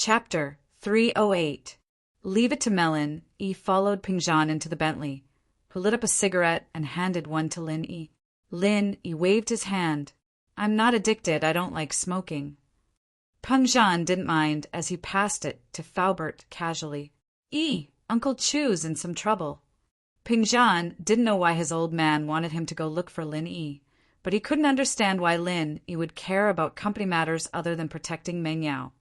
Chapter 308. Leave it to Melon. E followed Pingjan into the Bentley, who lit up a cigarette and handed one to Lin E. Lin E waved his hand. I'm not addicted, I don't like smoking. Pingjan didn't mind as he passed it to Faubert casually. Uncle Chu's in some trouble. Pingjan didn't know why his old man wanted him to go look for Lin E, but he couldn't understand why Lin E would care about company matters other than protecting Meng Yao.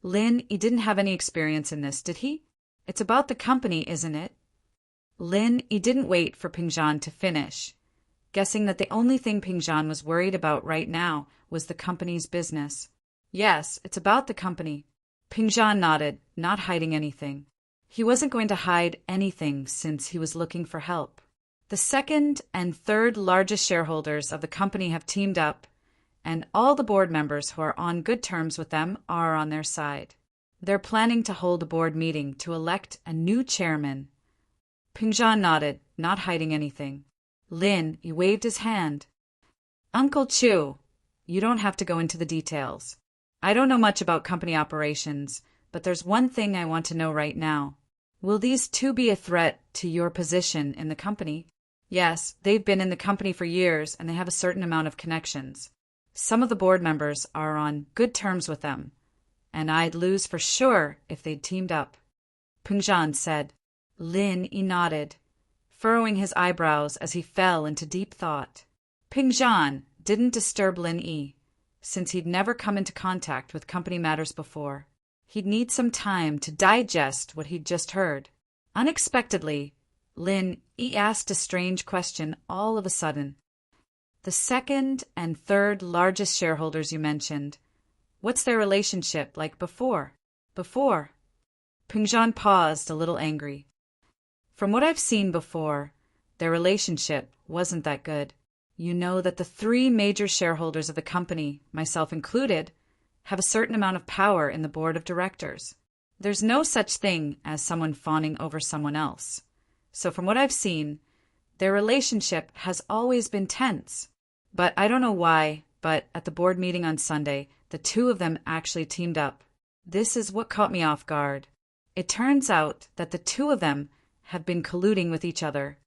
Lin E didn't have any experience in this, did he? It's about the company, isn't it? Lin E didn't wait for Pingjan to finish, guessing that the only thing Pingjan was worried about right now was the company's business. Yes, it's about the company. Pingjan nodded, not hiding anything. He wasn't going to hide anything since he was looking for help. The second and third largest shareholders of the company have teamed up, and all the board members who are on good terms with them are on their side. They're planning to hold a board meeting to elect a new chairman. Pingjan nodded, not hiding anything. Lin, he waved his hand. Uncle Chu, you don't have to go into the details. I don't know much about company operations, but there's one thing I want to know right now. Will these two be a threat to your position in the company? Yes, they've been in the company for years and they have a certain amount of connections. Some of the board members are on good terms with them, and I'd lose for sure if they'd teamed up. Pingjan said. Lin E nodded, furrowing his eyebrows as he fell into deep thought. Pingjan didn't disturb Lin E, since he'd never come into contact with company matters before. He'd need some time to digest what he'd just heard. Unexpectedly, Lin E asked a strange question all of a sudden. The second and third largest shareholders you mentioned, what's their relationship like before? Before? Pingjan paused, a little angry. From what I've seen before, their relationship wasn't that good. You know that the three major shareholders of the company, myself included, have a certain amount of power in the board of directors. There's no such thing as someone fawning over someone else. So from what I've seen, their relationship has always been tense. But I don't know why, but at the board meeting on Sunday, the two of them actually teamed up. This is what caught me off guard. It turns out that the two of them have been colluding with each other.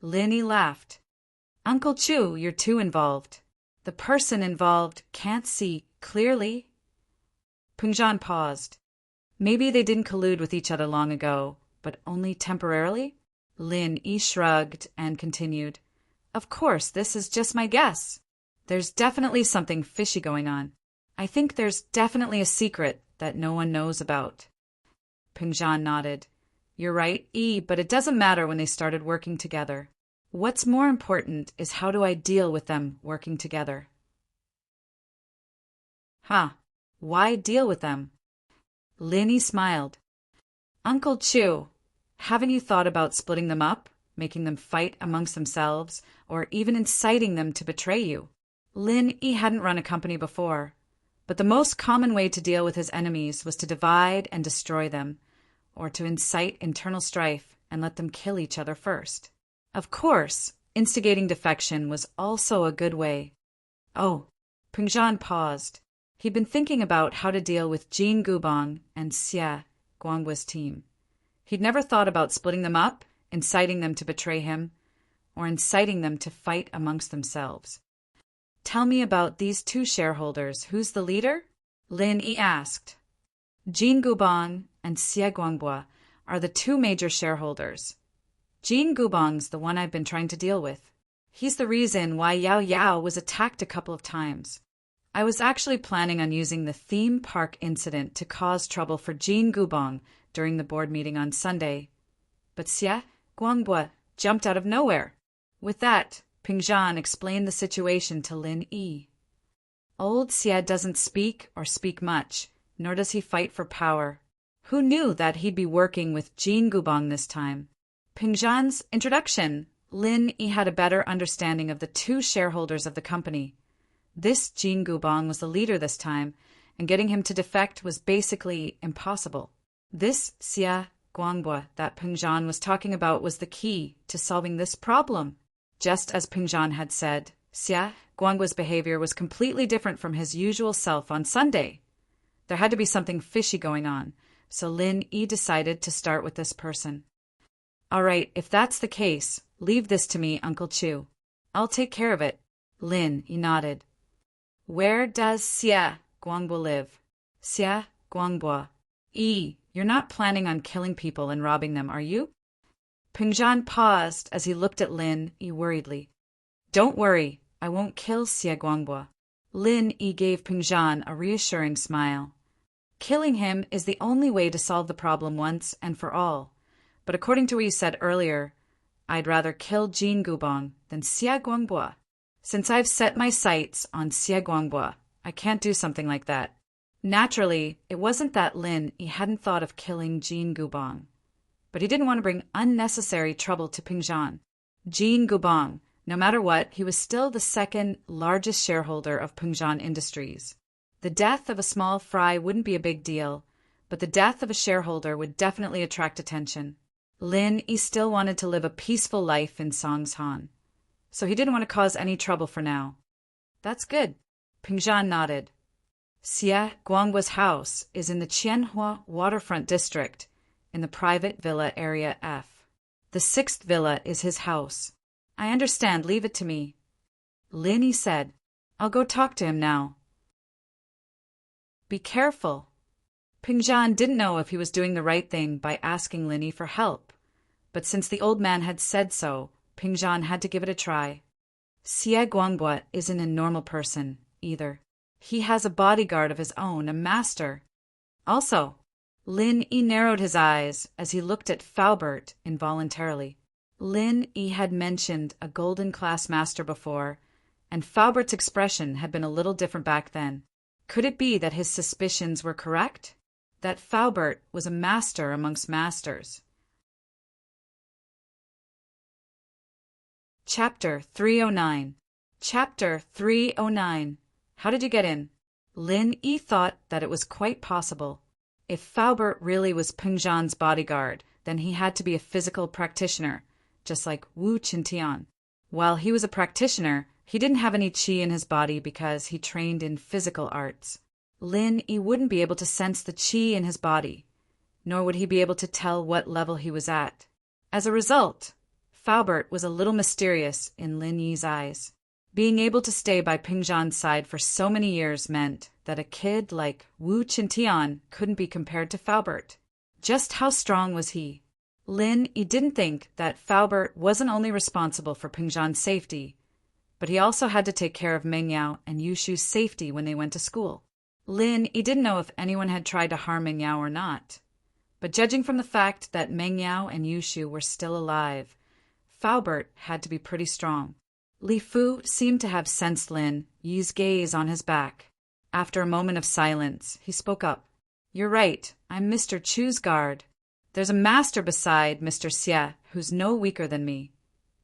Lin E laughed. Uncle Chu, you're too involved. The person involved can't see clearly. Pingjan paused. Maybe they didn't collude with each other long ago, but only temporarily? Lin E shrugged and continued. Of course, this is just my guess. There's definitely something fishy going on. I think there's definitely a secret that no one knows about. Pingjan nodded. You're right, E, but it doesn't matter when they started working together. What's more important is how do I deal with them working together? Why deal with them? Lin E smiled. Uncle Chu, haven't you thought about splitting them up, making them fight amongst themselves, or even inciting them to betray you? Lin E hadn't run a company before, but the most common way to deal with his enemies was to divide and destroy them, or to incite internal strife and let them kill each other first. Of course, instigating defection was also a good way. Oh, Pingjan paused. He'd been thinking about how to deal with Jin Gubong and Xie Guangbua's team. He'd never thought about splitting them up, inciting them to betray him, or inciting them to fight amongst themselves. Tell me about these two shareholders. Who's the leader? Lin E asked. Jin Gubong and Xie Guangbua are the two major shareholders. Jin Gubong's the one I've been trying to deal with. He's the reason why Yao Yao was attacked a couple of times. I was actually planning on using the theme park incident to cause trouble for Jin Gubong during the board meeting on Sunday. But Xie Guangbua jumped out of nowhere. With that, Pingjan explained the situation to Lin E. Old Xie doesn't speak or speak much, nor does he fight for power. Who knew that he'd be working with Jin Gubong this time? Pingjan's introduction, Lin E had a better understanding of the two shareholders of the company. This Jin Gubong was the leader this time, and getting him to defect was basically impossible. This Xie Guangbua that Pingjan was talking about was the key to solving this problem. Just as Pingjan had said, Xie Guangbua's behavior was completely different from his usual self on Sunday. There had to be something fishy going on, so Lin Yi decided to start with this person. All right, if that's the case, leave this to me, Uncle Chu. I'll take care of it. Lin Yi nodded. Where does Xie Guangbo live? Xie Guangbo. You're not planning on killing people and robbing them, are you? Pingzhan paused as he looked at Lin Yi worriedly. Don't worry, I won't kill Xie Guangbo. Lin Yi gave Pingzhan a reassuring smile. Killing him is the only way to solve the problem once and for all. But according to what you said earlier, I'd rather kill Jin Gubong than Xie Guangbo. Since I've set my sights on Xie Guangbo, I can't do something like that. Naturally, it wasn't that Lin Yi hadn't thought of killing Jin Gubong, but he didn't want to bring unnecessary trouble to Pingzhan. Jin Gubong, no matter what, he was still the second largest shareholder of Pingzhan Industries. The death of a small fry wouldn't be a big deal, but the death of a shareholder would definitely attract attention. Lin Yi still wanted to live a peaceful life in Songshan, so he didn't want to cause any trouble for now. That's good. Pingzhan nodded. Xie Guangbo's house is in the Qianhua waterfront district, in the private villa area F. The 6th villa is his house. I understand, leave it to me. Lin Yi said. I'll go talk to him now. Be careful. Pingzhan didn't know if he was doing the right thing by asking Lin Yi for help, but since the old man had said so, Pingzhan had to give it a try. Xie Guangbo isn't a normal person, either. He has a bodyguard of his own, a master. Also, Lin Yi narrowed his eyes as he looked at Faubert involuntarily. Lin Yi had mentioned a golden class master before, and Faubert's expression had been a little different back then. Could it be that his suspicions were correct? That Faubert was a master amongst masters? Chapter 309. Chapter 309. How did you get in? Lin Yi thought that it was quite possible. If Faubert really was Pingzhan's bodyguard, then he had to be a physical practitioner, just like Wu Qintian. While he was a practitioner, he didn't have any qi in his body because he trained in physical arts. Lin Yi wouldn't be able to sense the qi in his body, nor would he be able to tell what level he was at. As a result, Faubert was a little mysterious in Lin Yi's eyes. Being able to stay by Pingzhan's side for so many years meant that a kid like Wu Qintian couldn't be compared to Faubert. Just how strong was he? Lin Yi didn't think that Faubert wasn't only responsible for Pingzhan's safety, but he also had to take care of Meng Yao and Yushu's safety when they went to school. Lin Yi didn't know if anyone had tried to harm Meng Yao or not, but judging from the fact that Meng Yao and Yushu were still alive, Faubert had to be pretty strong. Li Fu seemed to have sensed Lin Yi's gaze on his back. After a moment of silence, he spoke up. You're right, I'm Mr. Chu's guard. There's a master beside Mr. Xie who's no weaker than me.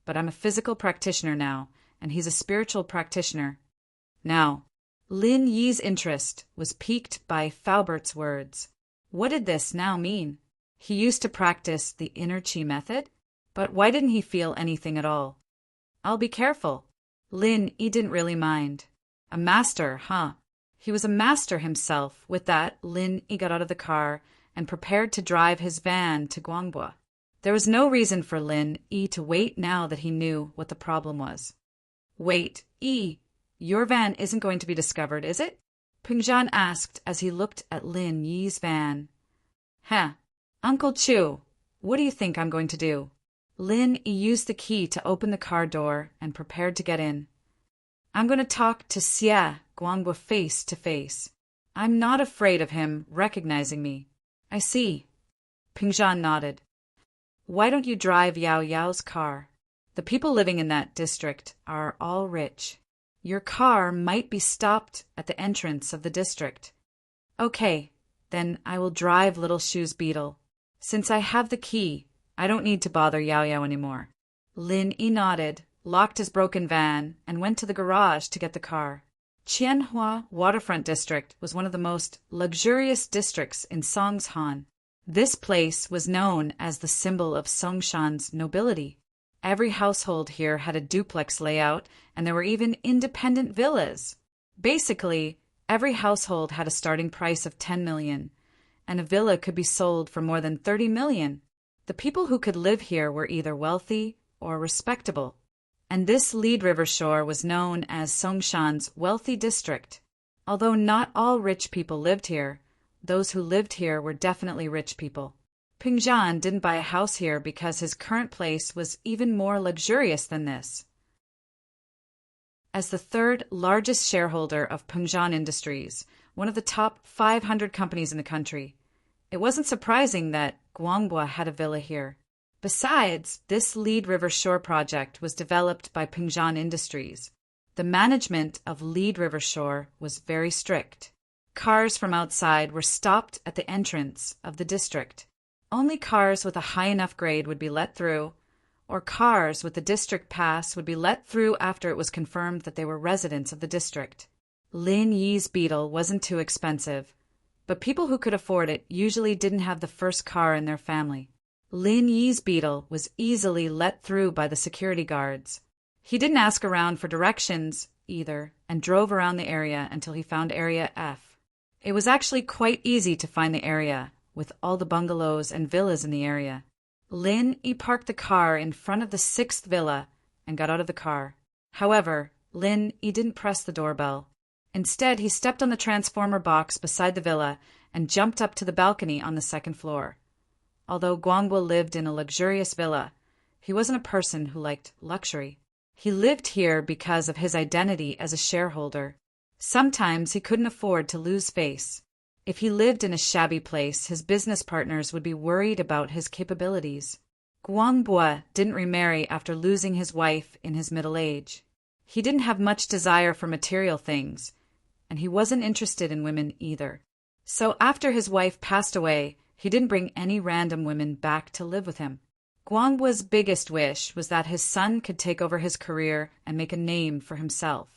But I'm a physical practitioner now, and he's a spiritual practitioner. Now, Lin Yi's interest was piqued by Faubert's words. What did this now mean? He used to practice the inner qi method? But why didn't he feel anything at all? I'll be careful. Lin Yi didn't really mind. A master, huh? He was a master himself. With that, Lin Yi got out of the car and prepared to drive his van to Guangbo. There was no reason for Lin Yi to wait now that he knew what the problem was. Wait, Yi, your van isn't going to be discovered, is it? Pingzhan asked as he looked at Lin Yi's van. Huh, Uncle Chu, what do you think I'm going to do? Lin Yi used the key to open the car door and prepared to get in. I'm going to talk to Xie Guangbo face to face. I'm not afraid of him recognizing me. I see. Pingzhan nodded. Why don't you drive Yao Yao's car? The people living in that district are all rich. Your car might be stopped at the entrance of the district. Okay, then I will drive Little Shu's beetle. Since I have the key, I don't need to bother Yao Yao anymore. Lin Yi nodded, locked his broken van, and went to the garage to get the car. Qianhua Waterfront District was one of the most luxurious districts in Songshan. This place was known as the symbol of Songshan's nobility. Every household here had a duplex layout, and there were even independent villas. Basically, Every household had a starting price of 10 million, and a villa could be sold for more than 30 million. The people who could live here were either wealthy or respectable, and this Lead River shore was known as Songshan's wealthy district. Although not all rich people lived here, those who lived here were definitely rich people. Pingzhan didn't buy a house here because his current place was even more luxurious than this. As the third largest shareholder of Pingzhan Industries, one of the top 500 companies in the country, it wasn't surprising that Guangbua had a villa here. Besides, this Lead River Shore project was developed by Pingzhan Industries. The management of Lead River Shore was very strict. Cars from outside were stopped at the entrance of the district. Only cars with a high enough grade would be let through, or cars with the district pass would be let through after it was confirmed that they were residents of the district. Lin Yi's Beetle wasn't too expensive, but people who could afford it usually didn't have the first car in their family. Lin Yi's Beetle was easily let through by the security guards. He didn't ask around for directions either and drove around the area until he found Area F. It was actually quite easy to find the area, with all the bungalows and villas in the area. Lin Yi parked the car in front of the 6th villa and got out of the car. However, Lin Yi didn't press the doorbell. Instead, he stepped on the transformer box beside the villa and jumped up to the balcony on the 2nd floor. Although Guangbua lived in a luxurious villa, he wasn't a person who liked luxury. He lived here because of his identity as a shareholder. Sometimes he couldn't afford to lose face. If he lived in a shabby place, his business partners would be worried about his capabilities. Guangbua didn't remarry after losing his wife in his middle age. He didn't have much desire for material things, and he wasn't interested in women either. So after his wife passed away, he didn't bring any random women back to live with him. Guangbua's biggest wish was that his son could take over his career and make a name for himself.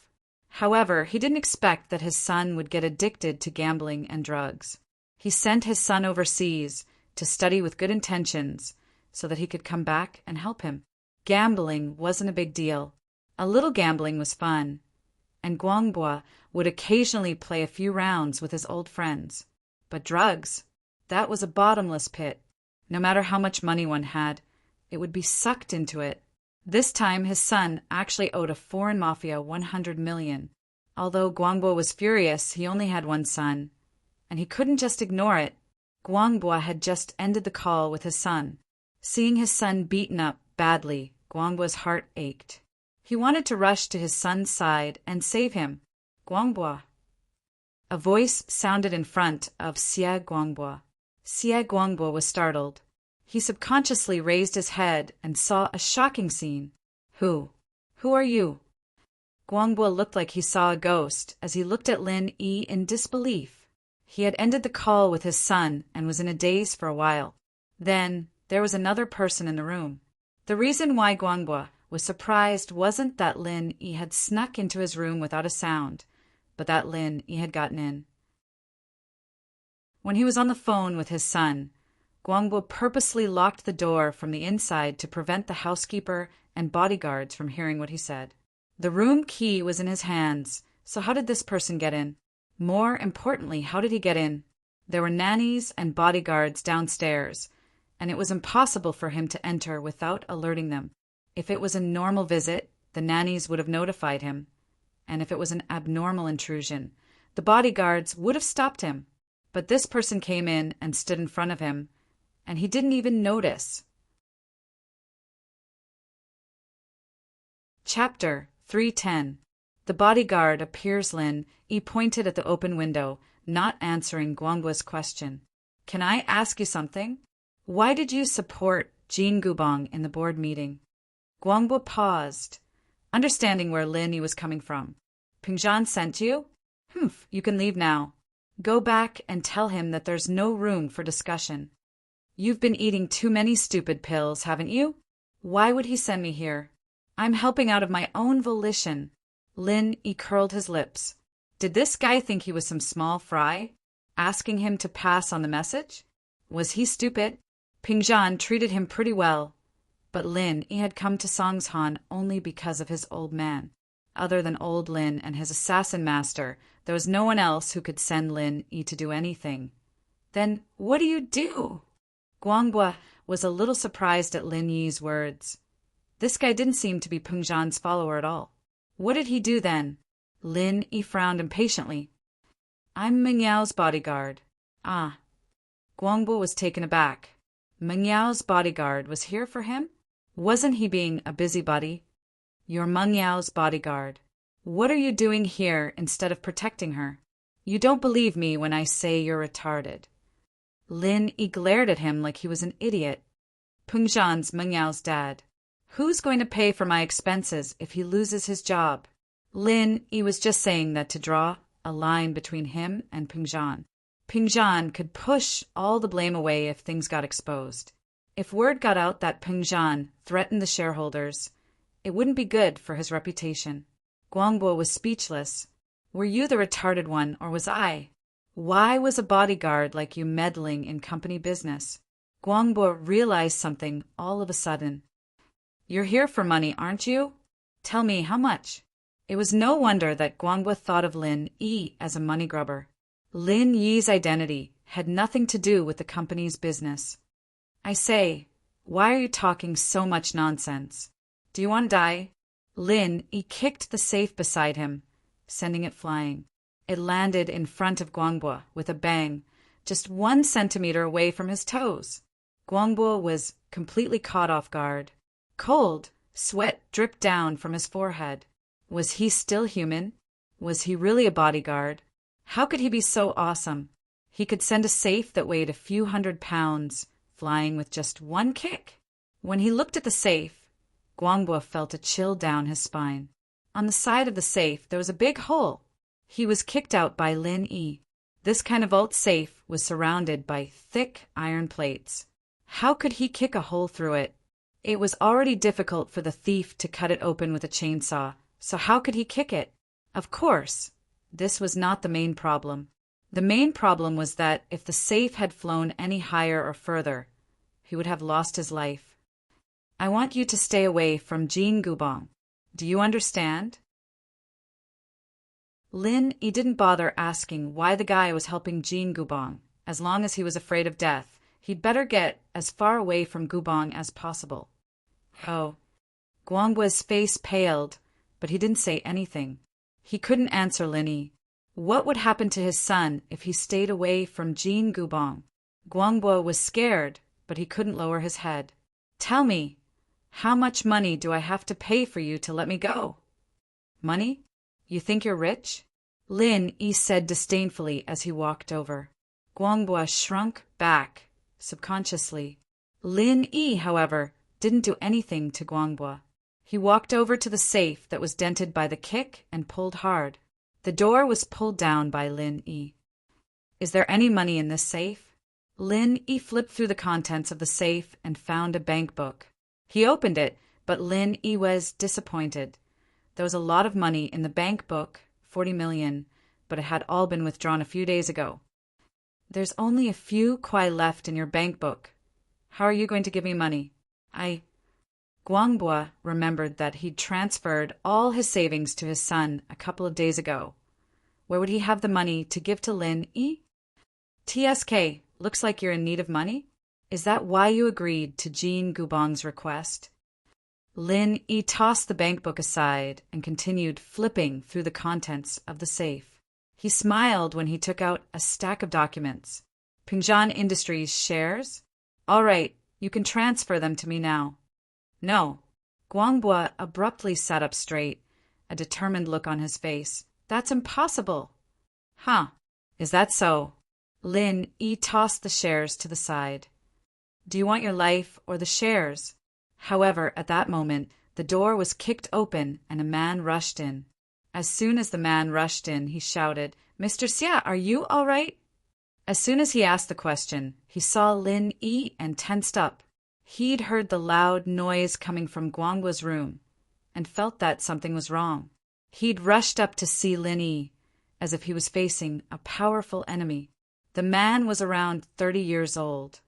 However, he didn't expect that his son would get addicted to gambling and drugs. He sent his son overseas to study with good intentions so that he could come back and help him. Gambling wasn't a big deal. A little gambling was fun, and Guangbua would occasionally play a few rounds with his old friends. But drugs, that was a bottomless pit. No matter how much money one had, it would be sucked into it. This time his son actually owed a foreign mafia 100 million. Although Guangbua was furious, he only had one son, and he couldn't just ignore it. Guangbua had just ended the call with his son. Seeing his son beaten up badly, Guangbua's heart ached. He wanted to rush to his son's side and save him. Guangbua. A voice sounded in front of Xie Guangbua. Xie Guangbua was startled. He subconsciously raised his head and saw a shocking scene. Who are you? Guangbua looked like he saw a ghost as he looked at Lin Yi in disbelief. He had ended the call with his son and was in a daze for a while. Then there was another person in the room. The reason why Guangbua was surprised wasn't that Lin Yi had snuck into his room without a sound, but that Lin Yi had gotten in. When he was on the phone with his son, Guangbua purposely locked the door from the inside to prevent the housekeeper and bodyguards from hearing what he said. The room key was in his hands, so how did this person get in? More importantly, how did he get in? There were nannies and bodyguards downstairs, and it was impossible for him to enter without alerting them. If it was a normal visit, the nannies would have notified him, and if it was an abnormal intrusion, the bodyguards would have stopped him. But this person came in and stood in front of him, and he didn't even notice. Chapter 310. The bodyguard appears. Lin Yi pointed at the open window, not answering Guangbua's question. Can I ask you something? Why did you support Jin Gubong in the board meeting? Guangbua paused, understanding where Lin Yi was coming from. Pingzhan sent you? You can leave now. Go back and tell him that there's no room for discussion. You've been eating too many stupid pills, haven't you? Why would he send me here? I'm helping out of my own volition. Lin Yi curled his lips. Did this guy think he was some small fry? Asking him to pass on the message? Was he stupid? Pingzhan treated him pretty well, but Lin Yi had come to Songshan only because of his old man. other than old Lin and his assassin master, there was no one else who could send Lin Yi to do anything. Then what do you do? Guangbo was a little surprised at Lin Yi's words. This guy didn't seem to be Peng Zhan's follower at all. What did he do then? Lin Yi frowned impatiently. I'm Meng Yao's bodyguard. Ah. Guangbo was taken aback. Meng Yao's bodyguard was here for him? Wasn't he being a busybody? You're Meng Yao's bodyguard. What are you doing here instead of protecting her? You don't believe me when I say you're retarded. Lin Yi glared at him like he was an idiot. Peng Zhan's Meng Yao's dad. Who's going to pay for my expenses if he loses his job? Lin Yi was just saying that to draw a line between him and Peng Zhan. Peng Zhan could push all the blame away if things got exposed. If word got out that Peng Zhan threatened the shareholders, it wouldn't be good for his reputation. Guangbo was speechless. Were you the retarded one, or was I? Why was a bodyguard like you meddling in company business? Guangbo realized something all of a sudden. You're here for money, aren't you? Tell me how much. It was no wonder that Guangbo thought of Lin Yi as a money grubber. Lin Yi's identity had nothing to do with the company's business. I say, why are you talking so much nonsense? Do you want to die? Lin Yi kicked the safe beside him, sending it flying. It landed in front of Guangbo with a bang, just 1 centimeter away from his toes. Guangbo was completely caught off guard. Cold sweat dripped down from his forehead. Was he still human? Was he really a bodyguard? How could he be so awesome? He could send a safe that weighed a few 100 pounds, flying with just 1 kick. When he looked at the safe, Guangbo felt a chill down his spine. On the side of the safe there was a big hole. He was kicked out by Lin Yi. This kind of vault safe was surrounded by thick iron plates. How could he kick a hole through it? It was already difficult for the thief to cut it open with a chainsaw, so how could he kick it? Of course, this was not the main problem. The main problem was that if the safe had flown any higher or further, he would have lost his life. I want you to stay away from Jin Gubong. Do you understand? Lin Yi didn't bother asking why the guy was helping Jin Gubong. As long as he was afraid of death, he'd better get as far away from Gubong as possible. Oh. Guangbo's face paled, but he didn't say anything. He couldn't answer Lin Yi. What would happen to his son if he stayed away from Jin Gubong? Guangbo was scared, but he couldn't lower his head. Tell me, how much money do I have to pay for you to let me go? Money? You think you're rich? Lin Yi said disdainfully as he walked over. Guangbo shrunk back, subconsciously. Lin Yi, however, didn't do anything to Guangbo. He walked over to the safe that was dented by the kick and pulled hard. The door was pulled down by Lin Yi. Is there any money in this safe? Lin Yi flipped through the contents of the safe and found a bank book. He opened it, but Lin Yi was disappointed. There was a lot of money in the bank book, 40 million, but it had all been withdrawn a few days ago. There's only a few kwai left in your bank book. How are you going to give me money? Guangbo remembered that he'd transferred all his savings to his son a couple of days ago. Where would he have the money to give to Lin Yi? TSK, looks like you're in need of money? Is that why you agreed to Jin Gubong's request? Lin Yi tossed the bank book aside and continued flipping through the contents of the safe. He smiled when he took out a stack of documents. Peng Zhan Industries shares? All right, you can transfer them to me now. No. Guangbo abruptly sat up straight, a determined look on his face. That's impossible. Huh. Is that so? Lin Yi tossed the shares to the side. Do you want your life or the shares? However, at that moment, the door was kicked open and a man rushed in. As soon as the man rushed in, he shouted, Mr. Xia, are you all right? As soon as he asked the question, he saw Lin Yi and tensed up. He'd heard the loud noise coming from Guangbo's room and felt that something was wrong. He'd rushed up to see Lin Yi, as if he was facing a powerful enemy. The man was around 30 years old,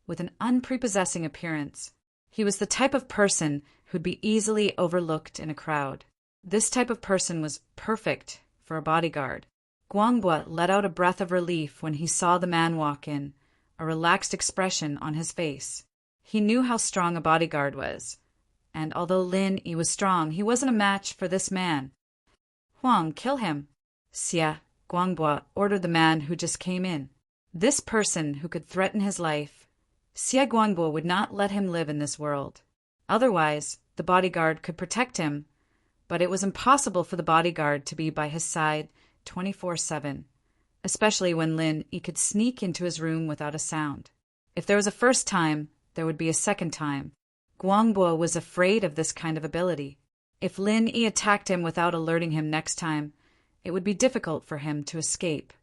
with an unprepossessing appearance. He was the type of person who'd be easily overlooked in a crowd. This type of person was perfect for a bodyguard. Guangbua let out a breath of relief when he saw the man walk in, a relaxed expression on his face. He knew how strong a bodyguard was, and although Lin Yi was strong, he wasn't a match for this man. Huang, kill him. Xia, Guangbua ordered the man who just came in. This person who could threaten his life, Xia Guangbua would not let him live in this world. Otherwise, the bodyguard could protect him, but it was impossible for the bodyguard to be by his side 24/7, especially when Lin Yi could sneak into his room without a sound. If there was a first time, there would be a second time. Guangbua was afraid of this kind of ability. If Lin Yi attacked him without alerting him next time, it would be difficult for him to escape.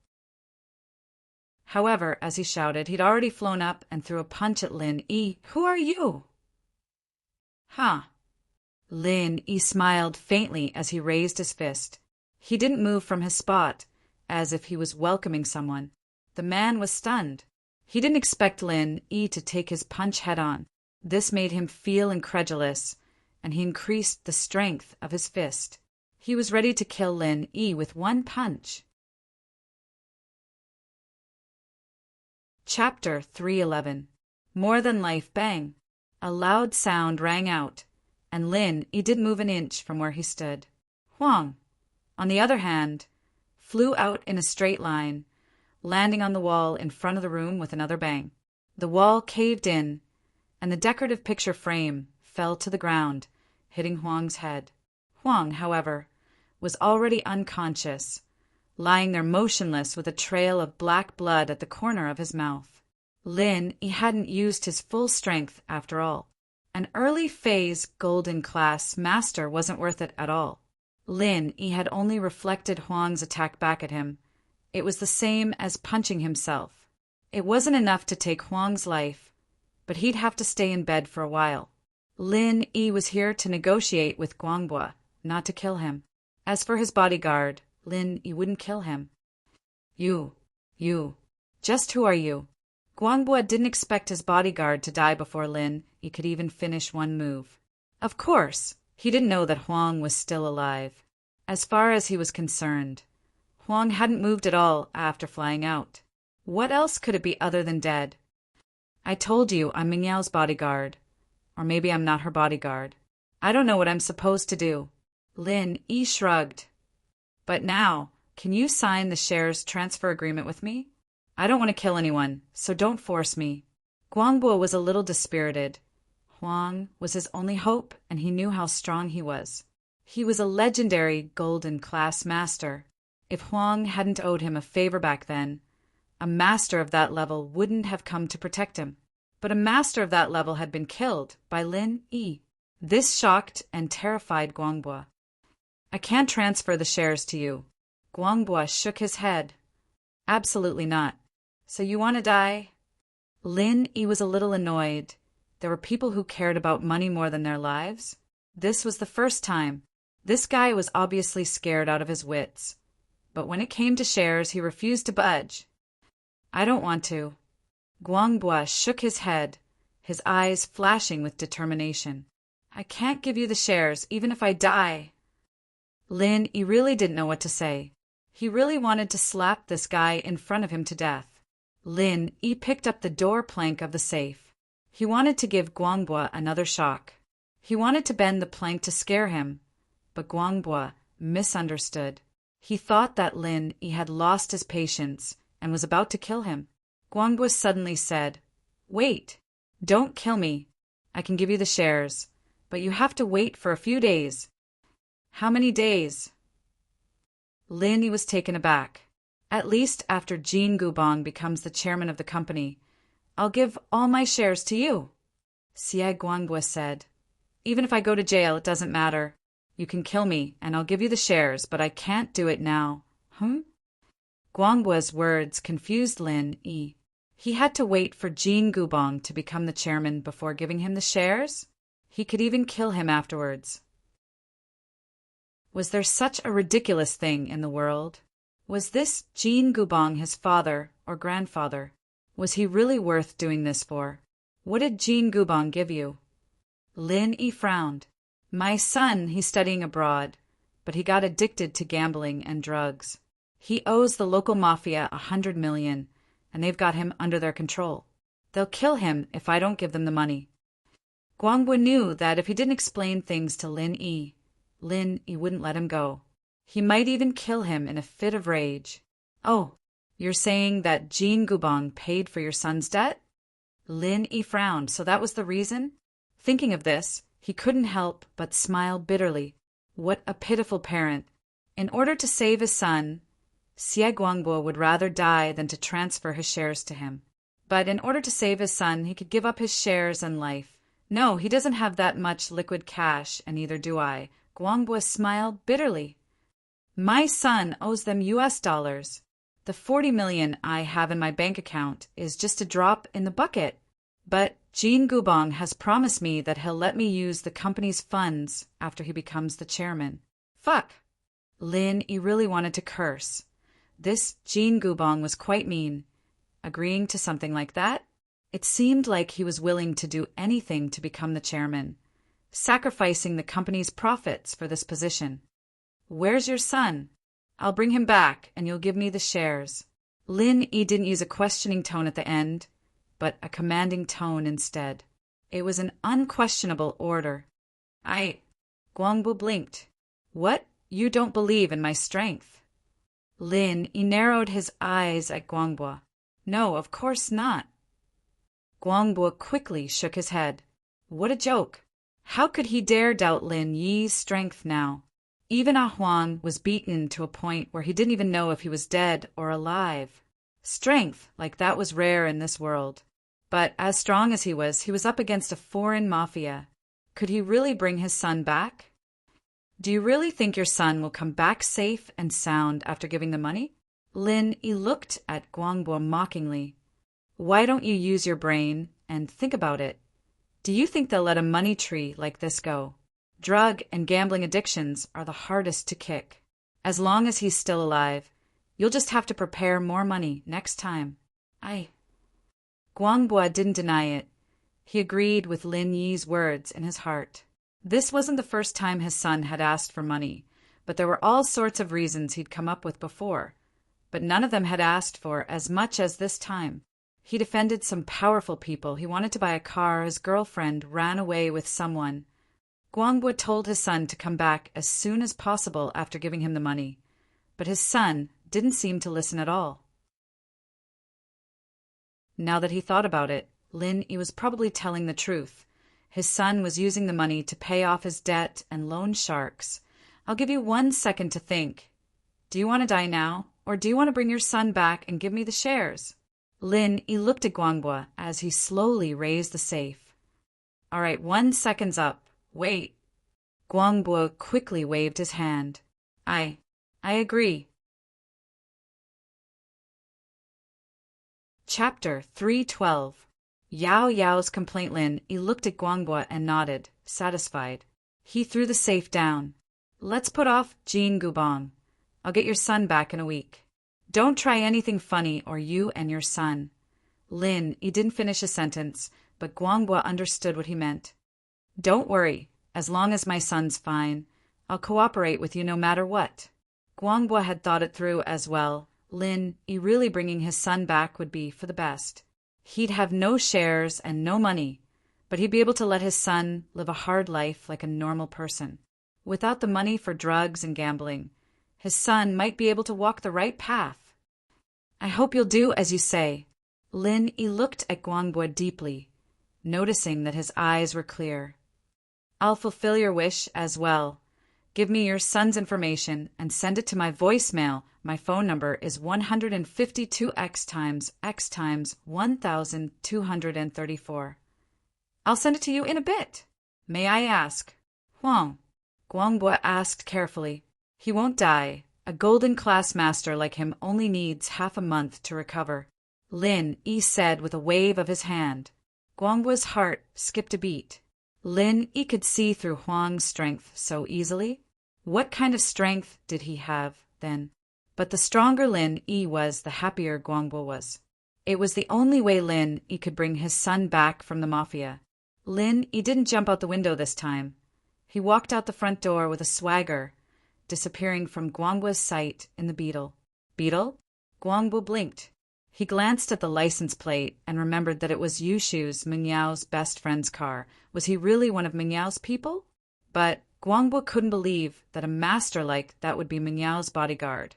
However, as he shouted, he'd already flown up and threw a punch at Lin Yi. Who are you? Huh. Lin Yi smiled faintly as he raised his fist. He didn't move from his spot, as if he was welcoming someone. The man was stunned. He didn't expect Lin Yi to take his punch head-on. This made him feel incredulous, and he increased the strength of his fist. He was ready to kill Lin Yi with one punch. Chapter 311. More Than Life Bang. A loud sound rang out, and Lin Yi didn't move an inch from where he stood. Huang, on the other hand, flew out in a straight line, landing on the wall in front of the room with another bang. The wall caved in, and the decorative picture frame fell to the ground, hitting Huang's head. Huang, however, was already unconscious, lying there motionless with a trail of black blood at the corner of his mouth. Lin Yi hadn't used his full strength after all. An early phase golden class master wasn't worth it at all. Lin Yi had only reflected Huang's attack back at him. It was the same as punching himself. It wasn't enough to take Huang's life, but he'd have to stay in bed for a while. Lin Yi was here to negotiate with Guangbua, not to kill him. As for his bodyguard, Lin Yi wouldn't kill him. You. Just who are you? Guangbua didn't expect his bodyguard to die before Lin Yi could even finish one move. Of course, he didn't know that Huang was still alive. As far as he was concerned, Huang hadn't moved at all after flying out. What else could it be other than dead? I told you I'm Mingyao's bodyguard. Or maybe I'm not her bodyguard. I don't know what I'm supposed to do. Lin Yi shrugged. But now, can you sign the shares transfer agreement with me? I don't want to kill anyone, so don't force me. Guangbua was a little dispirited. Huang was his only hope, and he knew how strong he was. He was a legendary golden class master. If Huang hadn't owed him a favor back then, a master of that level wouldn't have come to protect him. But a master of that level had been killed by Lin Yi. This shocked and terrified Guangbua. I can't transfer the shares to you. Guangbua shook his head. Absolutely not. So you want to die? Lin Yi was a little annoyed. There were people who cared about money more than their lives. This was the first time. This guy was obviously scared out of his wits. But when it came to shares, he refused to budge. I don't want to. Guangbua shook his head, his eyes flashing with determination. I can't give you the shares, even if I die. Lin Yi really didn't know what to say. He really wanted to slap this guy in front of him to death. Lin Yi picked up the door plank of the safe. He wanted to give Guangbua another shock. He wanted to bend the plank to scare him, but Guangbua misunderstood. He thought that Lin Yi had lost his patience and was about to kill him. Guangbua suddenly said, Wait, don't kill me. I can give you the shares, but you have to wait for a few days. How many days? Lin Yi was taken aback. At least after Jin Gubong becomes the chairman of the company, I'll give all my shares to you. Xia Guangbua said, Even if I go to jail, it doesn't matter. You can kill me, and I'll give you the shares, but I can't do it now. Guangbua's words confused Lin Yi. He had to wait for Jin Gubong to become the chairman before giving him the shares? He could even kill him afterwards. Was there such a ridiculous thing in the world? Was this Jin Gubong his father or grandfather? Was he really worth doing this for? What did Jin Gubong give you? Lin Yi frowned. My son, he's studying abroad. but he got addicted to gambling and drugs. He owes the local mafia 100 million, and they've got him under their control. They'll kill him if I don't give them the money. Guangbo knew that if he didn't explain things to Lin Yi wouldn't let him go. He might even kill him in a fit of rage. Oh, you're saying that Jin Gubong paid for your son's debt? Lin Yi frowned, so that was the reason? Thinking of this, he couldn't help but smile bitterly. What a pitiful parent. In order to save his son, Xie Guangbo would rather die than to transfer his shares to him. But in order to save his son, he could give up his shares and life. No, he doesn't have that much liquid cash, and neither do I. Guangbo smiled bitterly. My son owes them US dollars. The 40 million I have in my bank account is just a drop in the bucket. But Jin Gubong has promised me that he'll let me use the company's funds after he becomes the chairman. Fuck! Lin Yi really wanted to curse. This Jin Gubong was quite mean. Agreeing to something like that? It seemed like he was willing to do anything to become the chairman, sacrificing the company's profits for this position. Where's your son? I'll bring him back, and you'll give me the shares. Lin Yi didn't use a questioning tone at the end, but a commanding tone instead. It was an unquestionable order. Guangbo blinked. What? You don't believe in my strength? Lin Yi narrowed his eyes at Guangbo. No, of course not. Guangbo quickly shook his head. What a joke. How could he dare doubt Lin Yi's strength now? Even Ah Huang was beaten to a point where he didn't even know if he was dead or alive. Strength like that was rare in this world. But as strong as he was up against a foreign mafia. Could he really bring his son back? Do you really think your son will come back safe and sound after giving the money? Lin Yi looked at Guangbo mockingly. Why don't you use your brain and think about it? Do you think they'll let a money tree like this go? Drug and gambling addictions are the hardest to kick. As long as he's still alive, you'll just have to prepare more money next time. Guangbo didn't deny it. He agreed with Lin Yi's words in his heart. This wasn't the first time his son had asked for money, but there were all sorts of reasons he'd come up with before. But none of them had asked for as much as this time. He defended some powerful people. He wanted to buy a car. His girlfriend ran away with someone. Guangbo told his son to come back as soon as possible after giving him the money. But his son didn't seem to listen at all. Now that he thought about it, Lin Yi was probably telling the truth. His son was using the money to pay off his debt and loan sharks. I'll give you 1 second to think. Do you want to die now, or do you want to bring your son back and give me the shares? Lin Yi looked at Guangbo as he slowly raised the safe. All right, 1 second's up. Wait. Guangbo quickly waved his hand. I agree. Chapter 312. Yao Yao's complaint. Lin Yi looked at Guangbo and nodded, satisfied. He threw the safe down. Let's put off Jin Gubong. I'll get your son back in a week. Don't try anything funny or you and your son. Lin Yi didn't finish a sentence, but Guangbo understood what he meant. Don't worry. As long as my son's fine, I'll cooperate with you no matter what. Guangbo had thought it through as well. Lin Yi really bringing his son back would be for the best. He'd have no shares and no money, but he'd be able to let his son live a hard life like a normal person. Without the money for drugs and gambling, his son might be able to walk the right path. I hope you'll do as you say. Lin Yi looked at Guangbo deeply, noticing that his eyes were clear. I'll fulfill your wish as well. Give me your son's information and send it to my voicemail. My phone number is 152x times x times 1234. I'll send it to you in a bit. May I ask? Huang. Guangbo asked carefully. He won't die. A golden class master like him only needs half a month to recover. Lin Yi said with a wave of his hand. Guangbo's heart skipped a beat. Lin Yi could see through Huang's strength so easily. What kind of strength did he have, then? But the stronger Lin Yi was, the happier Guangbo was. It was the only way Lin Yi could bring his son back from the mafia. Lin Yi didn't jump out the window this time. He walked out the front door with a swagger, disappearing from Guangbuo's sight in the beetle. Beetle? Guangbuo blinked. He glanced at the license plate and remembered that it was Yushu's, Mingyao's best friend's car. Was he really one of Mingyao's people? But Guangbuo couldn't believe that a master like that would be Mingyao's bodyguard.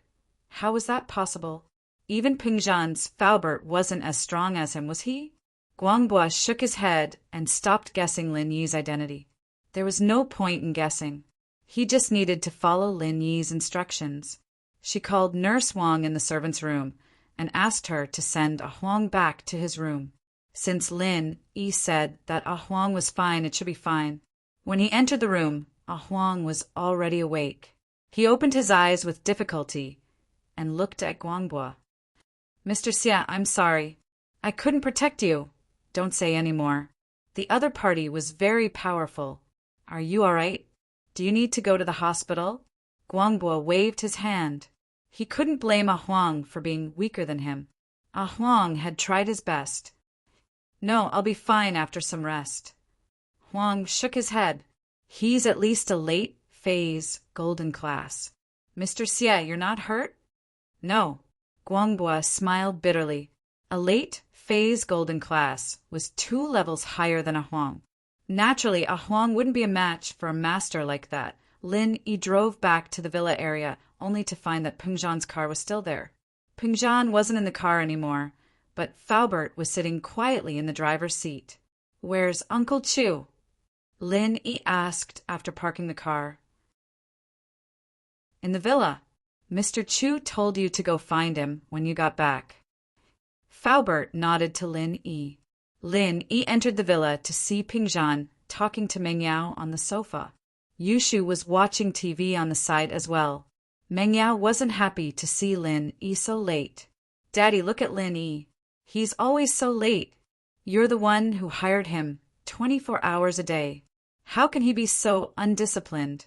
How was that possible? Even Pingzhan's Faubert wasn't as strong as him, was he? Guangbuo shook his head and stopped guessing Lin Yi's identity. There was no point in guessing. He just needed to follow Lin Yi's instructions. She called Nurse Wang in the servant's room and asked her to send Ah Huang back to his room. Since Lin Yi said that Ah Huang was fine, it should be fine. When he entered the room, Ah Huang was already awake. He opened his eyes with difficulty and looked at Guangbuo. Mr. Xia, I'm sorry. I couldn't protect you. Don't say any more. The other party was very powerful. Are you all right? Do you need to go to the hospital? Guangbuo waved his hand. He couldn't blame Ah Huang for being weaker than him. Ah Huang had tried his best. No, I'll be fine after some rest. Huang shook his head. He's at least a late phase golden class. Mr. Xie, you're not hurt? No. Guangbuo smiled bitterly. A late phase golden class was 2 levels higher than Ah Huang. Naturally, Ah Huang wouldn't be a match for a master like that. Lin Yi drove back to the villa area, only to find that Pingzhan's car was still there. Pingzhan wasn't in the car anymore, but Faubert was sitting quietly in the driver's seat. Where's Uncle Chu? Lin Yi asked after parking the car. In the villa. Mr. Chu told you to go find him when you got back. Faubert nodded to Lin Yi. Lin Yi entered the villa to see Pingzhan talking to Mengyao on the sofa. Yushu was watching TV on the side as well. Mengyao wasn't happy to see Lin Yi so late. Daddy, look at Lin Yi. He's always so late. You're the one who hired him 24 hours a day. How can he be so undisciplined?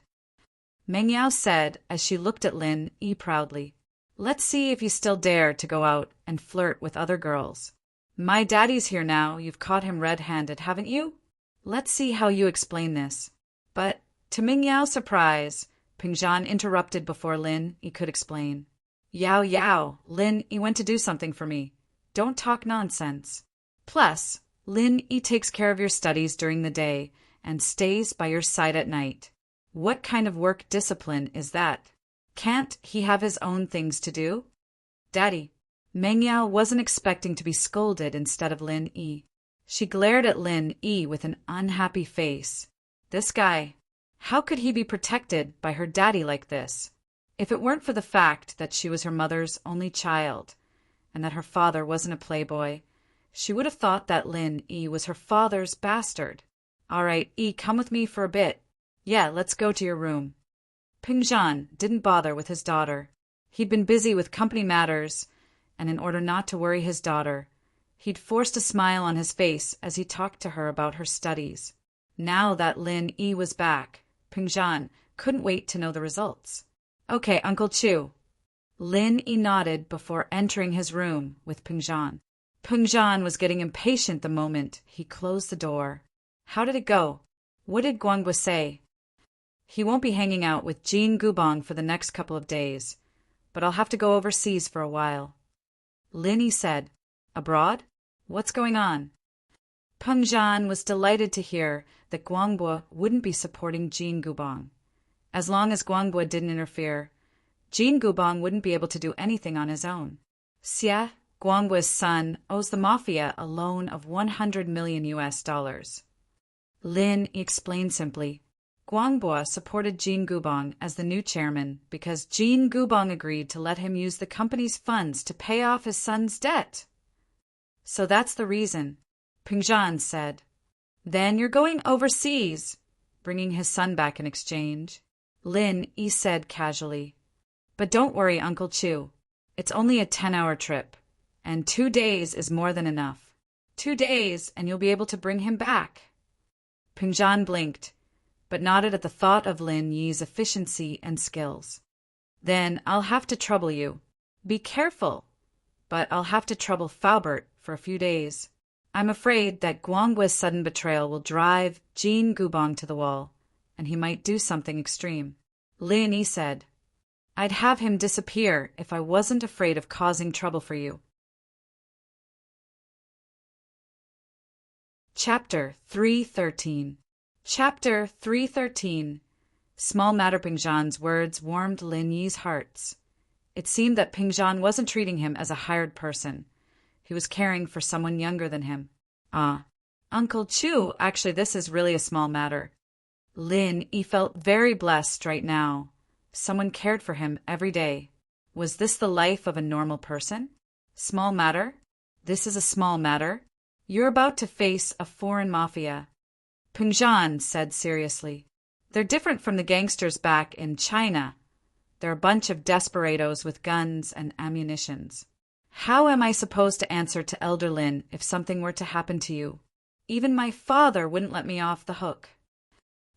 Mengyao said as she looked at Lin Yi proudly. Let's see if you still dare to go out and flirt with other girls. My daddy's here now. You've caught him red-handed, haven't you? Let's see how you explain this. But to Mingyao's surprise, Pingzhan interrupted before Lin Yi could explain. Yao, Lin Yi went to do something for me. Don't talk nonsense. Plus, Lin Yi takes care of your studies during the day and stays by your side at night. What kind of work discipline is that? Can't he have his own things to do? Daddy, Mengyao wasn't expecting to be scolded instead of Lin Yi. She glared at Lin Yi with an unhappy face. This guy, how could he be protected by her daddy like this? If it weren't for the fact that she was her mother's only child, and that her father wasn't a playboy, she would have thought that Lin Yi was her father's bastard. All right, Yi, come with me for a bit. Yeah, let's go to your room. Pingzhan didn't bother with his daughter. He'd been busy with company matters, and in order not to worry his daughter, he'd forced a smile on his face as he talked to her about her studies. Now that Lin Yi was back, Pingzhan couldn't wait to know the results. Okay, Uncle Chu. Lin Yi nodded before entering his room with Pingzhan. Pingzhan was getting impatient the moment he closed the door. How did it go? What did Guangbuo say? He won't be hanging out with Jean Gubong for the next couple of days, but I'll have to go overseas for a while. Lin Yi said, Abroad? What's going on? Pingzhan was delighted to hear that Guangbuo wouldn't be supporting Jean Gubong. As long as Guangbuo didn't interfere, Jean Gubong wouldn't be able to do anything on his own. Xia, Guangbuo's son, owes the mafia a loan of $100 million US. Lin explained simply. Guangbuo supported Jean Gubong as the new chairman because Jean Gubong agreed to let him use the company's funds to pay off his son's debt. So that's the reason, Pingzhan said. Then you're going overseas, bringing his son back in exchange. Lin Yi said casually. But don't worry, Uncle Chu. It's only a 10-hour trip, and 2 days is more than enough. 2 days, and you'll be able to bring him back. Pingzhan blinked, but nodded at the thought of Lin Yi's efficiency and skills. Then I'll have to trouble you. Be careful, but I'll have to trouble Faubert for a few days. I'm afraid that Guangbuo's sudden betrayal will drive Jean Gubong to the wall, and he might do something extreme. Lin Yi said, I'd have him disappear if I wasn't afraid of causing trouble for you. Chapter 313. Chapter 313. Small matter. Pingzhan's words warmed Lin Yi's hearts. It seemed that Pingzhan wasn't treating him as a hired person. He was caring for someone younger than him. Uncle Chu, actually this is really a small matter. Lin Yi felt very blessed right now. Someone cared for him every day. Was this the life of a normal person? Small matter? This is a small matter. You're about to face a foreign mafia. Pingzhan said seriously. They're different from the gangsters back in China. They're a bunch of desperados with guns and ammunitions. How am I supposed to answer to Elder Lin if something were to happen to you? Even my father wouldn't let me off the hook.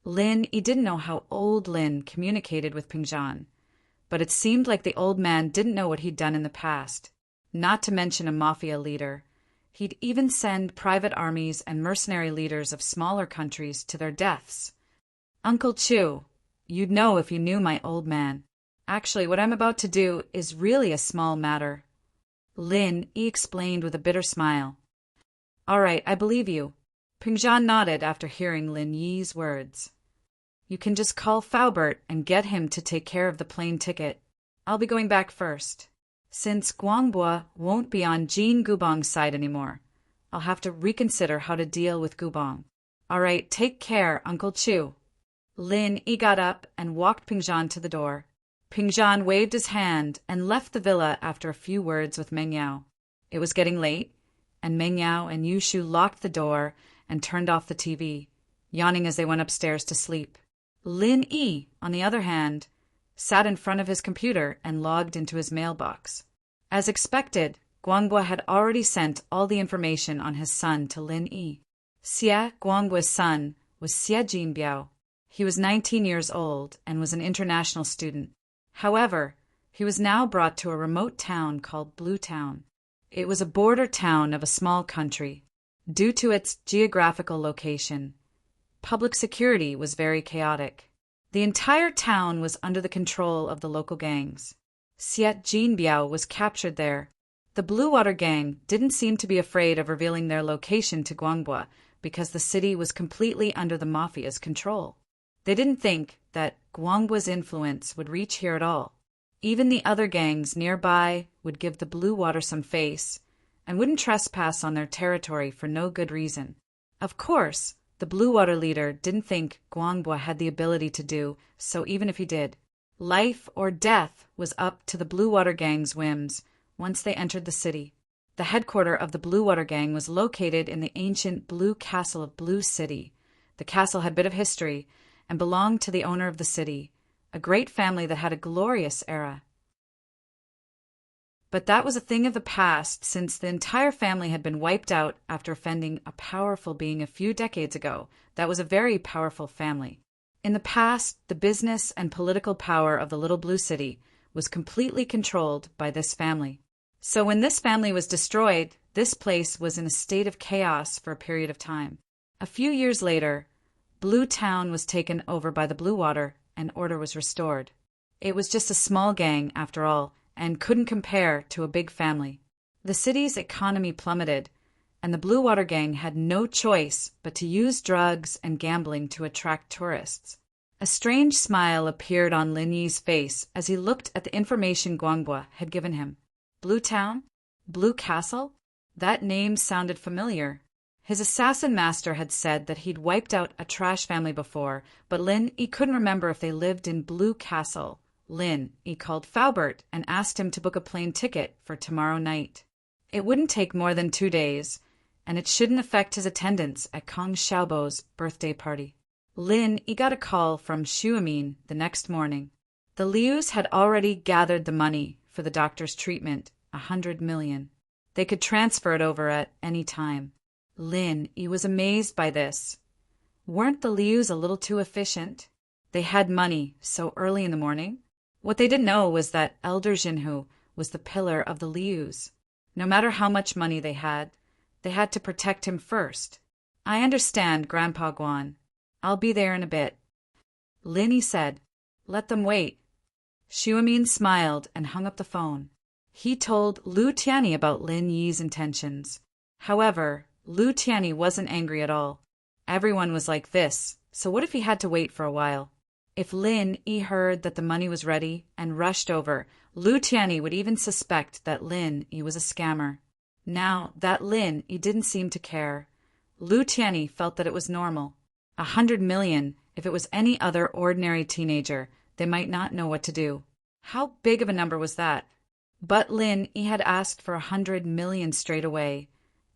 Lin Yi didn't know how old Lin communicated with Pingzhan, but it seemed like the old man didn't know what he'd done in the past, not to mention a mafia leader. He'd even send private armies and mercenary leaders of smaller countries to their deaths. Uncle Chu, you'd know if you knew my old man. Actually, what I'm about to do is really a small matter. Lin Yi explained with a bitter smile. All right, I believe you. Pingzhan nodded after hearing Lin Yi's words. You can just call Faubert and get him to take care of the plane ticket. I'll be going back first. Since Guangbua won't be on Jean Gubong's side anymore, I'll have to reconsider how to deal with Gubong. All right, take care, Uncle Chu. Lin Yi got up and walked Pingzhan to the door. Pingzhan waved his hand and left the villa after a few words with Meng Yao. It was getting late, and Meng Yao and Yushu locked the door and turned off the TV, yawning as they went upstairs to sleep. Lin Yi, on the other hand, sat in front of his computer and logged into his mailbox. As expected, Guangbua had already sent all the information on his son to Lin Yi. Xie Guangbua's son was Xie Jinbiao. He was 19 years old and was an international student. However, he was now brought to a remote town called Blue Town. It was a border town of a small country. Due to its geographical location, public security was very chaotic. The entire town was under the control of the local gangs. Xie Jinbiao was captured there. The Blue Water Gang didn't seem to be afraid of revealing their location to Guangbua because the city was completely under the mafia's control. They didn't think that Guangbua's influence would reach here at all. Even the other gangs nearby would give the Blue Water some face and wouldn't trespass on their territory for no good reason. Of course, the Blue Water leader didn't think Guangbua had the ability to do so even if he did. Life or death was up to the Blue Water Gang's whims once they entered the city. The headquarters of the Blue Water Gang was located in the ancient Blue Castle of Blue City. The castle had a bit of history and belonged to the owner of the city, a great family that had a glorious era. But that was a thing of the past, since the entire family had been wiped out after offending a powerful being a few decades ago. That was a very powerful family. In the past, the business and political power of the Little Blue City was completely controlled by this family. So when this family was destroyed, this place was in a state of chaos for a period of time. A few years later, Blue Town was taken over by the Blue Water and order was restored. It was just a small gang, after all, and couldn't compare to a big family. The city's economy plummeted, and the Blue Water Gang had no choice but to use drugs and gambling to attract tourists. A strange smile appeared on Lin Yi's face as he looked at the information Guangbua had given him. Blue Town? Blue Castle? That name sounded familiar. His assassin master had said that he'd wiped out a trash family before, but Lin Yi couldn't remember if they lived in Blue Castle. Lin Yi called Faubert and asked him to book a plane ticket for tomorrow night. It wouldn't take more than 2 days, and it shouldn't affect his attendance at Kong Xiaobo's birthday party. Lin Yi got a call from Xuemin the next morning. The Lius had already gathered the money for the doctor's treatment, 100 million. They could transfer it over at any time. Lin Yi was amazed by this. Weren't the Lius a little too efficient? They had money so early in the morning? What they didn't know was that Elder Jinhu was the pillar of the Lius. No matter how much money they had to protect him first. I understand, Grandpa Guan. I'll be there in a bit. Lin Yi said, let them wait. Xuemin smiled and hung up the phone. He told Lu Tianyi about Lin Yi's intentions. However, Lu Tianyi wasn't angry at all. Everyone was like this, so what if he had to wait for a while? If Lin Yi heard that the money was ready and rushed over, Lu Tianyi would even suspect that Lin Yi was a scammer. Now that Lin Yi didn't seem to care, Lu Tianyi felt that it was normal. 100 million, if it was any other ordinary teenager, they might not know what to do. How big of a number was that? But Lin Yi had asked for 100 million straight away,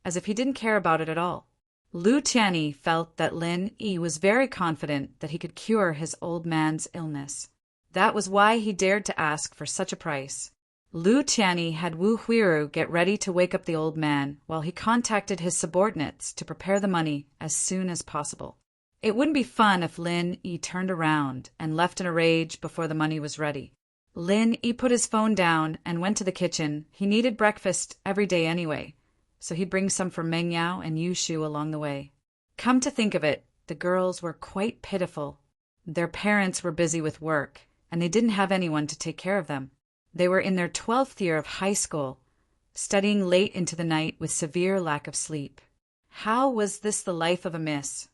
as if he didn't care about it at all. Lu Tianyi felt that Lin Yi was very confident that he could cure his old man's illness. That was why he dared to ask for such a price. Lu Tianyi had Wu Huiru get ready to wake up the old man while he contacted his subordinates to prepare the money as soon as possible. It wouldn't be fun if Lin Yi turned around and left in a rage before the money was ready. Lin Yi put his phone down and went to the kitchen. He needed breakfast every day anyway, so he'd bring some for Meng Yao and Yu Shu along the way. Come to think of it, the girls were quite pitiful. Their parents were busy with work, and they didn't have anyone to take care of them. They were in their 12th year of high school, studying late into the night with severe lack of sleep. How was this the life of a miss?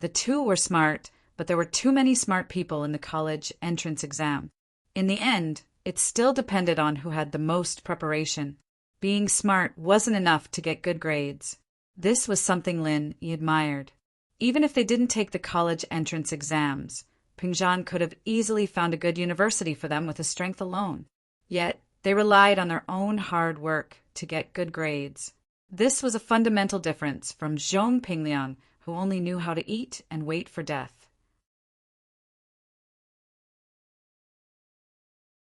The two were smart, but there were too many smart people in the college entrance exam. In the end, it still depended on who had the most preparation. Being smart wasn't enough to get good grades. This was something Lin Yi admired. Even if they didn't take the college entrance exams, Pingzhan could have easily found a good university for them with his strength alone. Yet, they relied on their own hard work to get good grades. This was a fundamental difference from Zhong Pingliang, who only knew how to eat and wait for death.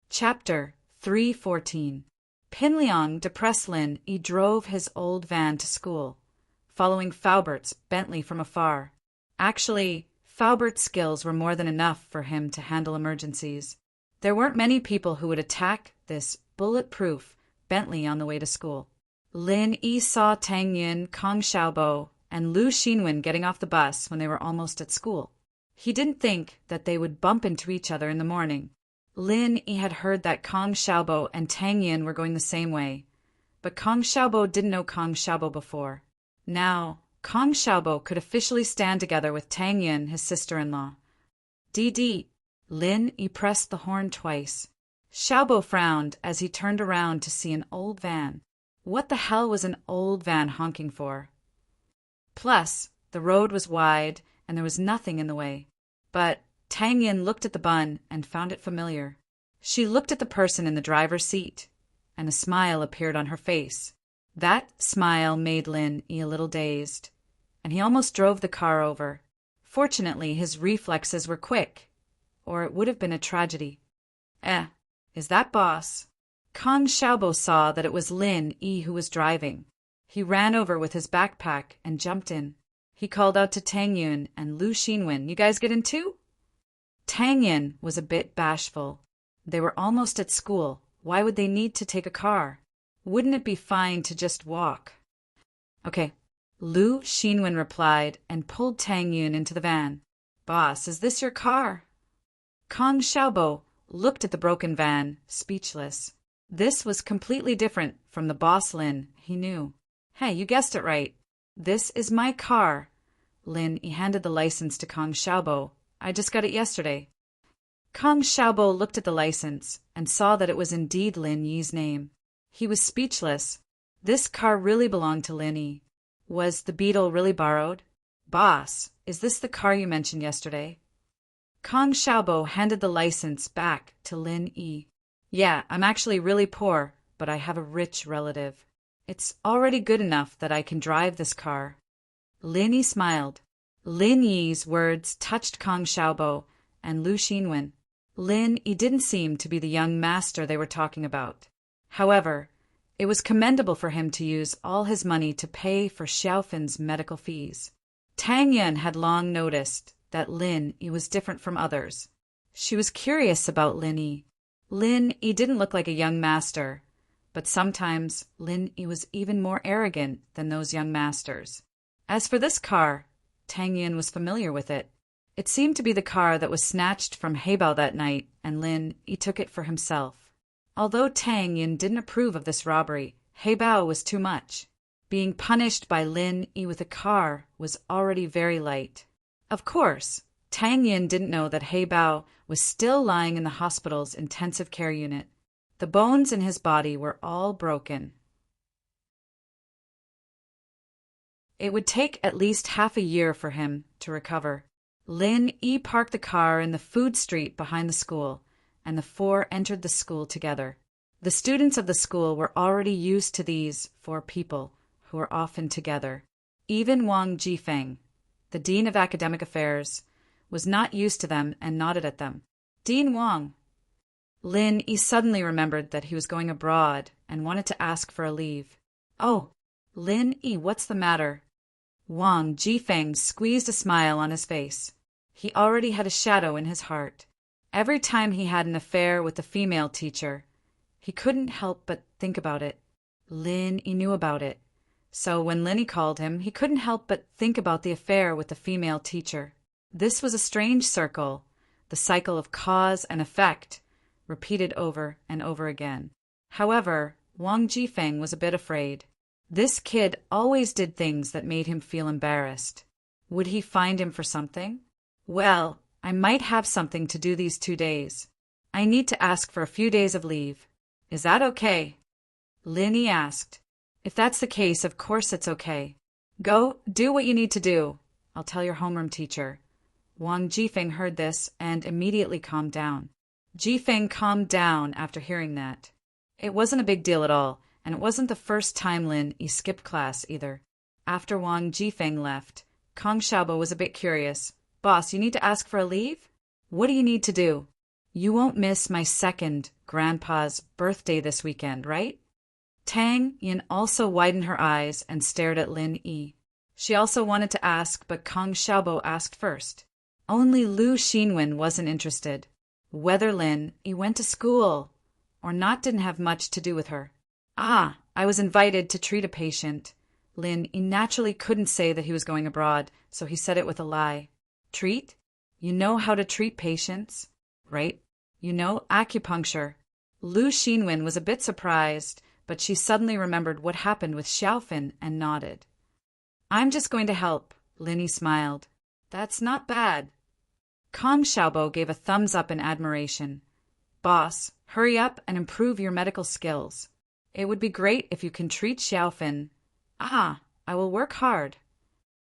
Chapter 314. Pinliang depressed Lin Yi drove his old van to school, following Faubert's Bentley from afar. Actually, Faubert's skills were more than enough for him to handle emergencies. There weren't many people who would attack this bulletproof Bentley on the way to school. Lin Yi saw Tang Yun, Kong Xiaobo, and Lu Xinwen getting off the bus when they were almost at school. He didn't think that they would bump into each other in the morning. Lin Yi had heard that Kong Xiaobo and Tang Yin were going the same way, but Kong Xiaobo didn't know Kong Xiaobo before. Now, Kong Xiaobo could officially stand together with Tang Yin, his sister-in-law. Dee. Lin Yi pressed the horn twice. Xiaobo frowned as he turned around to see an old van. What the hell was an old van honking for? Plus, the road was wide and there was nothing in the way. But Tang Yin looked at the bun and found it familiar. She looked at the person in the driver's seat, and a smile appeared on her face. That smile made Lin Yi a little dazed, and he almost drove the car over. Fortunately, his reflexes were quick, or it would have been a tragedy. Is that boss? Kong Xiaobo saw that it was Lin Yi who was driving. He ran over with his backpack and jumped in. He called out to Tang Yun and Lu Xinwen, "You guys get in too?" Tang Yin was a bit bashful. They were almost at school. Why would they need to take a car? Wouldn't it be fine to just walk? Okay. Lu Xinwen replied and pulled Tang Yun into the van. "Boss, is this your car?" Kong Xiaobo looked at the broken van, speechless. This was completely different from the boss Lin he knew. "Hey, you guessed it right. This is my car." Lin Yi handed the license to Kong Xiaobo. "I just got it yesterday." Kong Xiaobo looked at the license and saw that it was indeed Lin Yi's name. He was speechless. This car really belonged to Lin Yi. Was the Beetle really borrowed? "Boss, is this the car you mentioned yesterday?" Kong Xiaobo handed the license back to Lin Yi. "Yeah, I'm actually really poor, but I have a rich relative. It's already good enough that I can drive this car." Lin Yi smiled. Lin Yi's words touched Kong Xiaobo and Lu Xinwen. Lin Yi didn't seem to be the young master they were talking about. However, it was commendable for him to use all his money to pay for Xiaofin's medical fees. Tang Yun had long noticed that Lin Yi was different from others. She was curious about Lin Yi. Lin Yi didn't look like a young master, but sometimes Lin Yi was even more arrogant than those young masters. As for this car, Tang Yun was familiar with it. It seemed to be the car that was snatched from Heibao that night, and Lin Yi took it for himself. Although Tang Yin didn't approve of this robbery, Heibao was too much. Being punished by Lin Yi with a car was already very light. Of course, Tang Yin didn't know that Heibao was still lying in the hospital's intensive care unit. The bones in his body were all broken. It would take at least half a year for him to recover. Lin Yi parked the car in the food street behind the school, and the four entered the school together. The students of the school were already used to these four people, who were often together. Even Wang Jifeng, the Dean of Academic Affairs, was not used to them and nodded at them. Dean Wang. Lin Yi suddenly remembered that he was going abroad and wanted to ask for a leave. Oh, Lin Yi, what's the matter? Wang Jifeng squeezed a smile on his face. He already had a shadow in his heart. Every time he had an affair with the female teacher, he couldn't help but think about it. Lin Yi knew about it. So when Lin Yi called him, he couldn't help but think about the affair with the female teacher. This was a strange circle, the cycle of cause and effect, repeated over and over again. However, Wang Jifeng was a bit afraid. This kid always did things that made him feel embarrassed. Would he find him for something? Well, I might have something to do these 2 days. I need to ask for a few days of leave. Is that okay? Lin Yi asked. If that's the case, of course it's okay. Go, do what you need to do. I'll tell your homeroom teacher. Wang Jifeng heard this and immediately calmed down. Jifeng calmed down after hearing that. It wasn't a big deal at all, and it wasn't the first time Lin Yi skipped class either. After Wang Jifeng left, Kong Xiaobo was a bit curious. Boss, you need to ask for a leave? What do you need to do? You won't miss my second grandpa's birthday this weekend, right? Tang Yin also widened her eyes and stared at Lin Yi. She also wanted to ask, but Kong Xiaobo asked first. Only Lu Xinwen wasn't interested. Whether Lin Yi went to school or not didn't have much to do with her. Ah, I was invited to treat a patient. Lin Yi naturally couldn't say that he was going abroad, so he said it with a lie. Treat? You know how to treat patients, right? You know acupuncture. Lu Xinwen was a bit surprised, but she suddenly remembered what happened with Xiaofan and nodded. I'm just going to help, Lin Yi smiled. That's not bad. Kong Xiaobo gave a thumbs up in admiration. Boss, hurry up and improve your medical skills. It would be great if you can treat Xiaofan. Ah, I will work hard.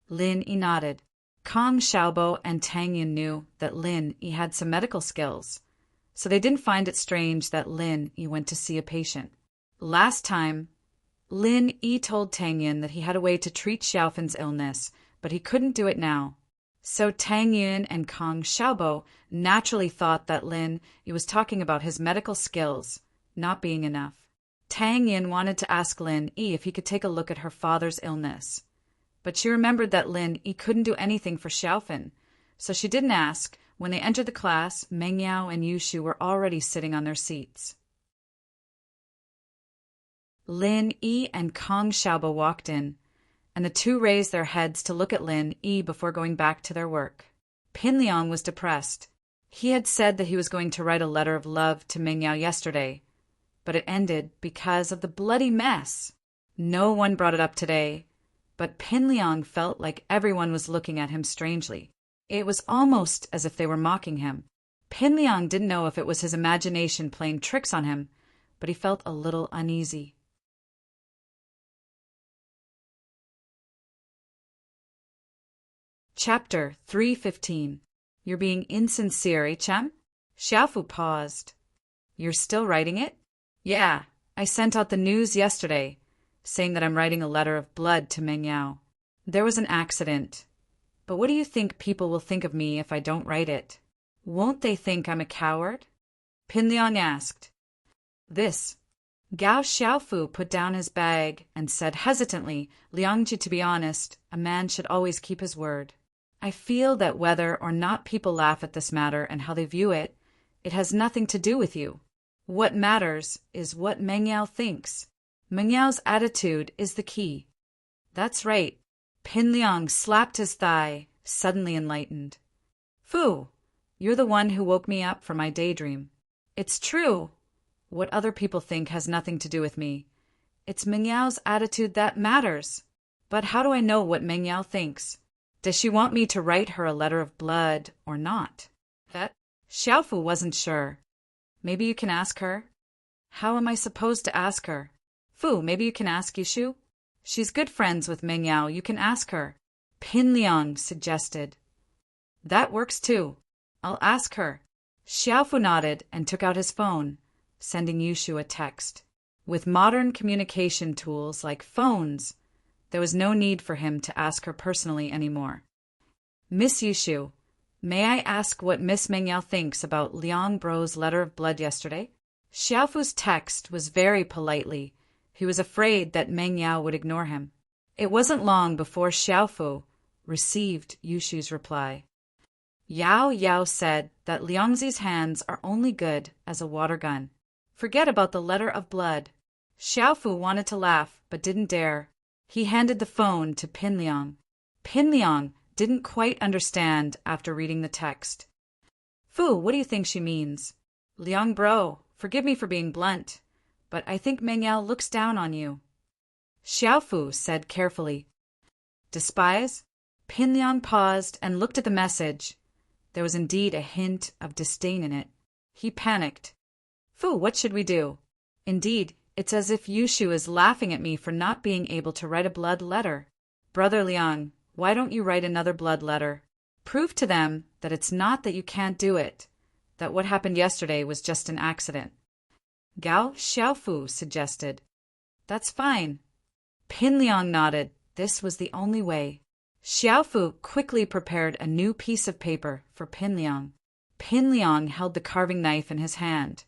Lin Yi nodded. Kong Xiaobo and Tang Yin knew that Lin Yi had some medical skills, so they didn't find it strange that Lin Yi went to see a patient. Last time, Lin Yi told Tang Yin that he had a way to treat Xiaofan's illness, but he couldn't do it now. So Tang Yin and Kong Xiaobo naturally thought that Lin Yi was talking about his medical skills not being enough. Tang Yin wanted to ask Lin Yi if he could take a look at her father's illness, but she remembered that Lin Yi couldn't do anything for Xiaofan, so she didn't ask. When they entered the class, Meng Yao and Yushu were already sitting on their seats. Lin Yi and Kong Xiaobo walked in, and the two raised their heads to look at Lin Yi before going back to their work. Pin Liang was depressed. He had said that he was going to write a letter of love to Meng Yao yesterday, but it ended because of the bloody mess. No one brought it up today, but Pin Liang felt like everyone was looking at him strangely. It was almost as if they were mocking him. Pin Liang didn't know if it was his imagination playing tricks on him, but he felt a little uneasy. Chapter 315. You're being insincere, Chem? Xiaofu paused. You're still writing it? Yeah, I sent out the news yesterday, saying that I'm writing a letter of blood to Meng Yao. There was an accident. But what do you think people will think of me if I don't write it? Won't they think I'm a coward? Pin Liang asked. This. Gao Xiaofu put down his bag and said hesitantly, Liangji, to be honest, a man should always keep his word. I feel that whether or not people laugh at this matter and how they view it, it has nothing to do with you. What matters is what Meng Yao thinks. Meng Yao's attitude is the key. That's right. Pin Liang slapped his thigh, suddenly enlightened. Fu, you're the one who woke me up from my daydream. It's true. What other people think has nothing to do with me. It's Mengyao's attitude that matters. But how do I know what Mengyao thinks? Does she want me to write her a letter of blood or not? That Xiaofu wasn't sure. Maybe you can ask her? How am I supposed to ask her? Fu, maybe you can ask Yushu? She's good friends with Mengyao, you can ask her. Pin Liang suggested. That works too. I'll ask her. Xiaofu nodded and took out his phone, sending Yushu a text. With modern communication tools like phones, there was no need for him to ask her personally anymore. Miss Yushu, may I ask what Miss Mengyao thinks about Liang Bro's letter of blood yesterday? Xiaofu's text was very politely. He was afraid that Mengyao would ignore him. It wasn't long before Xiaofu received Yushu's reply. Yao Yao said that Liangzi's hands are only good as a water gun. Forget about the letter of blood. Xiaofu wanted to laugh but didn't dare. He handed the phone to Pin Liang. Pin Liang didn't quite understand after reading the text. Fu, what do you think she means? Liang bro, forgive me for being blunt, but I think Mengyao looks down on you. Xiaofu said carefully. Despise? Pin Liang paused and looked at the message. There was indeed a hint of disdain in it. He panicked. Fu, what should we do? Indeed, it's as if Yushu is laughing at me for not being able to write a blood letter. Brother Liang, why don't you write another blood letter? Prove to them that it's not that you can't do it, that what happened yesterday was just an accident. Gao Xiaofu suggested. That's fine. Pin Liang nodded. This was the only way. Xiaofu quickly prepared a new piece of paper for Pin Liang. Pin Liang held the carving knife in his hand,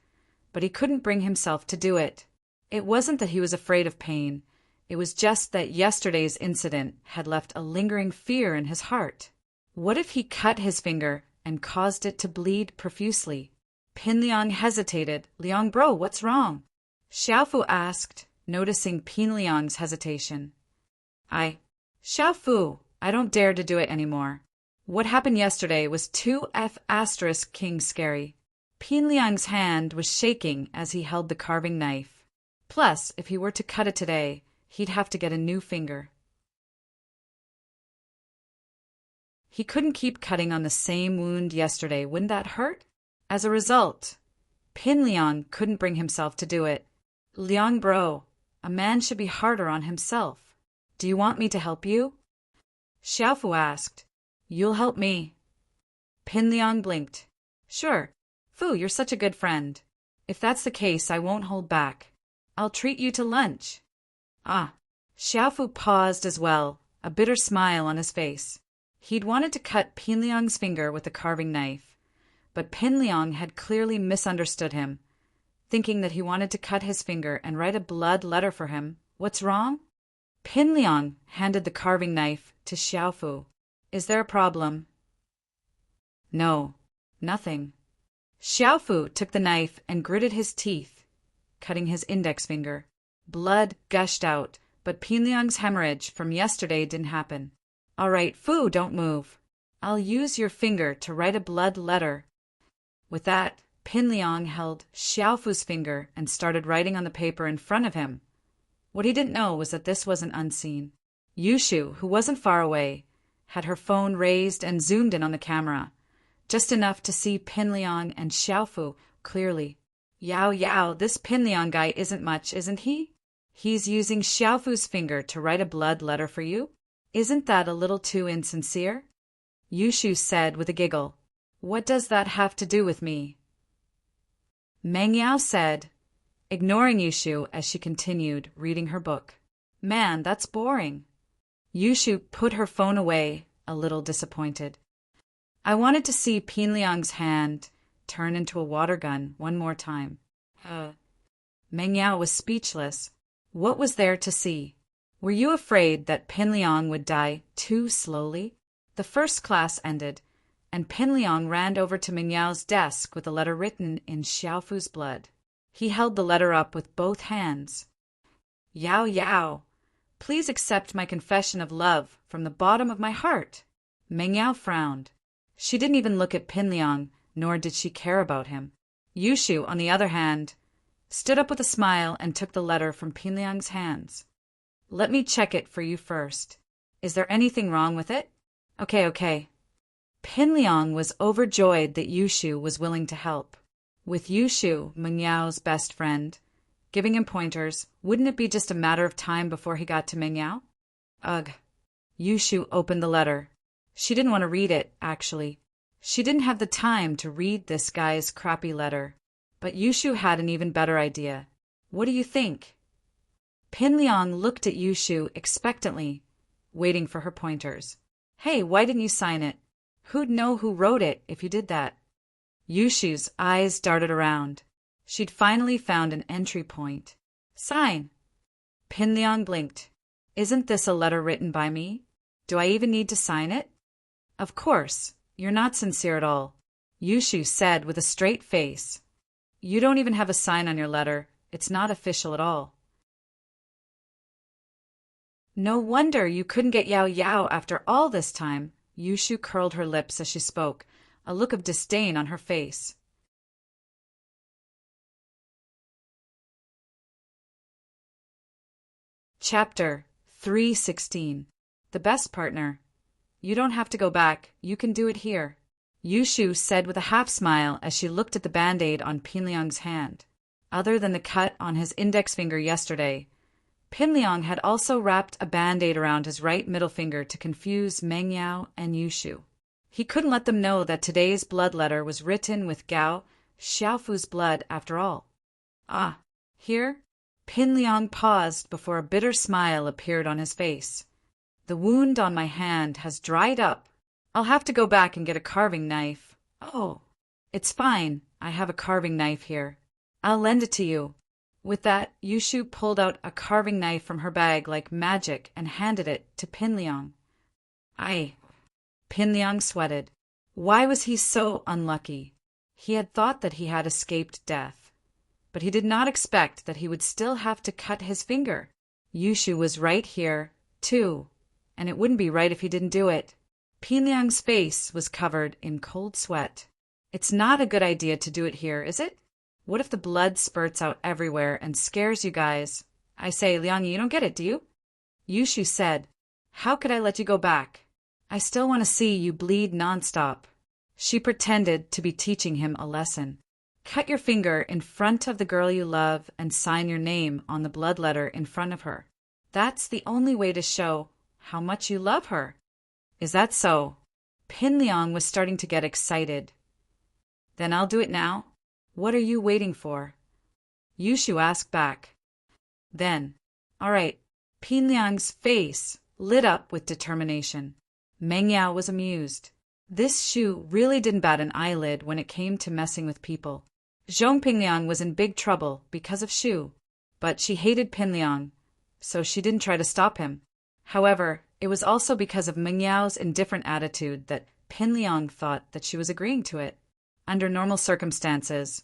but he couldn't bring himself to do it. It wasn't that he was afraid of pain. It was just that yesterday's incident had left a lingering fear in his heart. What if he cut his finger and caused it to bleed profusely? Pin Liang hesitated. Liang bro, what's wrong? Xiaofu asked, noticing Pin Liang's hesitation. Xiaofu, I don't dare to do it anymore. What happened yesterday was too King scary. Pin Liang's hand was shaking as he held the carving knife. Plus, if he were to cut it today, he'd have to get a new finger. He couldn't keep cutting on the same wound yesterday. Wouldn't that hurt? As a result, Pin Liang couldn't bring himself to do it. Liang bro, a man should be harder on himself. Do you want me to help you? Xiaofu asked. You'll help me. Pin Liang blinked. Sure. Fu, you're such a good friend. If that's the case, I won't hold back. I'll treat you to lunch. Xiaofu paused as well, a bitter smile on his face. He'd wanted to cut Pin Liang's finger with the carving knife, but Pin Liang had clearly misunderstood him, thinking that he wanted to cut his finger and write a blood letter for him. What's wrong? Pin Liang handed the carving knife to Xiaofu. Is there a problem? No, nothing. Xiaofu took the knife and gritted his teeth, cutting his index finger. Blood gushed out, but Pin Liang's hemorrhage from yesterday didn't happen. All right, Fu, don't move. I'll use your finger to write a blood letter. With that, Pin Liang held Xiaofu's finger and started writing on the paper in front of him. What he didn't know was that this wasn't unseen. Yushu, who wasn't far away, had her phone raised and zoomed in on the camera, just enough to see Pin Liang and Xiaofu clearly. Yao, this Pin Liang guy isn't much, isn't he? He's using Xiaofu's finger to write a blood letter for you? Isn't that a little too insincere? Yushu said with a giggle. What does that have to do with me? Mengyao said, ignoring Yushu as she continued reading her book. Man, that's boring. Yushu put her phone away, a little disappointed. I wanted to see Pin Liang's hand turn into a water gun one more time. Mengyao was speechless. What was there to see? Were you afraid that Pin Liang would die too slowly? The first class ended, and Pin Liang ran over to Mengyao's desk with a letter written in Xiaofu's blood. He held the letter up with both hands. Yao, please accept my confession of love from the bottom of my heart. Mengyao frowned. She didn't even look at Pinliang, nor did she care about him. Yushu, on the other hand, stood up with a smile and took the letter from Pinliang's hands. Let me check it for you first. Is there anything wrong with it? Okay. Pinliang was overjoyed that Yushu was willing to help. With Yushu, Mengyau's best friend, giving him pointers, wouldn't it be just a matter of time before he got to Mengyao? Ugh. Yushu opened the letter. She didn't want to read it, actually. She didn't have the time to read this guy's crappy letter. But Yushu had an even better idea. What do you think? Pinliang looked at Yushu expectantly, waiting for her pointers. Hey, why didn't you sign it? Who'd know who wrote it if you did that? Yushu's eyes darted around. She'd finally found an entry point. Sign. Pinliang blinked. Isn't this a letter written by me? Do I even need to sign it? Of course. You're not sincere at all, Yushu said with a straight face. You don't even have a sign on your letter. It's not official at all. No wonder you couldn't get Yao Yao after all this time. Yushu curled her lips as she spoke, a look of disdain on her face. Chapter 3:16. The best partner. You don't have to go back. You can do it here, Yushu said with a half-smile as she looked at the band-aid on Pinliang's hand. Other than the cut on his index finger yesterday, Pinliang had also wrapped a band-aid around his right middle finger to confuse Mengyao and Yushu. He couldn't let them know that today's blood letter was written with Gao Xiaofu's blood after all. Ah, here? Pinliang paused before a bitter smile appeared on his face. The wound on my hand has dried up. I'll have to go back and get a carving knife. Oh, it's fine. I have a carving knife here. I'll lend it to you. With that, Yushu pulled out a carving knife from her bag like magic and handed it to Pinliang. Pinliang sweated. Why was he so unlucky? He had thought that he had escaped death, but he did not expect that he would still have to cut his finger. Yushu was right here, too, and it wouldn't be right if he didn't do it. Pinliang's face was covered in cold sweat. It's not a good idea to do it here, is it? What if the blood spurts out everywhere and scares you guys? I say, Liang, you don't get it, do you? Yushu said, How could I let you go back? I still want to see you bleed nonstop. She pretended to be teaching him a lesson. Cut your finger in front of the girl you love and sign your name on the blood letter in front of her. That's the only way to show how much you love her. Is that so? Pinliang was starting to get excited. Then I'll do it now. What are you waiting for? Yushu asked back. Then, all right. Pinliang's face lit up with determination. Mengyao was amused. This Shu really didn't bat an eyelid when it came to messing with people. Zhong Pinliang was in big trouble because of Shu, but she hated Pinliang, so she didn't try to stop him. However, it was also because of Mengyao's indifferent attitude that Pinliang thought that she was agreeing to it. Under normal circumstances,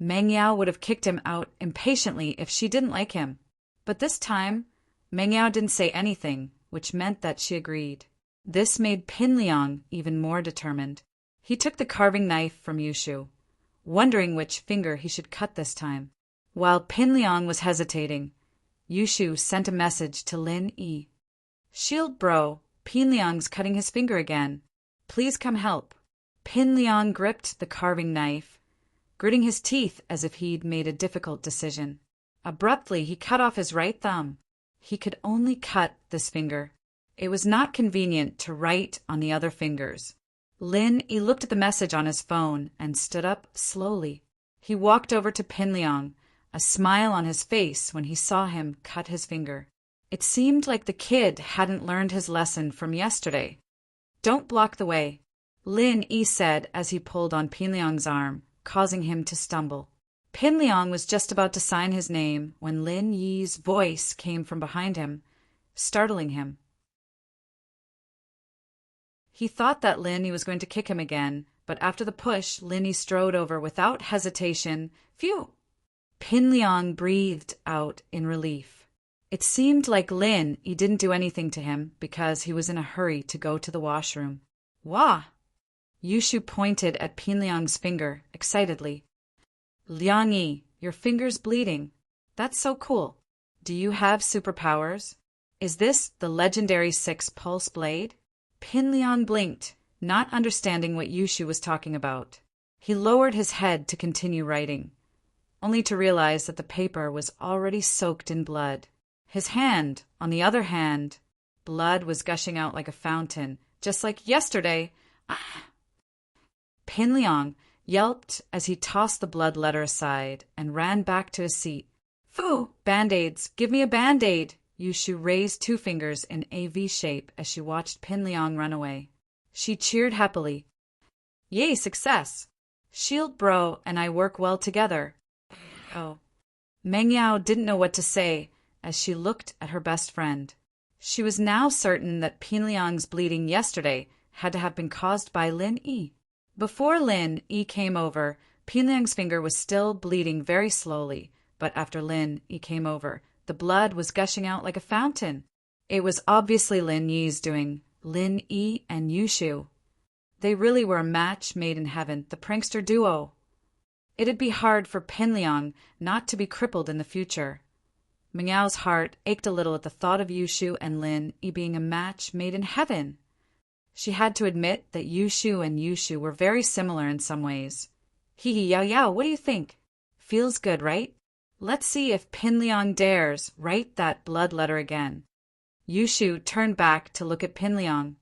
Mengyao would have kicked him out impatiently if she didn't like him. But this time, Mengyao didn't say anything, which meant that she agreed. This made Pinliang even more determined. He took the carving knife from Yushu, wondering which finger he should cut this time. While Pinliang was hesitating, Yushu sent a message to Lin Yi. Shield bro, Pinliang's cutting his finger again. Please come help. Pinliang gripped the carving knife, gritting his teeth as if he'd made a difficult decision. Abruptly, he cut off his right thumb. He could only cut this finger. It was not convenient to write on the other fingers. Lin Yi looked at the message on his phone and stood up slowly. He walked over to Pinliang, a smile on his face when he saw him cut his finger. It seemed like the kid hadn't learned his lesson from yesterday. Don't block the way, Lin Yi said as he pulled on Pinliang's arm, causing him to stumble. Pinliang was just about to sign his name when Lin Yi's voice came from behind him, startling him. He thought that Lin Yi was going to kick him again, but after the push, Lin Yi strode over without hesitation. Phew! Pinliang breathed out in relief. It seemed like Lin Yi didn't do anything to him because he was in a hurry to go to the washroom. Wah! Yushu pointed at Pinliang's finger, excitedly. Liang Yi, your finger's bleeding. That's so cool. Do you have superpowers? Is this the legendary 6-pulse blade? Pinliang blinked, not understanding what Yushu was talking about. He lowered his head to continue writing, only to realize that the paper was already soaked in blood. His hand, on the other hand, blood was gushing out like a fountain, just like yesterday. Ah! Pinliang yelped as he tossed the blood letter aside and ran back to his seat. Phew! Band-aids! Give me a band-aid! Yushu raised 2 fingers in a V shape as she watched Pinliang run away. She cheered happily. Yay, success! Shield Bro and I work well together. Oh. Meng Yao didn't know what to say as she looked at her best friend. She was now certain that Pinliang's bleeding yesterday had to have been caused by Lin Yi. Before Lin Yi came over, Pinliang's finger was still bleeding very slowly, but after Lin Yi came over, the blood was gushing out like a fountain. It was obviously Lin Yi's doing. Lin Yi and Yushu. They really were a match made in heaven, the prankster duo. It'd be hard for Pinliang not to be crippled in the future. Meng Yao's heart ached a little at the thought of Yushu and Lin Yi being a match made in heaven. She had to admit that Yushu and Yushu were very similar in some ways. Hee hee yao yao, what do you think? Feels good, right? Let's see if Pinliang dares write that blood letter again. Yushu turned back to look at Pinliang,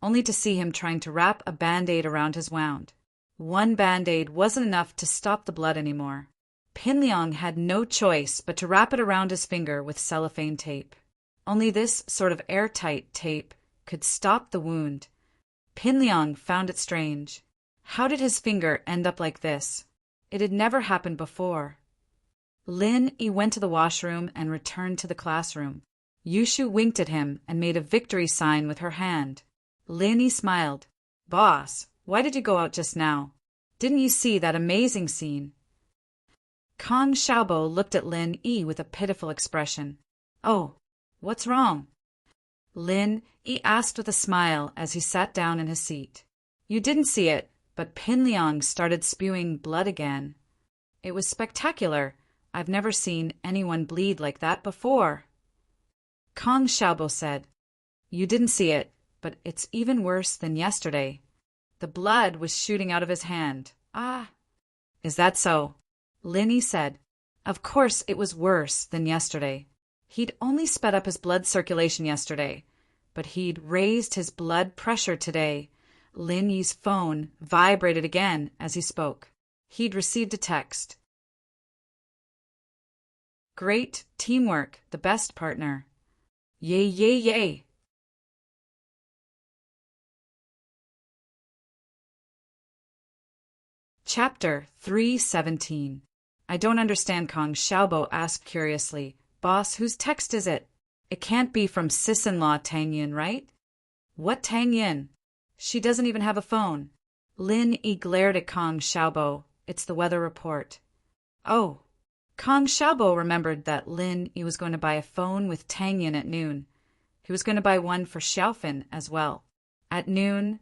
only to see him trying to wrap a band-aid around his wound. One band-aid wasn't enough to stop the blood anymore. Pinliang had no choice but to wrap it around his finger with cellophane tape. Only this sort of airtight tape could stop the wound. Pinliang found it strange. How did his finger end up like this? It had never happened before. Lin Yi went to the washroom and returned to the classroom. Yushu winked at him and made a victory sign with her hand. Lin Yi smiled. Boss, why did you go out just now? Didn't you see that amazing scene? Kong Xiaobo looked at Lin Yi with a pitiful expression. Oh, what's wrong? Lin Yi asked with a smile as he sat down in his seat. You didn't see it, but Pinliang started spewing blood again. It was spectacular. I've never seen anyone bleed like that before. Kong Xiaobo said. You didn't see it, but it's even worse than yesterday. The blood was shooting out of his hand. Ah. Is that so? Lin Yi said. Of course it was worse than yesterday. He'd only sped up his blood circulation yesterday, but he'd raised his blood pressure today. Lin Yi's phone vibrated again as he spoke. He'd received a text. Great teamwork, the best partner. Yay, yay, yay. Chapter 317. I don't understand, Kong Xiaobo asked curiously. Boss, whose text is it? It can't be from sis-in-law Tang Yin, right? What Tang Yin? She doesn't even have a phone. Lin Yi glared at Kong Xiaobo. It's the weather report. Oh. Kong Xiaobo remembered that Lin Yi was going to buy a phone with Tang Yin at noon. He was going to buy one for Xiaofan as well. At noon,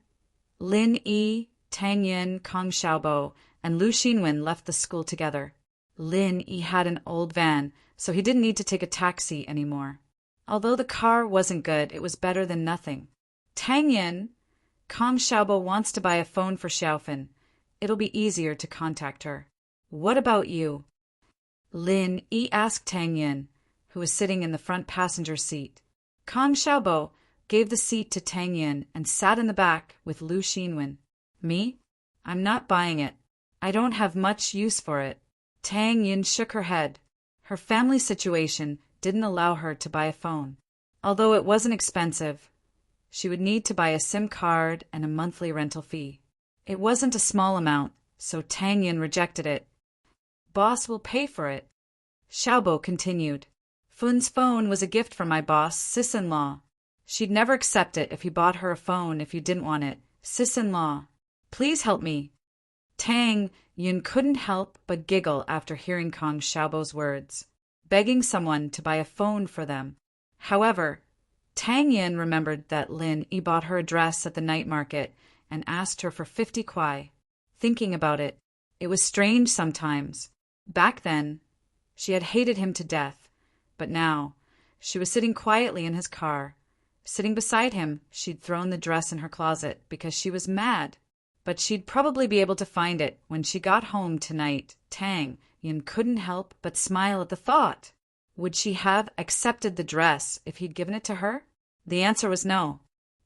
Lin Yi, Tang Yin, Kong Xiaobo, and Lu Xinwen left the school together. Lin Yi had an old van, so he didn't need to take a taxi anymore. Although the car wasn't good, it was better than nothing. Tang Yin, Kong Xiaobo wants to buy a phone for Xiaofan. It'll be easier to contact her. What about you? Lin Yi asked Tang Yin, who was sitting in the front passenger seat. Kong Xiaobo gave the seat to Tang Yin and sat in the back with Lu Xinwen. Me? I'm not buying it. I don't have much use for it. Tang Yin shook her head. Her family situation didn't allow her to buy a phone. Although it wasn't expensive, she would need to buy a SIM card and a monthly rental fee. It wasn't a small amount, so Tang Yin rejected it. Boss will pay for it. Xiaobo continued. Fun's phone was a gift from my boss, sis-in-law. She'd never accept it if he bought her a phone if you didn't want it. Sis-in-law. Please help me. Tang Yin couldn't help but giggle after hearing Kong Xiaobo's words, begging someone to buy a phone for them. However, Tang Yin remembered that Lin Yi bought her a dress at the night market, and asked her for 50 kwai. Thinking about it, it was strange sometimes. Back then, she had hated him to death, but now, she was sitting quietly in his car. Sitting beside him, she'd thrown the dress in her closet because she was mad. But she'd probably be able to find it when she got home tonight. Tang Yin couldn't help but smile at the thought. Would she have accepted the dress if he'd given it to her? The answer was no.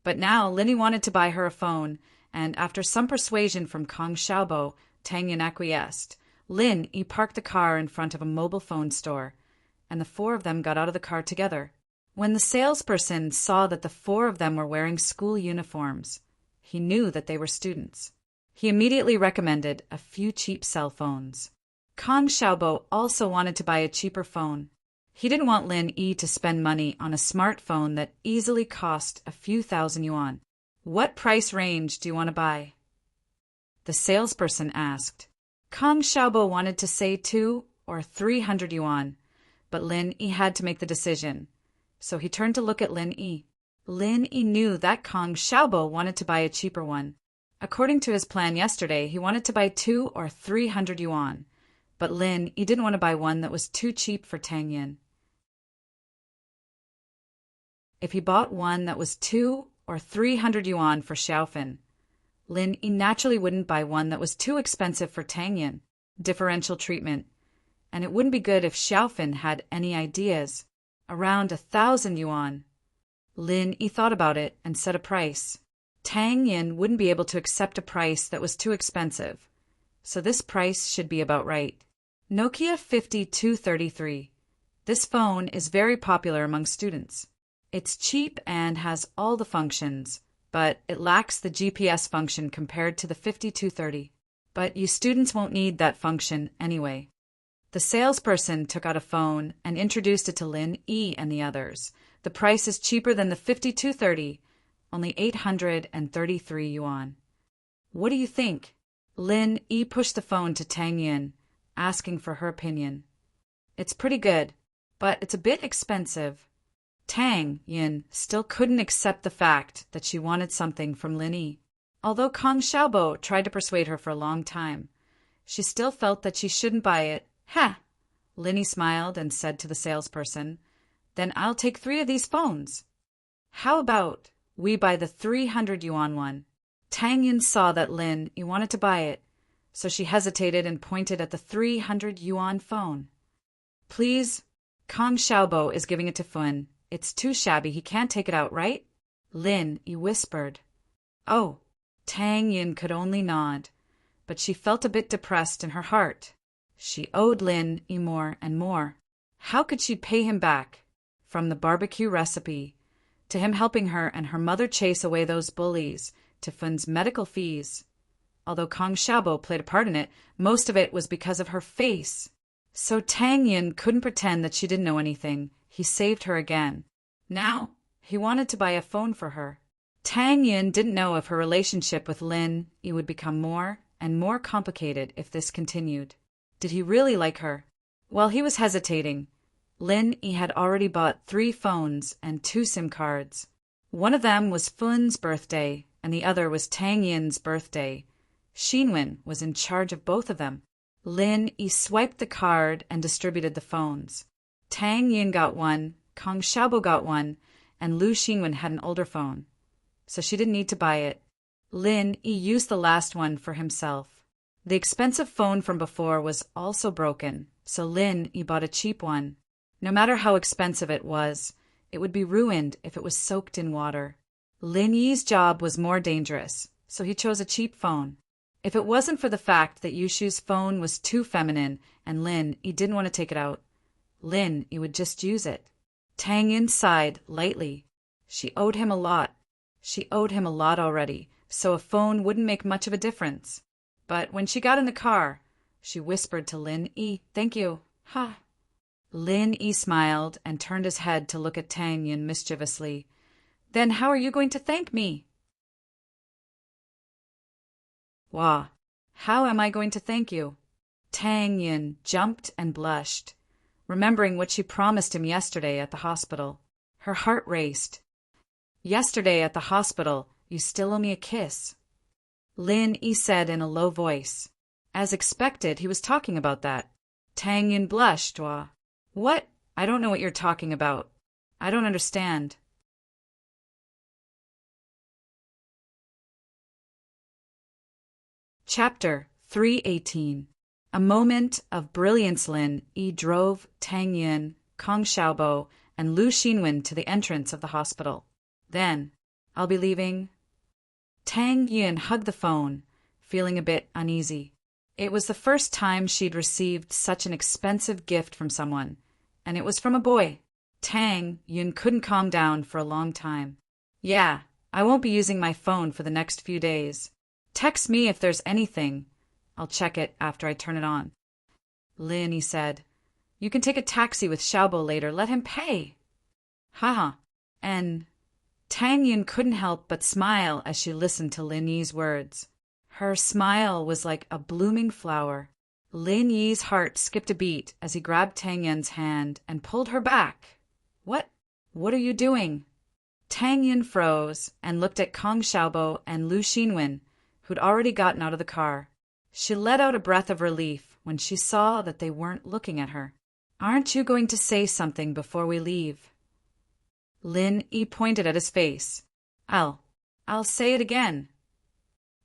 But now Linny wanted to buy her a phone, and after some persuasion from Kong Xiaobo, Tang Yin acquiesced. Lin parked the car in front of a mobile phone store, and the four of them got out of the car together. When the salesperson saw that the four of them were wearing school uniforms, he knew that they were students. He immediately recommended a few cheap cell phones. Kong Xiaobo also wanted to buy a cheaper phone. He didn't want Lin Yi to spend money on a smartphone that easily cost a few thousand yuan. What price range do you want to buy? The salesperson asked. Kong Xiaobo wanted to say 200 or 300 yuan, but Lin Yi had to make the decision. So he turned to look at Lin Yi. Lin Yi knew that Kong Xiaobo wanted to buy a cheaper one. According to his plan yesterday, he wanted to buy 200 or 300 yuan, but Lin Yi didn't want to buy one that was too cheap for Tang Yin. If he bought one that was 200 or 300 yuan for Xiaofan, Lin Yi naturally wouldn't buy one that was too expensive for Tang Yin. Differential treatment. And it wouldn't be good if Xiaofan had any ideas. Around 1,000 yuan. Lin Yi thought about it and set a price. Tang Yin wouldn't be able to accept a price that was too expensive, so this price should be about right. Nokia 5233. This phone is very popular among students. It's cheap and has all the functions, but it lacks the GPS function compared to the 5230. But you students won't need that function anyway. The salesperson took out a phone and introduced it to Lin Yi and the others. The price is cheaper than the 5230, only 833 yuan. What do you think? Lin Yi pushed the phone to Tang Yin, asking for her opinion. It's pretty good, but it's a bit expensive. Tang Yin still couldn't accept the fact that she wanted something from Lin Yi. Although Kong Xiaobo tried to persuade her for a long time, she still felt that she shouldn't buy it. Ha! Lin Yi smiled and said to the salesperson, Then I'll take 3 of these phones. How about we buy the 300 yuan one? Tang Yin saw that Lin Yi wanted to buy it, so she hesitated and pointed at the 300 yuan phone. Please, Kong Xiaobo is giving it to Fun. It's too shabby, he can't take it out, right? Lin Yi whispered. Oh, Tang Yin could only nod, but she felt a bit depressed in her heart. She owed Lin Yi more and more. How could she pay him back? From the barbecue recipe, to him helping her and her mother chase away those bullies, to Fun's medical fees. Although Kong Xiaobo played a part in it, most of it was because of her face. So Tang Yin couldn't pretend that she didn't know anything. He saved her again. Now, he wanted to buy a phone for her. Tang Yin didn't know if her relationship with Lin Yi would become more and more complicated if this continued. Did he really like her? While he was hesitating, Lin Yi had already bought 3 phones and 2 SIM cards. One of them was Fun's birthday, and the other was Tang Yin's birthday. Xinwen was in charge of both of them. Lin Yi swiped the card and distributed the phones. Tang Yin got one, Kong Xiaobo got one, and Lu Xinwen had an older phone, so she didn't need to buy it. Lin Yi used the last one for himself. The expensive phone from before was also broken, so Lin Yi bought a cheap one. No matter how expensive it was, it would be ruined if it was soaked in water. Lin Yi's job was more dangerous, so he chose a cheap phone. If it wasn't for the fact that Yushu's phone was too feminine and Lin Yi didn't want to take it out, Lin Yi would just use it. Tang Yin sighed lightly. She owed him a lot. She owed him a lot already, so a phone wouldn't make much of a difference. But when she got in the car, she whispered to Lin Yi, Thank you. Ha! Lin Yi smiled and turned his head to look at Tang Yin mischievously. Then how are you going to thank me? Wah, how am I going to thank you? Tang Yin jumped and blushed, remembering what she promised him yesterday at the hospital. Her heart raced. Yesterday at the hospital, you still owe me a kiss. Lin Yi said in a low voice. As expected, he was talking about that. Tang Yin blushed. What? I don't know what you're talking about. I don't understand. Chapter 318. A moment of brilliance. Lin Yi drove Tang Yin, Kong Xiaobo, and Lu Xinwen to the entrance of the hospital. Then, I'll be leaving. Tang Yin hugged the phone, feeling a bit uneasy. It was the first time she'd received such an expensive gift from someone, and it was from a boy. Tang Yin couldn't calm down for a long time. Yeah, I won't be using my phone for the next few days. Text me if there's anything. I'll check it after I turn it on. Lin Yi said, You can take a taxi with Xiaobo later. Let him pay. Haha. And Tang Yin couldn't help but smile as she listened to Lin Yi's words. Her smile was like a blooming flower. Lin Yi's heart skipped a beat as he grabbed Tang Yin's hand and pulled her back. What are you doing? Tang Yin froze and looked at Kong Xiaobo and Lu Xinwen, who'd already gotten out of the car. She let out a breath of relief when she saw that they weren't looking at her. Aren't you going to say something before we leave? Lin Yi pointed at his face. I'll say it again.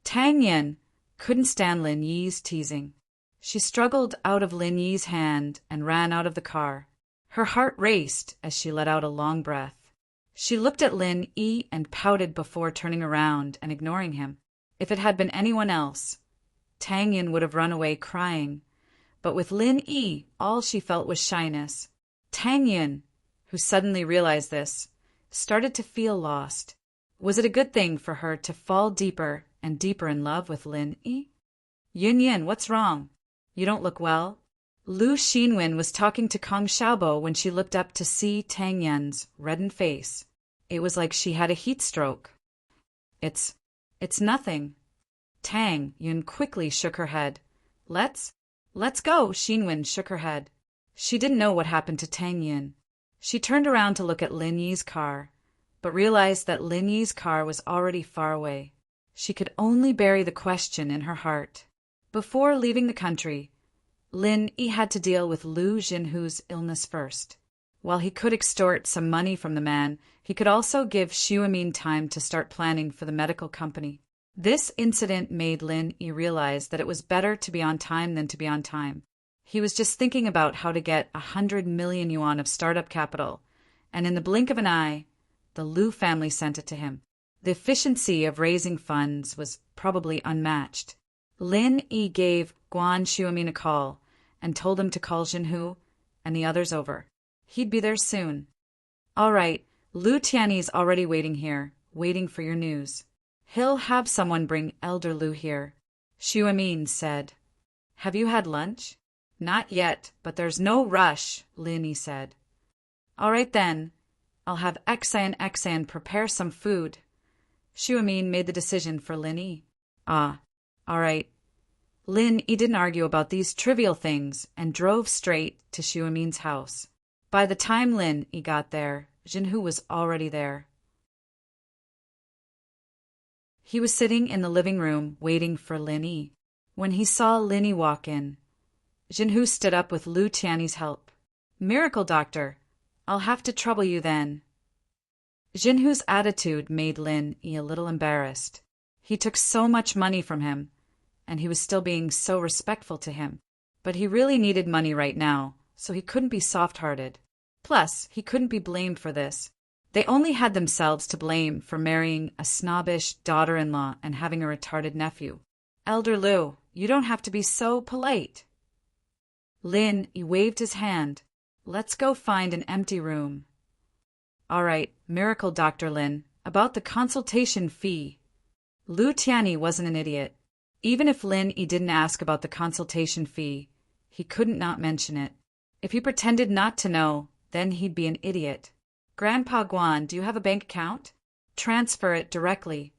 Tang Yin couldn't stand Lin Yi's teasing. She struggled out of Lin Yi's hand and ran out of the car. Her heart raced as she let out a long breath. She looked at Lin Yi and pouted before turning around and ignoring him. If it had been anyone else, Tang Yin would have run away crying. But with Lin Yi, all she felt was shyness. Tang Yin, who suddenly realized this, started to feel lost. Was it a good thing for her to fall deeper and deeper in love with Lin Yi? Yin, what's wrong? You don't look well. Lu Xinwen was talking to Kong Xiaobo when she looked up to see Tang Yin's reddened face. It was like she had a heat stroke. It's nothing. Tang Yin quickly shook her head. Let's go. Xinwen shook her head. She didn't know what happened to Tang Yin. She turned around to look at Lin Yi's car, but realized that Lin Yi's car was already far away. She could only bury the question in her heart. Before leaving the country, Lin Yi had to deal with Lu Jinhu's illness first. While he could extort some money from the man, he could also give Xiumin time to start planning for the medical company. This incident made Lin Yi realize that it was better to be on time than to be on time. He was just thinking about how to get 100 million yuan of startup capital, and in the blink of an eye, the Lu family sent it to him. The efficiency of raising funds was probably unmatched. Lin Yi gave Guan Xiumin a call and told him to call Jinhu and the others over. He'd be there soon. All right, Lu Tiany's already waiting here, waiting for your news. He'll have someone bring Elder Lu here, Xiumin said. Have you had lunch? Not yet, but there's no rush, Lin Yi said. All right then, I'll have Xan prepare some food. Xiumin made the decision for Lin Yi. All right. Lin Yi didn't argue about these trivial things and drove straight to Xiumin's house. By the time Lin Yi got there, Jinhu was already there. He was sitting in the living room waiting for Lin Yi. When he saw Lin Yi walk in, Jinhu stood up with Lu Tiany's help. Miracle doctor, I'll have to trouble you then. Jinhu's attitude made Lin Yi a little embarrassed. He took so much money from him, and he was still being so respectful to him. But he really needed money right now, so he couldn't be soft-hearted. Plus, he couldn't be blamed for this. They only had themselves to blame for marrying a snobbish daughter-in-law and having a retarded nephew. Elder Lu, you don't have to be so polite. Lin Yi waved his hand. Let's go find an empty room. All right, Miracle Dr. Lin, about the consultation fee. Lu Tiany wasn't an idiot. Even if Lin Yi didn't ask about the consultation fee, he couldn't not mention it. If he pretended not to know, then he'd be an idiot. Grandpa Guan, do you have a bank account? Transfer it directly.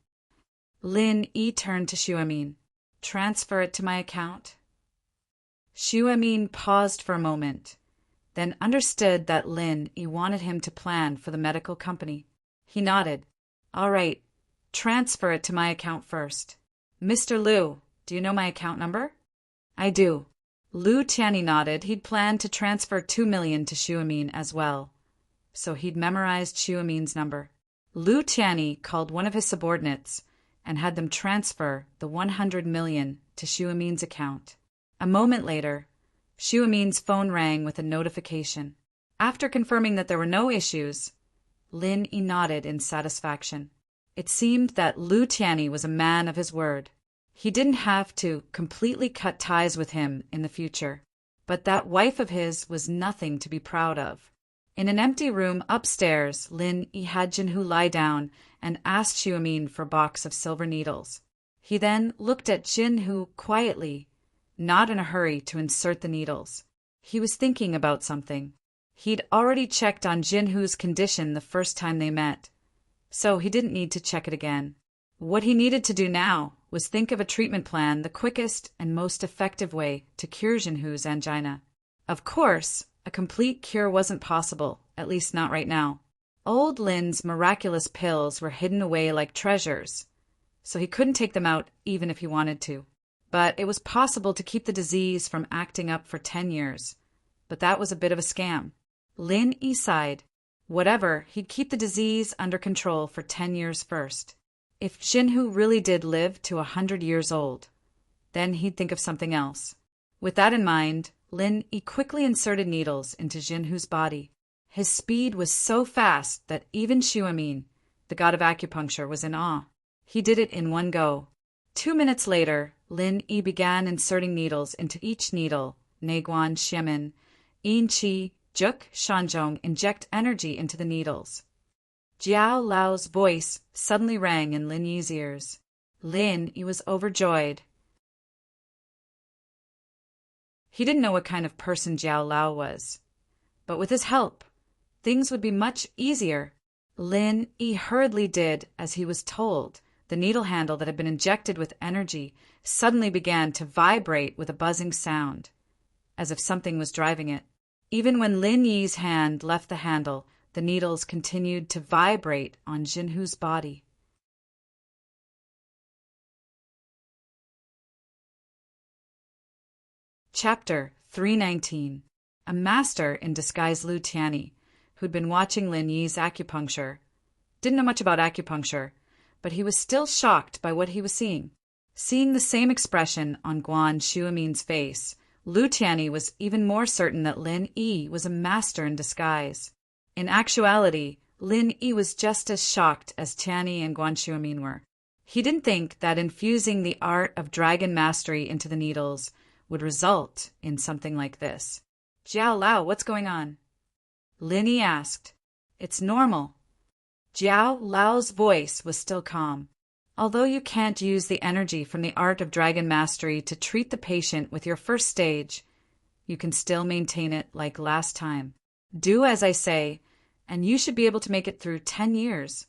Lin Yi turned to Xiumin. Transfer it to my account. Xiumin paused for a moment, then understood that Lin Yi wanted him to plan for the medical company. He nodded. All right, transfer it to my account first. Mr. Liu, do you know my account number? I do. Liu Tianyi nodded. He'd planned to transfer 2 million to Xuemin as well, so he'd memorized Xuemin's number. Liu Tianyi called one of his subordinates and had them transfer the 100 million to Xuemin's account. A moment later, Xuemin's phone rang with a notification. After confirming that there were no issues, Lin Yi nodded in satisfaction. It seemed that Liu Tianyi was a man of his word. He didn't have to completely cut ties with him in the future, but that wife of his was nothing to be proud of. In an empty room upstairs, Lin Yi had Jinhu lie down and asked Xuemin for a box of silver needles. He then looked at Jinhu quietly, not in a hurry to insert the needles. He was thinking about something. He'd already checked on Jinhu's condition the first time they met, so he didn't need to check it again. What he needed to do now was think of a treatment plan, the quickest and most effective way to cure Jinhu's angina. Of course, a complete cure wasn't possible, at least not right now. Old Lin's miraculous pills were hidden away like treasures, so he couldn't take them out even if he wanted to. But it was possible to keep the disease from acting up for 10 years. But that was a bit of a scam. Lin Yi sighed. Whatever, he'd keep the disease under control for 10 years first. If Jinhu really did live to 100 years old, then he'd think of something else. With that in mind, Lin Yi quickly inserted needles into Jinhu's body. His speed was so fast that even Xuemin, the god of acupuncture, was in awe. He did it in one go. 2 minutes later, Lin Yi began inserting needles into each needle. Neguan, Xiamen, Yin Qi, Juk, Shanzhong inject energy into the needles. Jiao Lao's voice suddenly rang in Lin Yi's ears. Lin Yi was overjoyed. He didn't know what kind of person Jiao Lao was, but with his help, things would be much easier. Lin Yi hurriedly did as he was told. The needle handle that had been injected with energy suddenly began to vibrate with a buzzing sound, as if something was driving it. Even when Lin Yi's hand left the handle, the needles continued to vibrate on Jinhu's body. Chapter 319. A master in disguise, Liu Tianyi, who'd been watching Lin Yi's acupuncture, didn't know much about acupuncture, but he was still shocked by what he was seeing. Seeing the same expression on Guan Xuemin's face, Liu Tianyi was even more certain that Lin Yi was a master in disguise. In actuality, Lin Yi was just as shocked as Tianyi and Guan Xuemin were. He didn't think that infusing the art of dragon mastery into the needles would result in something like this. Jiao Lao, what's going on? Lin Yi asked. It's normal. Jiao Lao's voice was still calm. Although you can't use the energy from the art of dragon mastery to treat the patient with your first stage, you can still maintain it like last time. Do as I say, and you should be able to make it through 10 years.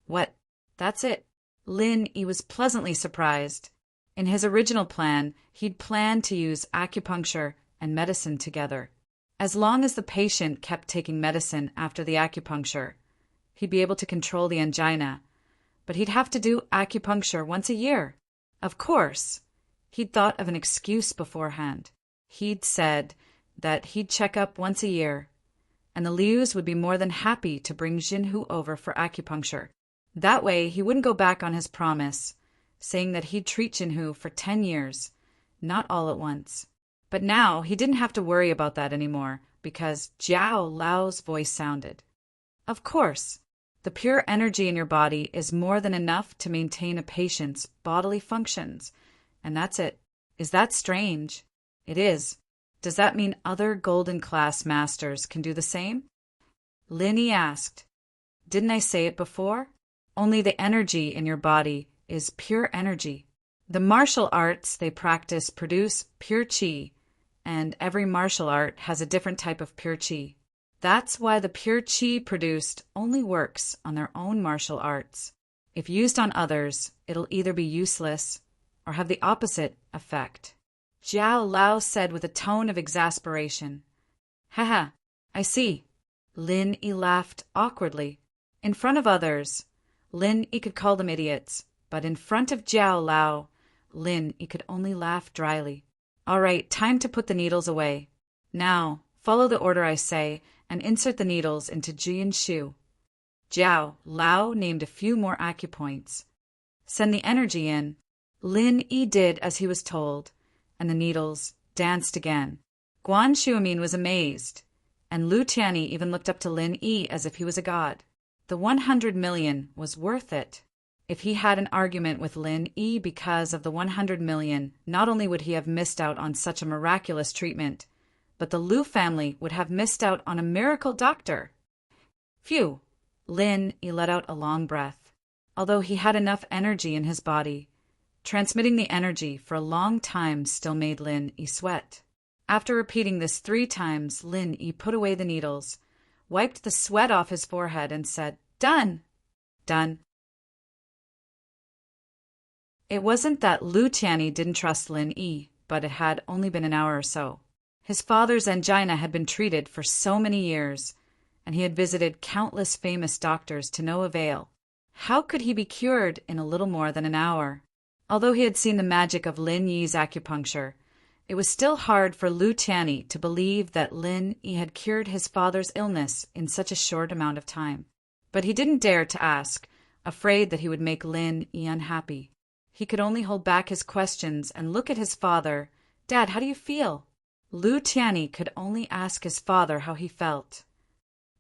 What? That's it. Lin Yi was pleasantly surprised. In his original plan, he'd planned to use acupuncture and medicine together. As long as the patient kept taking medicine after the acupuncture, he'd be able to control the angina, but he'd have to do acupuncture once a year. Of course, he'd thought of an excuse beforehand. He'd said that he'd check up once a year, and the Lius would be more than happy to bring Jinhu over for acupuncture. That way, he wouldn't go back on his promise, saying that he'd treat Jinhu for 10 years, not all at once. But now, he didn't have to worry about that anymore, because Jiao Lao's voice sounded. Of course, the pure energy in your body is more than enough to maintain a patient's bodily functions, and that's it. Is that strange? It is. Does that mean other golden class masters can do the same? Lin Yi asked. Didn't I say it before? Only the energy in your body is pure energy. The martial arts they practice produce pure qi, and every martial art has a different type of pure qi. That's why the pure qi produced only works on their own martial arts. If used on others, it'll either be useless or have the opposite effect. Jiao Lao said with a tone of exasperation. Haha, I see. Lin Yi laughed awkwardly. In front of others, Lin Yi could call them idiots, but in front of Jiao Lao, Lin Yi could only laugh dryly. All right, time to put the needles away. Now, follow the order I say and insert the needles into Jian Shu. Jiao Lao named a few more acupoints. Send the energy in. Lin Yi did as he was told, and the needles danced again. Guan Shuamin was amazed, and Lu Tianyi even looked up to Lin Yi as if he was a god. The 100 million was worth it. If he had an argument with Lin Yi because of the 100 million, not only would he have missed out on such a miraculous treatment, but the Lu family would have missed out on a miracle doctor. Phew! Lin Yi let out a long breath. Although he had enough energy in his body, transmitting the energy for a long time still made Lin Yi sweat. After repeating this 3 times, Lin Yi put away the needles, wiped the sweat off his forehead, and said, "Done." Done. It wasn't that Lu Tianyi didn't trust Lin Yi, but it had only been an hour or so. His father's angina had been treated for so many years, and he had visited countless famous doctors to no avail. How could he be cured in a little more than an hour? Although he had seen the magic of Lin Yi's acupuncture, it was still hard for Lu Tianyi to believe that Lin Yi had cured his father's illness in such a short amount of time. But he didn't dare to ask, afraid that he would make Lin Yi unhappy. He could only hold back his questions and look at his father. "Dad, how do you feel?" Lu Tianyi could only ask his father how he felt.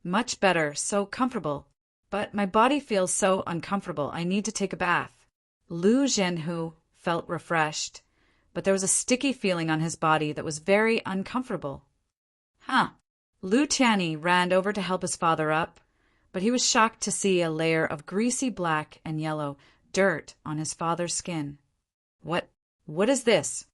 "Much better, so comfortable. But my body feels so uncomfortable, I need to take a bath." Lu Zhenhu felt refreshed, but there was a sticky feeling on his body that was very uncomfortable. Lu Tianyi ran over to help his father up, but he was shocked to see a layer of greasy black and yellow dirt on his father's skin. What is this?"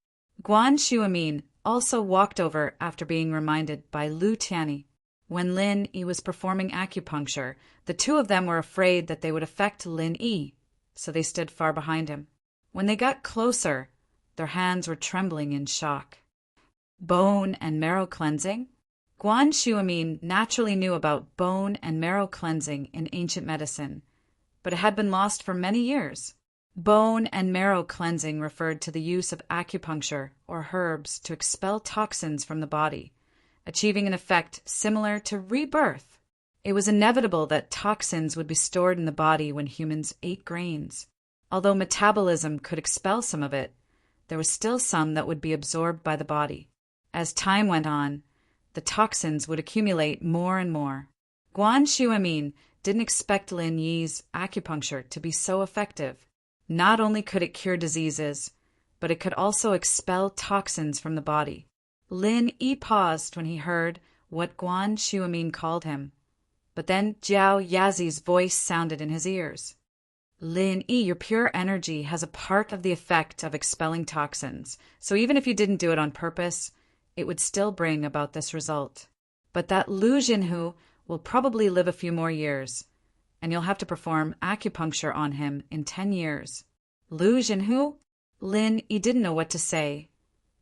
Guan Shuamin also walked over after being reminded by Lu Tianyi. When Lin Yi was performing acupuncture, the 2 of them were afraid that they would affect Lin Yi, so they stood far behind him. When they got closer, their hands were trembling in shock. Bone and marrow cleansing? Guan Shuamin naturally knew about bone and marrow cleansing in ancient medicine, but it had been lost for many years. Bone and marrow cleansing referred to the use of acupuncture or herbs to expel toxins from the body, achieving an effect similar to rebirth. It was inevitable that toxins would be stored in the body when humans ate grains. Although metabolism could expel some of it, there was still some that would be absorbed by the body. As time went on, the toxins would accumulate more and more. Guan Shuamin didn't expect Lin Yi's acupuncture to be so effective. Not only could it cure diseases, but it could also expel toxins from the body. Lin Yi paused when he heard what Guan Shuamin called him, but then Jiao Yazi's voice sounded in his ears. "Lin Yi, your pure energy has a part of the effect of expelling toxins, so even if you didn't do it on purpose, it would still bring about this result. But that Lu Zhenhu will probably live a few more years, and you'll have to perform acupuncture on him in 10 years. Lu Zhenhu? Lin Yi didn't know what to say,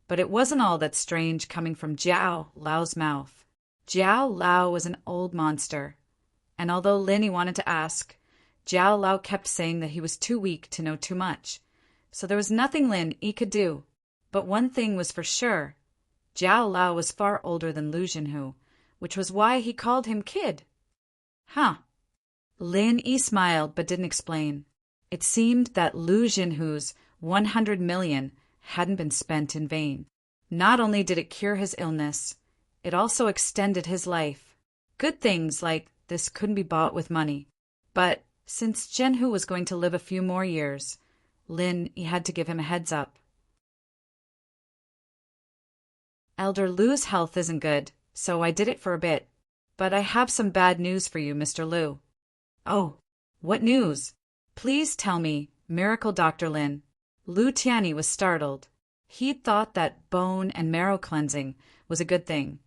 but it wasn't all that strange coming from Jiao Lao's mouth. Jiao Lao was an old monster, and although Lin Yi wanted to ask, Jiao Lao kept saying that he was too weak to know too much, so there was nothing Lin Yi could do. But one thing was for sure, Jiao Lao was far older than Lu Zhenhu, which was why he called him kid. Lin Yi smiled but didn't explain. It seemed that Lu Zhenhu's 100 million hadn't been spent in vain. Not only did it cure his illness, it also extended his life. Good things like this couldn't be bought with money. But since Zhenhu was going to live a few more years, Lin Yi had to give him a heads up. Elder Lu's health isn't good, so I did it for a bit. But I have some bad news for you, Mr. Lu. Oh, what news? Please tell me, Miracle Dr. Lin. Lu Tianyi was startled. He'd thought that bone and marrow cleansing was a good thing,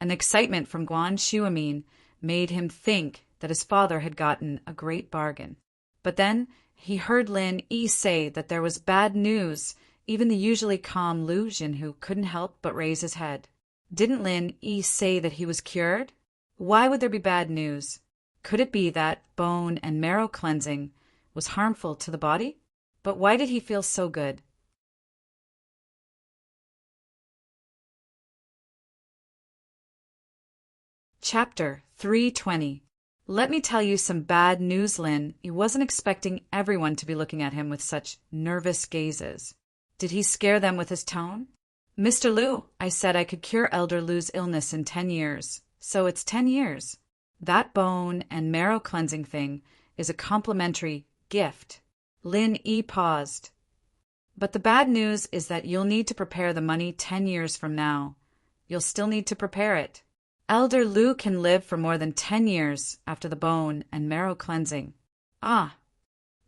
and the excitement from Guan Shuamin made him think that his father had gotten a great bargain. But then he heard Lin Yi say that there was bad news. Even the usually calm Lu Zhenhu couldn't help but raise his head. Didn't Lin Yi say that he was cured? Why would there be bad news? Could it be that bone and marrow cleansing was harmful to the body? But why did he feel so good? Chapter 320. Let me tell you some bad news, Lin. He wasn't expecting everyone to be looking at him with such nervous gazes. Did he scare them with his tone? Mr. Liu, I said I could cure Elder Liu's illness in 10 years. So it's 10 years. That bone and marrow cleansing thing is a complimentary gift. Lin Yi paused. But the bad news is that you'll need to prepare the money 10 years from now. You'll still need to prepare it. Elder Liu can live for more than 10 years after the bone and marrow cleansing. Ah!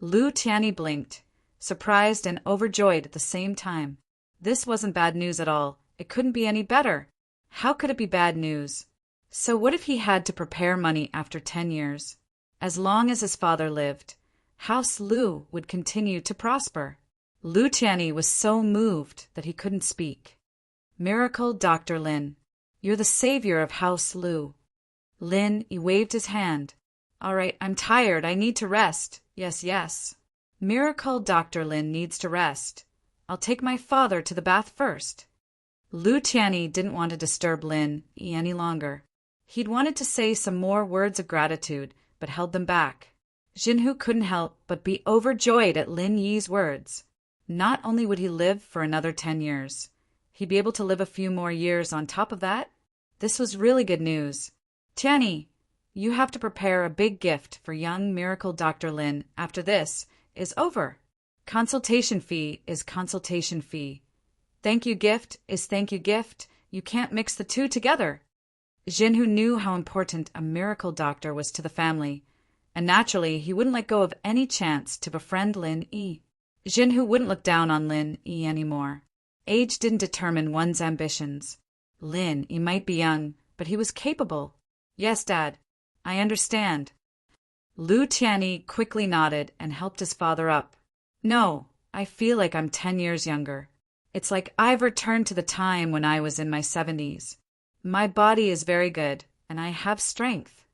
Liu Tianyi blinked, surprised and overjoyed at the same time. This wasn't bad news at all. It couldn't be any better. How could it be bad news? So what if he had to prepare money after 10 years? As long as his father lived, House Liu would continue to prosper. Liu Tianyi was so moved that he couldn't speak. Miracle Dr. Lin, you're the savior of House Liu. Lin, he waved his hand. All right, I'm tired. I need to rest. Yes. Miracle Dr. Lin needs to rest. I'll take my father to the bath first. Liu Tianyi didn't want to disturb Lin Yi any longer. He'd wanted to say some more words of gratitude, but held them back. Jinhu couldn't help but be overjoyed at Lin Yi's words. Not only would he live for another 10 years, he'd be able to live a few more years on top of that. This was really good news. Tianyi, you have to prepare a big gift for young Miracle Dr. Lin after this is over. Consultation fee is consultation fee. Thank you gift is thank you gift. You can't mix the two together. Jinhu knew how important a miracle doctor was to the family, and naturally he wouldn't let go of any chance to befriend Lin Yi. Jinhu wouldn't look down on Lin Yi anymore. Age didn't determine one's ambitions. Lin Yi might be young, but he was capable. Yes, Dad, I understand. Liu Tianyi quickly nodded and helped his father up. No, I feel like I'm 10 years younger. It's like I've returned to the time when I was in my 70s. My body is very good, and I have strength.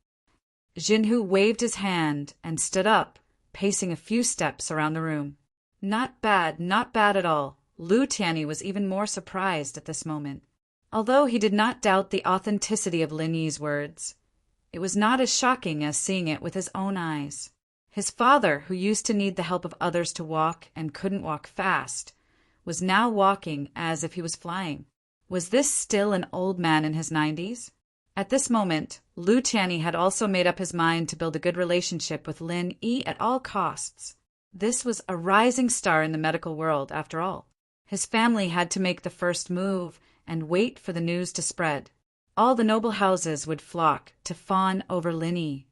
Jinhu waved his hand and stood up, pacing a few steps around the room. Not bad at all. Liu Tianyi was even more surprised at this moment. Although he did not doubt the authenticity of Lin Yi's words, it was not as shocking as seeing it with his own eyes. His father, who used to need the help of others to walk and couldn't walk fast, was now walking as if he was flying. Was this still an old man in his 90s? At this moment, Liu Tianyi had also made up his mind to build a good relationship with Lin Yi at all costs. This was a rising star in the medical world, after all. His family had to make the first move and wait for the news to spread. All the noble houses would flock to fawn over Lin Yi,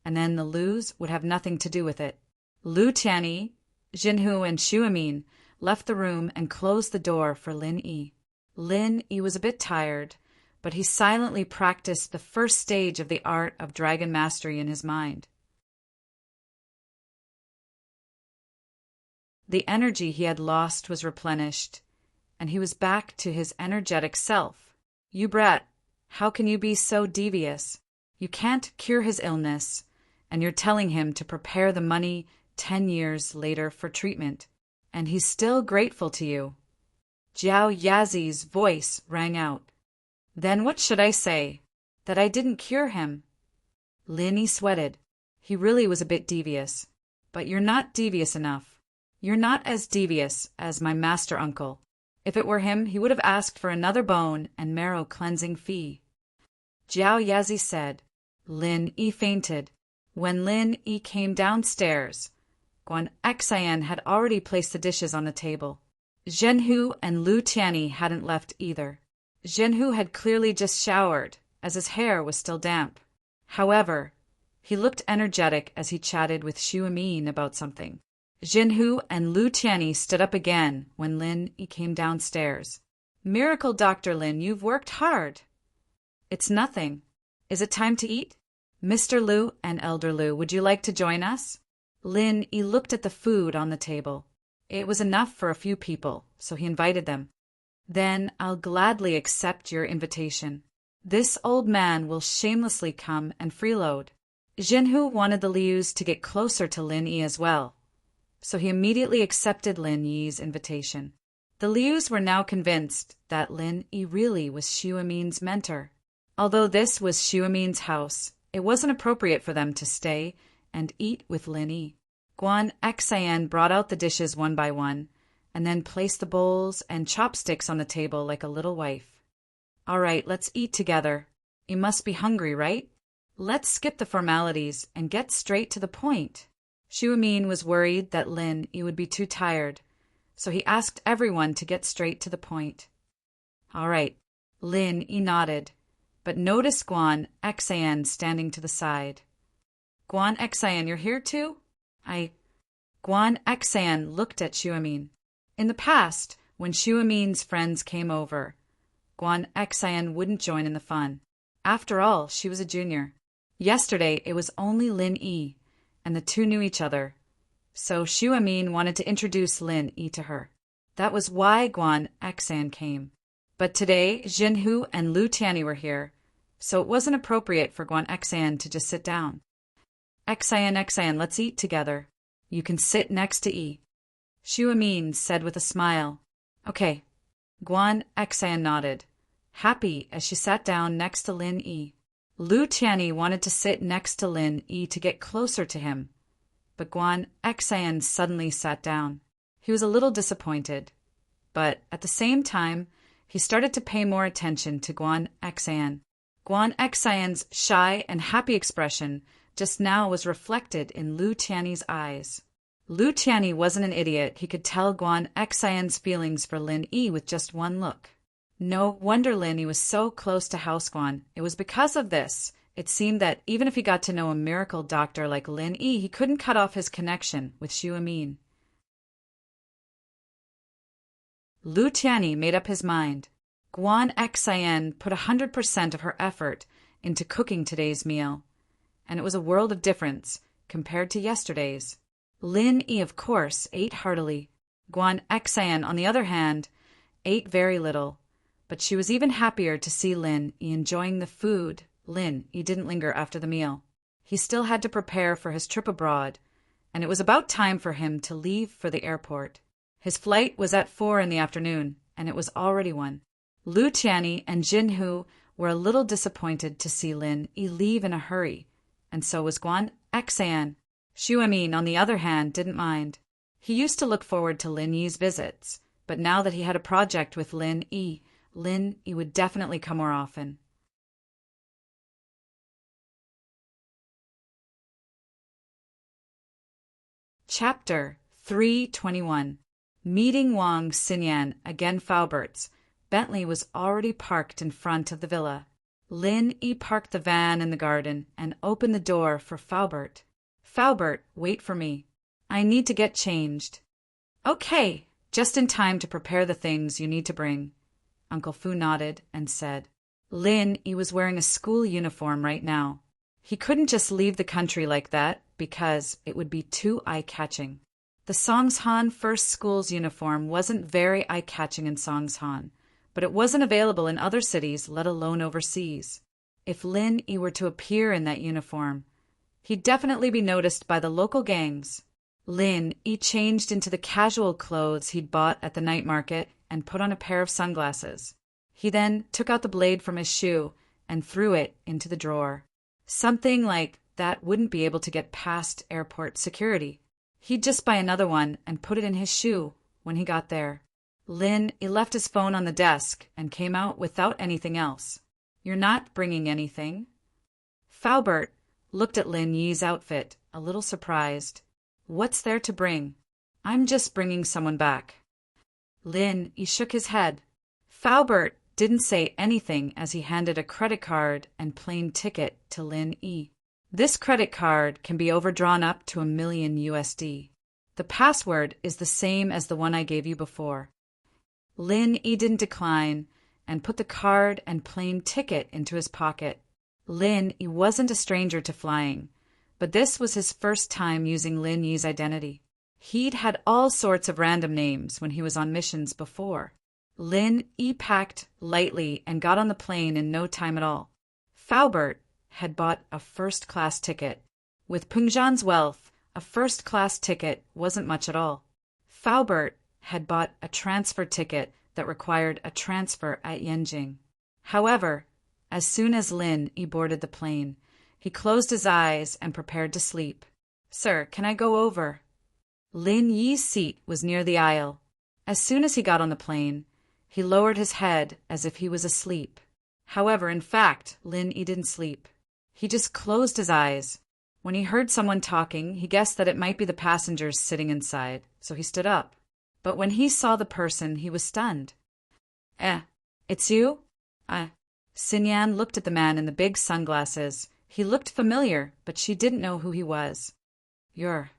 and then the Lius would have nothing to do with it. Liu Tianyi, Jinhu, and Xuemin left the room and closed the door for Lin Yi. Lin Yi was a bit tired, but he silently practiced the first stage of the art of dragon mastery in his mind. The energy he had lost was replenished, and he was back to his energetic self. You brat, how can you be so devious? You can't cure his illness, and you're telling him to prepare the money 10 years later for treatment, and he's still grateful to you. Jiao Yazi's voice rang out. Then what should I say? That I didn't cure him? Lin Yi sweated. He really was a bit devious. But you're not devious enough. You're not as devious as my master uncle. If it were him, he would have asked for another bone and marrow cleansing fee. Jiao Yazi said. Lin Yi fainted. When Lin Yi came downstairs, Guan Xian had already placed the dishes on the table. Zhenhu and Liu Tianyi hadn't left either. Zhenhu had clearly just showered, as his hair was still damp. However, he looked energetic as he chatted with Xuemin about something. Zhenhu and Liu Tianyi stood up again when Lin Yi came downstairs. Miracle Dr. Lin, you've worked hard. It's nothing. Is it time to eat? Mr. Liu and Elder Liu, would you like to join us? Lin Yi looked at the food on the table. It was enough for a few people, so he invited them. Then I'll gladly accept your invitation. This old man will shamelessly come and freeload. Jinhu wanted the Lius to get closer to Lin Yi as well, so he immediately accepted Lin Yi's invitation. The Lius were now convinced that Lin Yi really was Xuemin's mentor. Although this was Xuemin's house, it wasn't appropriate for them to stay and eat with Lin Yi. Guan Xan brought out the dishes one by one, and then placed the bowls and chopsticks on the table like a little wife. All right, let's eat together. You must be hungry, right? Let's skip the formalities and get straight to the point. Xuemin was worried that Lin Yi would be too tired, so he asked everyone to get straight to the point. All right, Lin Yi nodded, but noticed Guan Xan standing to the side. Guan Xan, you're here too? Guan Xan looked at Xuemin. In the past, when Xuemin's friends came over, Guan Xan wouldn't join in the fun. After all, she was a junior. Yesterday, it was only Lin Yi, and the two knew each other, so Xuemin wanted to introduce Lin Yi to her. That was why Guan Xan came. But today, Jinhu and Lu Tianyi were here, so it wasn't appropriate for Guan Xan to just sit down. Xan, let's eat together. You can sit next to Yi. Xuemin said with a smile. Okay. Guan Xan nodded, happy as she sat down next to Lin Yi. Lu Tianyi wanted to sit next to Lin Yi to get closer to him, but Guan Xan suddenly sat down. He was a little disappointed, but at the same time, he started to pay more attention to Guan Xan. Guan Xan's shy and happy expression just now was reflected in Lu Tianyi's eyes. Lu Tianyi wasn't an idiot. He could tell Guan Xan's feelings for Lin Yi with just one look. No wonder Lin Yi was so close to House Guan. It was because of this. It seemed that even if he got to know a miracle doctor like Lin Yi, he couldn't cut off his connection with Xuemin. Lu Tianyi made up his mind. Guan Xan put 100% of her effort into cooking today's meal, and it was a world of difference compared to yesterday's. Lin Yi, of course, ate heartily. Guan Xan, on the other hand, ate very little, but she was even happier to see Lin Yi enjoying the food. Lin Yi didn't linger after the meal. He still had to prepare for his trip abroad, and it was about time for him to leave for the airport. His flight was at 4 in the afternoon, and it was already 1. Lu Tianyi and Jinhu were a little disappointed to see Lin Yi leave in a hurry, and so was Guan Xan. Xuemin, on the other hand, didn't mind. He used to look forward to Lin Yi's visits, but now that he had a project with Lin Yi would definitely come more often. Chapter 321. Meeting Wang Xinyan, again Faubert's. Bentley was already parked in front of the villa. Lin Yi parked the van in the garden and opened the door for Faubert. Faubert, wait for me. I need to get changed. Okay, just in time to prepare the things you need to bring. Uncle Fu nodded and said. Lin Yi was wearing a school uniform right now. He couldn't just leave the country like that because it would be too eye-catching. The Songshan First School's uniform wasn't very eye-catching in Songshan, but it wasn't available in other cities, let alone overseas. If Lin Yi were to appear in that uniform, he'd definitely be noticed by the local gangs. Lin Yi changed into the casual clothes he'd bought at the night market and put on a pair of sunglasses. He then took out the blade from his shoe and threw it into the drawer. Something like that wouldn't be able to get past airport security. He'd just buy another one and put it in his shoe when he got there. Lin Yi left his phone on the desk and came out without anything else. You're not bringing anything? Faubert looked at Lin Yi's outfit, a little surprised. What's there to bring? I'm just bringing someone back. Lin Yi shook his head. Faubert didn't say anything as he handed a credit card and plane ticket to Lin Yi. This credit card can be overdrawn up to $1 million USD. The password is the same as the one I gave you before. Lin Yi didn't decline and put the card and plane ticket into his pocket. Lin Yi wasn't a stranger to flying, but this was his first time using Lin Yi's identity. He'd had all sorts of random names when he was on missions before. Lin Yi packed lightly and got on the plane in no time at all. Faubert had bought a first-class ticket. With Pengzhan's wealth, a first-class ticket wasn't much at all. Faubert had bought a transfer ticket that required a transfer at Yanjing. However, As soon as Lin Yi boarded the plane, he closed his eyes and prepared to sleep. Sir, can I go over? Lin Yi's seat was near the aisle. As soon as he got on the plane, he lowered his head as if he was asleep. However, in fact, Lin Yi didn't sleep. He just closed his eyes. When he heard someone talking, he guessed that it might be the passengers sitting inside, so he stood up. But when he saw the person, he was stunned. It's you? Xinyan looked at the man in the big sunglasses. He looked familiar, but she didn't know who he was. You're...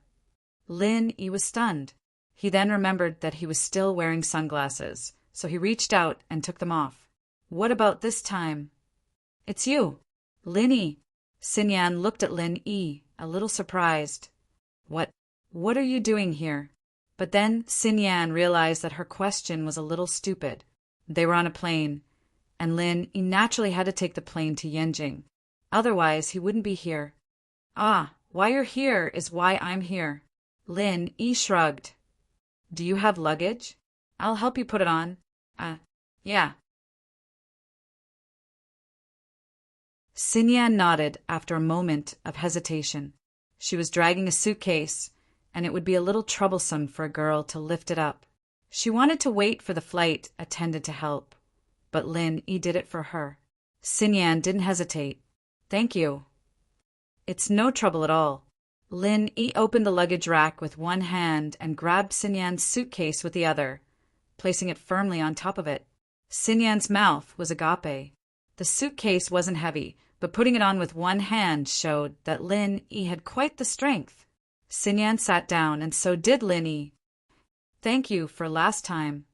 Lin Yi was stunned. He then remembered that he was still wearing sunglasses, so he reached out and took them off. What about this time? It's you. Lin Yi. Xinyan looked at Lin Yi, a little surprised. What are you doing here? But then Xinyan realized that her question was a little stupid. They were on a plane, and Lin Yi naturally had to take the plane to Yanjing. Otherwise, he wouldn't be here. Why you're here is why I'm here. Lin Yi shrugged. Do you have luggage? I'll help you put it on. Yeah. Xinyan nodded after a moment of hesitation. She was dragging a suitcase, and it would be a little troublesome for a girl to lift it up. She wanted to wait for the flight attendant to help, but Lin Yi did it for her. Xinyan didn't hesitate. Thank you. It's no trouble at all. Lin Yi opened the luggage rack with one hand and grabbed Xinyan's suitcase with the other, placing it firmly on top of it. Xinyan's mouth was agape. The suitcase wasn't heavy, but putting it on with one hand showed that Lin Yi had quite the strength. Xinyan sat down, and so did Lin Yi. Thank you for last time.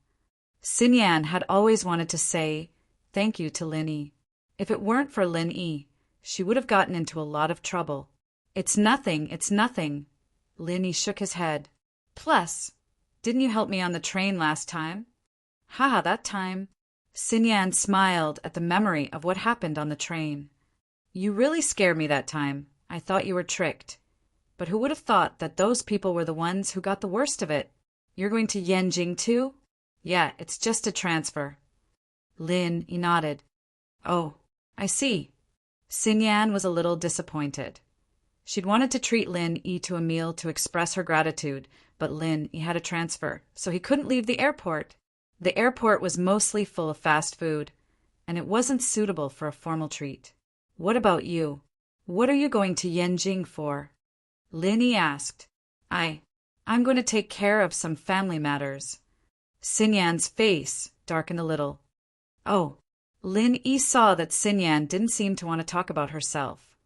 Xinyan had always wanted to say thank you to Lin Yi. If it weren't for Lin Yi, she would have gotten into a lot of trouble. It's nothing. Lin Yi shook his head. Plus, didn't you help me on the train last time? Haha, that time. Xinyan smiled at the memory of what happened on the train. You really scared me that time. I thought you were tricked. But who would have thought that those people were the ones who got the worst of it? You're going to Yanjing too? Yeah, it's just a transfer. Lin Yi nodded. Oh, I see. Xinyan was a little disappointed. She'd wanted to treat Lin Yi to a meal to express her gratitude, but Lin Yi had a transfer, so he couldn't leave the airport. The airport was mostly full of fast food, and it wasn't suitable for a formal treat. What about you? What are you going to Yanjing for? Lin Yi asked. I'm going to take care of some family matters. Xinyan's face darkened a little. Oh, Lin Yi saw that Xinyan didn't seem to want to talk about herself,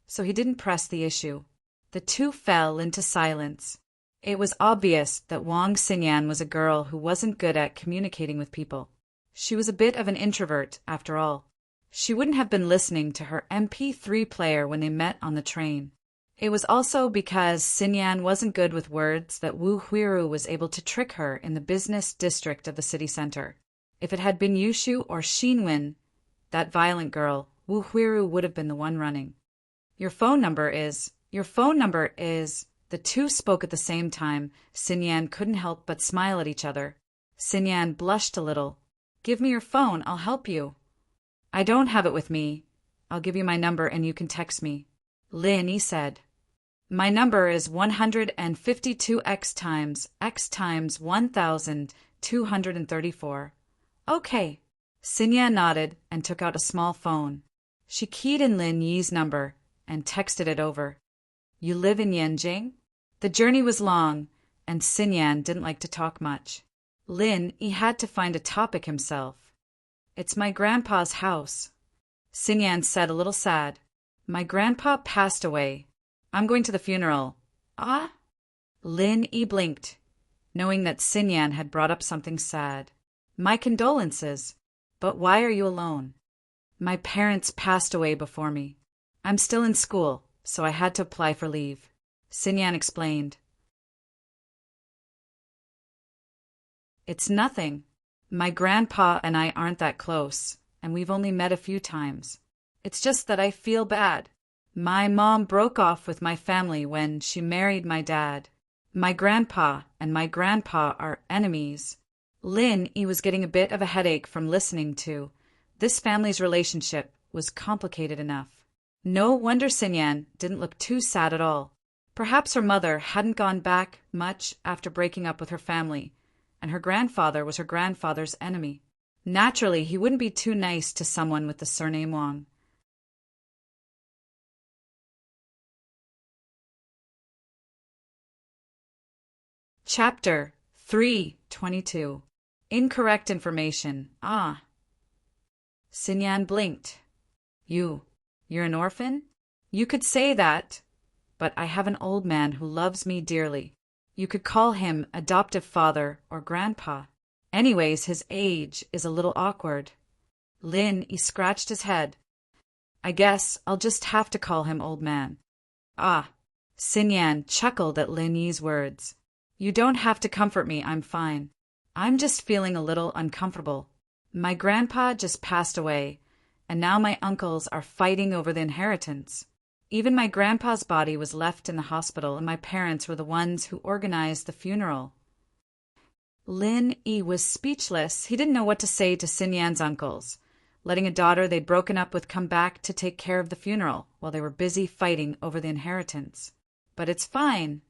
so he didn't press the issue. The two fell into silence. It was obvious that Wang Xinyan was a girl who wasn't good at communicating with people. She was a bit of an introvert, after all. She wouldn't have been listening to her MP3 player when they met on the train. It was also because Xinyan wasn't good with words that Wu Huiru was able to trick her in the business district of the city center. If it had been Yushu or Xinwen, that violent girl, Wu Huiru would have been the one running. Your phone number is... The two spoke at the same time. Xinyan couldn't help but smile at each other. Xinyan blushed a little. Give me your phone, I'll help you. I don't have it with me. I'll give you my number and you can text me. Lin Yi said. My number is 152x times 1234. Okay. Xinyan nodded and took out a small phone. She keyed in Lin Yi's number and texted it over. You live in Yanjing? The journey was long, and Xinyan didn't like to talk much. Lin Yi had to find a topic himself. It's my grandpa's house. Xinyan said, a little sad. My grandpa passed away. I'm going to the funeral. Ah? Lin Yi blinked, knowing that Xinyan had brought up something sad. My condolences. But why are you alone? My parents passed away before me. I'm still in school, so I had to apply for leave. Xinyan explained. It's nothing. My grandpa and I aren't that close, and we've only met a few times. It's just that I feel bad. My mom broke off with my family when she married my dad. My grandpa and my grandpa are enemies. Lin Yi was getting a bit of a headache from listening to this family's relationship was complicated enough. No wonder Sinyan didn't look too sad at all. Perhaps her mother hadn't gone back much after breaking up with her family, and her grandfather was her grandfather's enemy. Naturally, he wouldn't be too nice to someone with the surname Wang. Chapter 3:22. Incorrect information. Ah. Sinyan blinked. You're an orphan? You could say that, but I have an old man who loves me dearly. You could call him adoptive father or grandpa. Anyways, his age is a little awkward. He scratched his head. I guess I'll just have to call him old man. Ah. Sinyan chuckled at Lin Yi's words. You don't have to comfort me, I'm fine. I'm just feeling a little uncomfortable. My grandpa just passed away, and now my uncles are fighting over the inheritance. Even my grandpa's body was left in the hospital, and my parents were the ones who organized the funeral. Lin Yi was speechless. He didn't know what to say to Sinyan's uncles, letting a daughter they'd broken up with come back to take care of the funeral while they were busy fighting over the inheritance. But it's fine.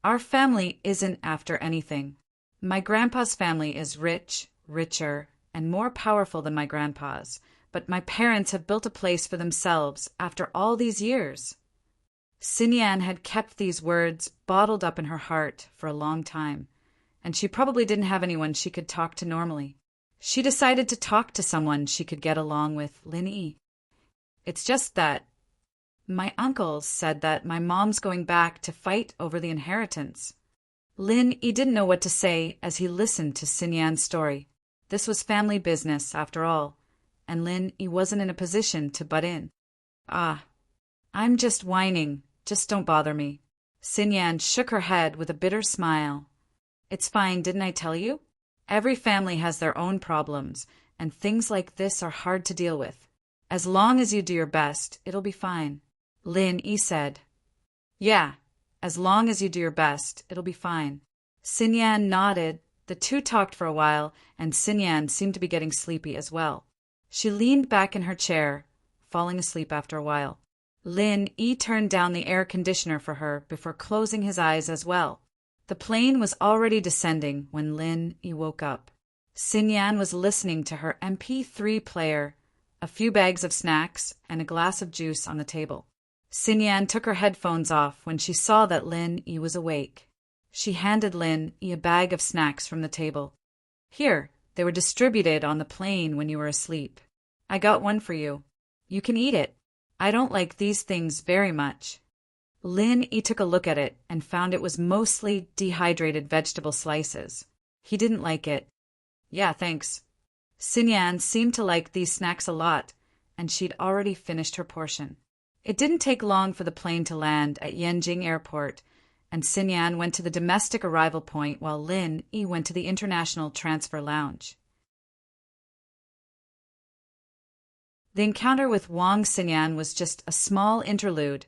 Our family isn't after anything. My grandpa's family is rich, richer, and more powerful than my grandpa's, but my parents have built a place for themselves after all these years. Sinyan had kept these words bottled up in her heart for a long time, and she probably didn't have anyone she could talk to normally. She decided to talk to someone she could get along with, Lin Yi. It's just that my uncles said that my mom's going back to fight over the inheritance. Lin Yi didn't know what to say as he listened to Sinyan's story. This was family business, after all, and Lin Yi wasn't in a position to butt in. Ah, I'm just whining. Just don't bother me. Sinyan shook her head with a bitter smile. It's fine, didn't I tell you? Every family has their own problems, and things like this are hard to deal with. As long as you do your best, it'll be fine. Lin Yi said. Yeah, as long as you do your best, it'll be fine. Sinyan nodded. The two talked for a while, and Sinyan seemed to be getting sleepy as well. She leaned back in her chair, falling asleep after a while. Lin Yi turned down the air conditioner for her before closing his eyes as well. The plane was already descending when Lin Yi woke up. Sinyan was listening to her MP3 player, a few bags of snacks, and a glass of juice on the table. Sinyan took her headphones off when she saw that Lin Yi was awake. She handed Lin Yi a bag of snacks from the table. Here, they were distributed on the plane when you were asleep. I got one for you. You can eat it. I don't like these things very much. Lin Yi took a look at it and found it was mostly dehydrated vegetable slices. He didn't like it. Yeah, thanks. Sinyan seemed to like these snacks a lot, and she'd already finished her portion. It didn't take long for the plane to land at Yanjing Airport, and Sinyan went to the domestic arrival point while Lin Yi went to the international transfer lounge. The encounter with Wang Sinyan was just a small interlude,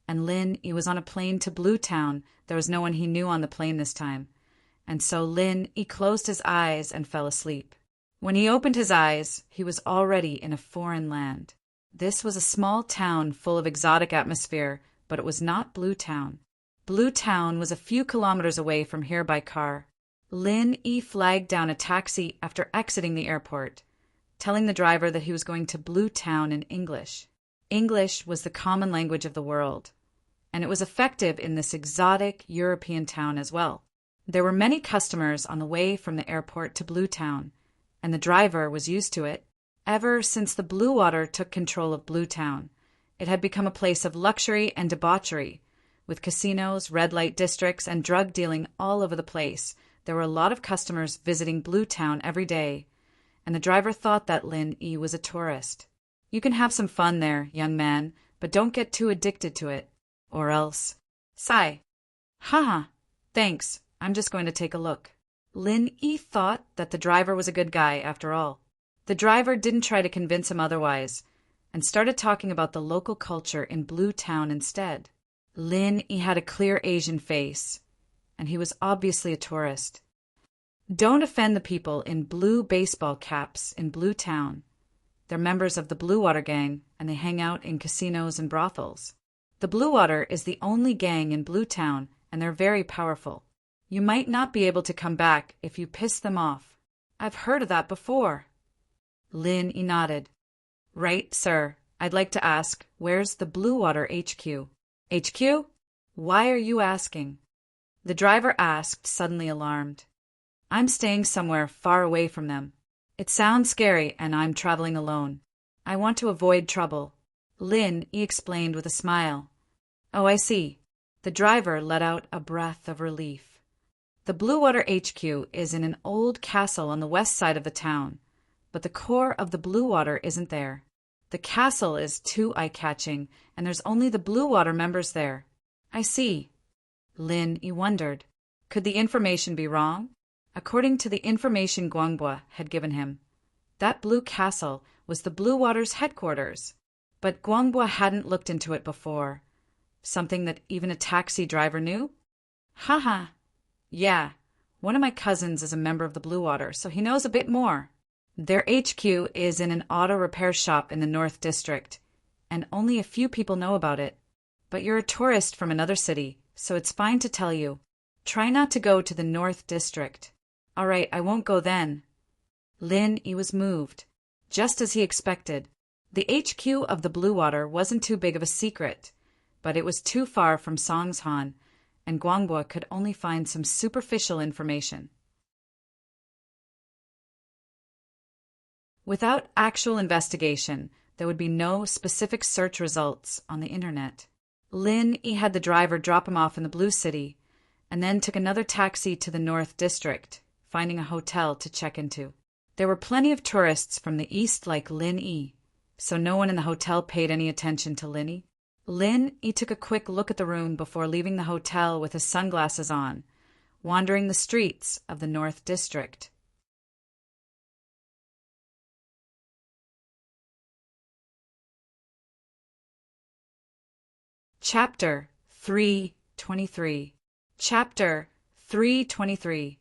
and Lin Yi was on a plane to Blue Town. There was no one he knew on the plane this time, and so Lin Yi closed his eyes and fell asleep. When he opened his eyes, he was already in a foreign land. This was a small town full of exotic atmosphere, but it was not Blue Town. Blue Town was a few kilometers away from here by car. Lin Yi flagged down a taxi after exiting the airport, telling the driver that he was going to Blue Town in English. English was the common language of the world, and it was effective in this exotic European town as well. There were many customers on the way from the airport to Blue Town, and the driver was used to it. Ever since the Blue Water took control of Blue Town, it had become a place of luxury and debauchery, with casinos, red light districts, and drug dealing all over the place. There were a lot of customers visiting Blue Town every day, and the driver thought that Lin Yi was a tourist. You can have some fun there, young man, but don't get too addicted to it, or else. Sigh. Haha, thanks, I'm just going to take a look. Lin Yi thought that the driver was a good guy after all. The driver didn't try to convince him otherwise, and started talking about the local culture in Blue Town instead. Lin Yi had a clear Asian face, and he was obviously a tourist. Don't offend the people in blue baseball caps in Blue Town. They're members of the Blue Water Gang, and they hang out in casinos and brothels. The Blue Water is the only gang in Blue Town, and they're very powerful. You might not be able to come back if you piss them off. I've heard of that before. Lin nodded. Right, sir. I'd like to ask, where's the Blue Water HQ? HQ? Why are you asking? The driver asked, suddenly alarmed. I'm staying somewhere far away from them. It sounds scary, and I'm traveling alone. I want to avoid trouble. Lin explained with a smile. Oh, I see. The driver let out a breath of relief. The Blue Water HQ is in an old castle on the west side of the town, but the core of the Blue Water isn't there. The castle is too eye-catching, and there's only the Blue Water members there. I see. Lin wondered. Could the information be wrong? According to the information Guangbua had given him, that blue castle was the Blue Water's headquarters, but Guangbua hadn't looked into it before. Something that even a taxi driver knew? Haha. Yeah, one of my cousins is a member of the Blue Water, so he knows a bit more. Their HQ is in an auto repair shop in the North District, and only a few people know about it. But you're a tourist from another city, so it's fine to tell you. Try not to go to the North District. All right, I won't go then. Lin was moved, just as he expected. The HQ of the Blue Water wasn't too big of a secret, but it was too far from Songshan, and Guangbua could only find some superficial information. Without actual investigation, there would be no specific search results on the internet. Lin had the driver drop him off in the Blue City, and then took another taxi to the North District, finding a hotel to check into. There were plenty of tourists from the east like Lin so no one in the hotel paid any attention to Lin. Lin took a quick look at the room before leaving the hotel with his sunglasses on, wandering the streets of the North District. Chapter 323. Chapter 323.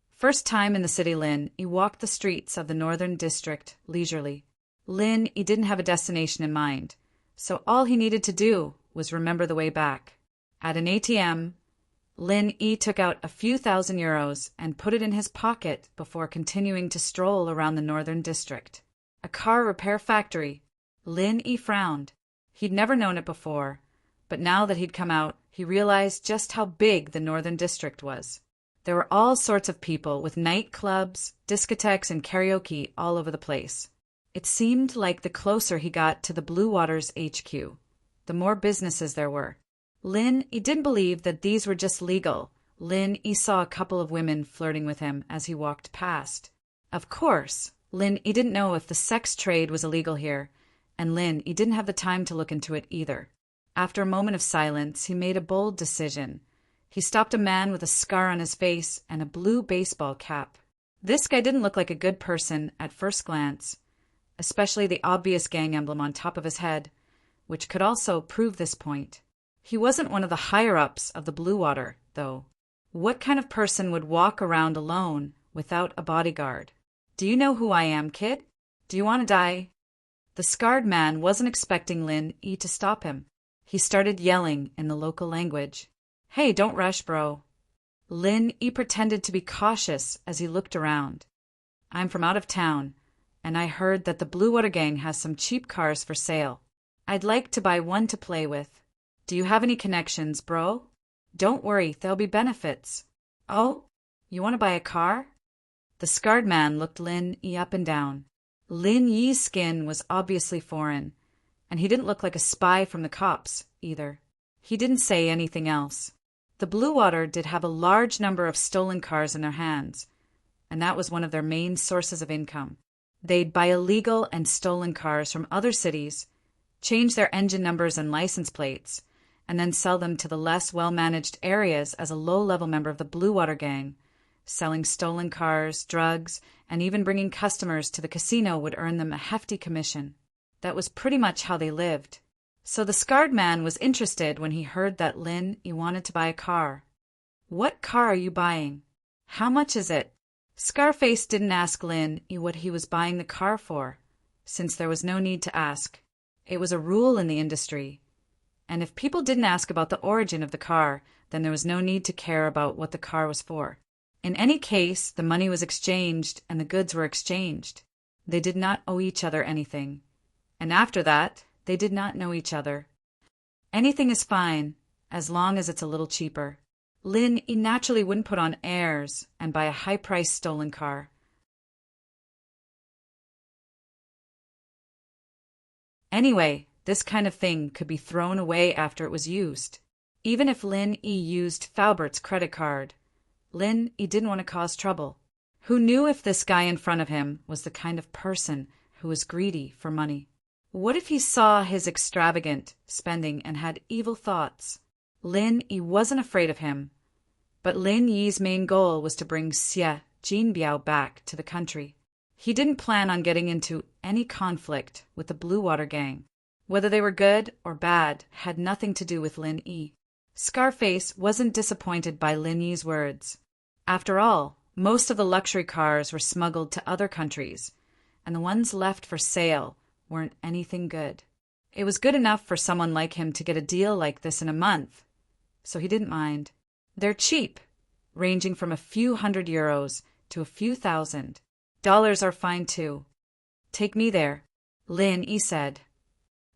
First time in the city, Lin walked the streets of the Northern District leisurely. Lin didn't have a destination in mind, so all he needed to do was remember the way back. At an ATM, Lin took out a few thousand euros and put it in his pocket before continuing to stroll around the Northern District. A car repair factory. Lin frowned. He'd never known it before, but now that he'd come out, he realized just how big the Northern District was. There were all sorts of people with nightclubs, discotheques, and karaoke all over the place. It seemed like the closer he got to the Blue Water's HQ, the more businesses there were. Lin didn't believe that these were just legal. Lin saw a couple of women flirting with him as he walked past. Of course, Lin didn't know if the sex trade was illegal here, and Lin didn't have the time to look into it either. After a moment of silence, he made a bold decision. He stopped a man with a scar on his face and a blue baseball cap. This guy didn't look like a good person at first glance, especially the obvious gang emblem on top of his head, which could also prove this point. He wasn't one of the higher-ups of the Blue Water, though. What kind of person would walk around alone without a bodyguard? Do you know who I am, kid? Do you want to die? The scarred man wasn't expecting Lin to stop him. He started yelling in the local language. Hey, don't rush, bro. Lin pretended to be cautious as he looked around. I'm from out of town, and I heard that the Blue Water Gang has some cheap cars for sale. I'd like to buy one to play with. Do you have any connections, bro? Don't worry, there'll be benefits. Oh, you want to buy a car? The scarred man looked Lin up and down. Lin Yi's skin was obviously foreign, and he didn't look like a spy from the cops, either. He didn't say anything else. The Blue Water did have a large number of stolen cars in their hands, and that was one of their main sources of income. They'd buy illegal and stolen cars from other cities, change their engine numbers and license plates, and then sell them to the less well-managed areas as a low-level member of the Blue Water Gang. Selling stolen cars, drugs, and even bringing customers to the casino would earn them a hefty commission. That was pretty much how they lived. So the scarred man was interested when he heard that Lin wanted to buy a car. What car are you buying? How much is it? Scarface didn't ask Lin what he was buying the car for, since there was no need to ask. It was a rule in the industry. And if people didn't ask about the origin of the car, then there was no need to care about what the car was for. In any case, the money was exchanged and the goods were exchanged. They did not owe each other anything. And after that, they did not know each other. Anything is fine, as long as it's a little cheaper. Lin naturally wouldn't put on airs and buy a high-priced stolen car. Anyway, this kind of thing could be thrown away after it was used. Even if Lin used Faubert's credit card, Lin didn't want to cause trouble. Who knew if this guy in front of him was the kind of person who was greedy for money? What if he saw his extravagant spending and had evil thoughts? Lin wasn't afraid of him, but Lin Yi's main goal was to bring Xie Jinbiao back to the country. He didn't plan on getting into any conflict with the Blue Water Gang. Whether they were good or bad had nothing to do with Lin Yi. Scarface wasn't disappointed by Lin Yi's words. After all, most of the luxury cars were smuggled to other countries, and the ones left for sale weren't anything good. It was good enough for someone like him to get a deal like this in a month, so he didn't mind. They're cheap, ranging from a few €100 to a few thousand. Dollars are fine too. Take me there, Lin Yi said.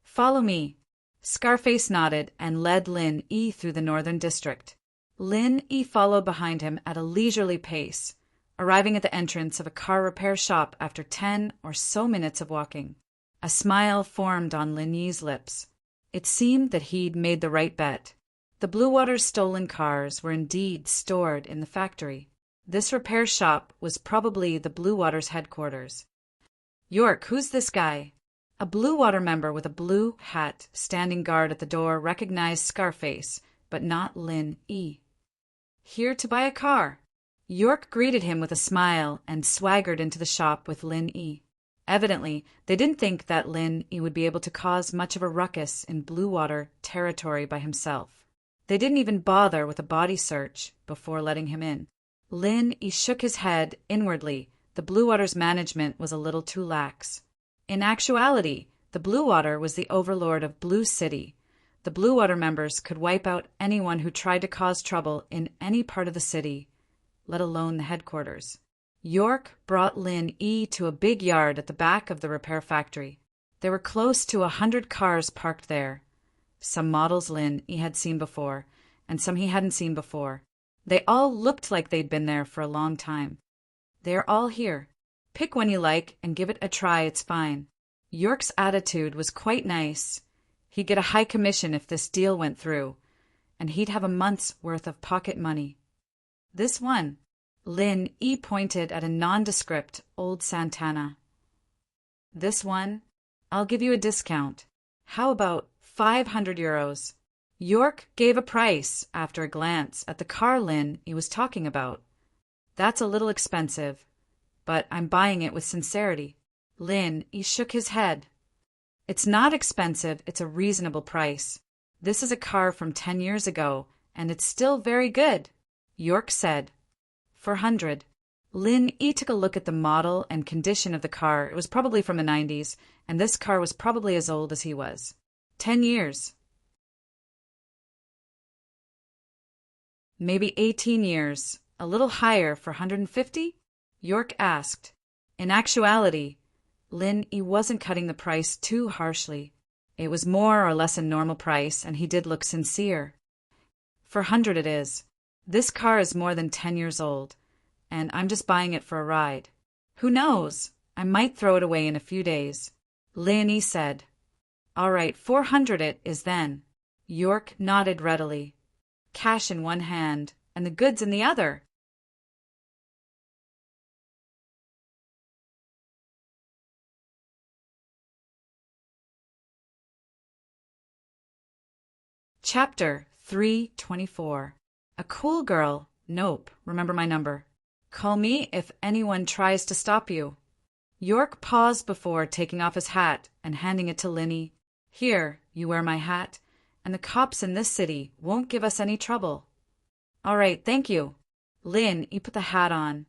Follow me. Scarface nodded and led Lin Yi through the northern district. Lin Yi followed behind him at a leisurely pace, arriving at the entrance of a car repair shop after 10 or so minutes of walking. A smile formed on Lin Yi's lips. It seemed that he'd made the right bet. The Blue Water's stolen cars were indeed stored in the factory. This repair shop was probably the Blue Water's headquarters. York, who's this guy? A Blue Water member with a blue hat standing guard at the door recognized Scarface, but not Lin Yi. Here to buy a car. York greeted him with a smile and swaggered into the shop with Lin Yi. Evidently, they didn't think that Lin Yi would be able to cause much of a ruckus in Blue Water territory by himself. They didn't even bother with a body search before letting him in. Lin Yi shook his head inwardly. The Blue Water's management was a little too lax. In actuality, the Blue Water was the overlord of Blue City. The Blue Water members could wipe out anyone who tried to cause trouble in any part of the city, let alone the headquarters. York brought Lin Yi to a big yard at the back of the repair factory. There were close to 100 cars parked there. Some models Lin Yi had seen before, and some he hadn't seen before. They all looked like they'd been there for a long time. They're all here. Pick one you like and give it a try, it's fine. York's attitude was quite nice. He'd get a high commission if this deal went through, and he'd have a month's worth of pocket money. This one. Lin Yi pointed at a nondescript old Santana. This one? I'll give you a discount. How about €500? York gave a price after a glance at the car Lin Yi was talking about. That's a little expensive, but I'm buying it with sincerity. Lin Yi shook his head. It's not expensive, it's a reasonable price. This is a car from 10 years ago, and it's still very good, York said. $400. Lin Yi took a look at the model and condition of the car. It was probably from the 90s, and this car was probably as old as he was. 10 years. Maybe 18 years. A little higher for 150? York asked. In actuality, Lin Yi wasn't cutting the price too harshly. It was more or less a normal price, and he did look sincere. $400 it is. This car is more than 10 years old, and I'm just buying it for a ride. Who knows? I might throw it away in a few days. Lin Yi said. All right, $400 it is then. York nodded readily. Cash in one hand, and the goods in the other. Chapter 324. A cool girl. Nope, remember my number. Call me if anyone tries to stop you. York paused before taking off his hat and handing it to Lin Yi. Here, you wear my hat, and the cops in this city won't give us any trouble. All right, thank you. Lin Yi put the hat on.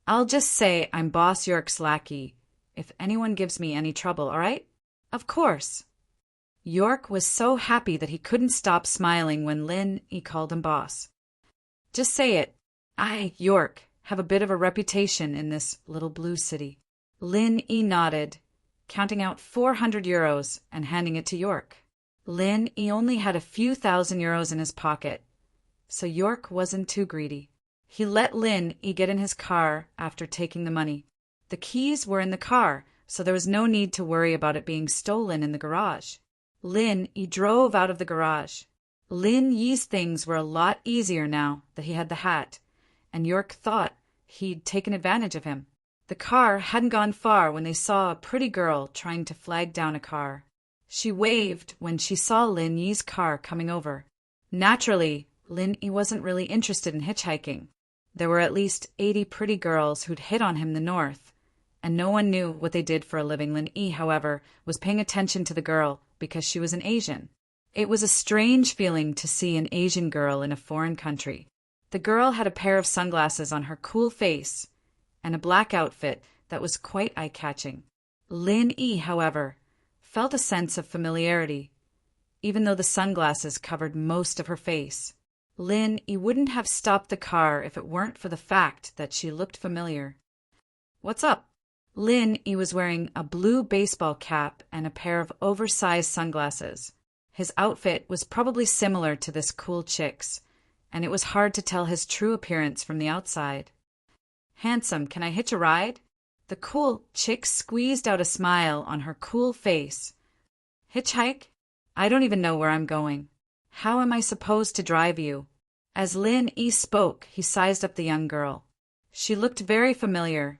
I'll just say I'm Boss York's lackey. if anyone gives me any trouble, all right? Of course. York was so happy that he couldn't stop smiling when Lin Yi called him boss. Just say it. I, York, have a bit of a reputation in this little blue city. Lin Yi nodded, counting out 400 euros and handing it to York. Lin Yi only had a few thousand euros in his pocket, so York wasn't too greedy. He let Lin Yi get in his car after taking the money. The keys were in the car, so there was no need to worry about it being stolen in the garage. Lin Yi drove out of the garage. Lin Yi's things were a lot easier now that he had the hat, and York thought he'd taken advantage of him. The car hadn't gone far when they saw a pretty girl trying to flag down a car. She waved when she saw Lin Yi's car coming over. Naturally, Lin Yi wasn't really interested in hitchhiking. There were at least 80 pretty girls who'd hit on him in the north, and no one knew what they did for a living. Lin Yi, however, was paying attention to the girl because she was an Asian. It was a strange feeling to see an Asian girl in a foreign country. The girl had a pair of sunglasses on her cool face and a black outfit that was quite eye-catching. Lin Yi, however, felt a sense of familiarity, even though the sunglasses covered most of her face. Lin Yi wouldn't have stopped the car if it weren't for the fact that she looked familiar. What's up? Lin Yi was wearing a blue baseball cap and a pair of oversized sunglasses. His outfit was probably similar to this cool chick's, and it was hard to tell his true appearance from the outside. Handsome, can I hitch a ride? The cool chick squeezed out a smile on her cool face. Hitchhike? I don't even know where I'm going. How am I supposed to drive you? As Lin Yi spoke, he sized up the young girl. She looked very familiar,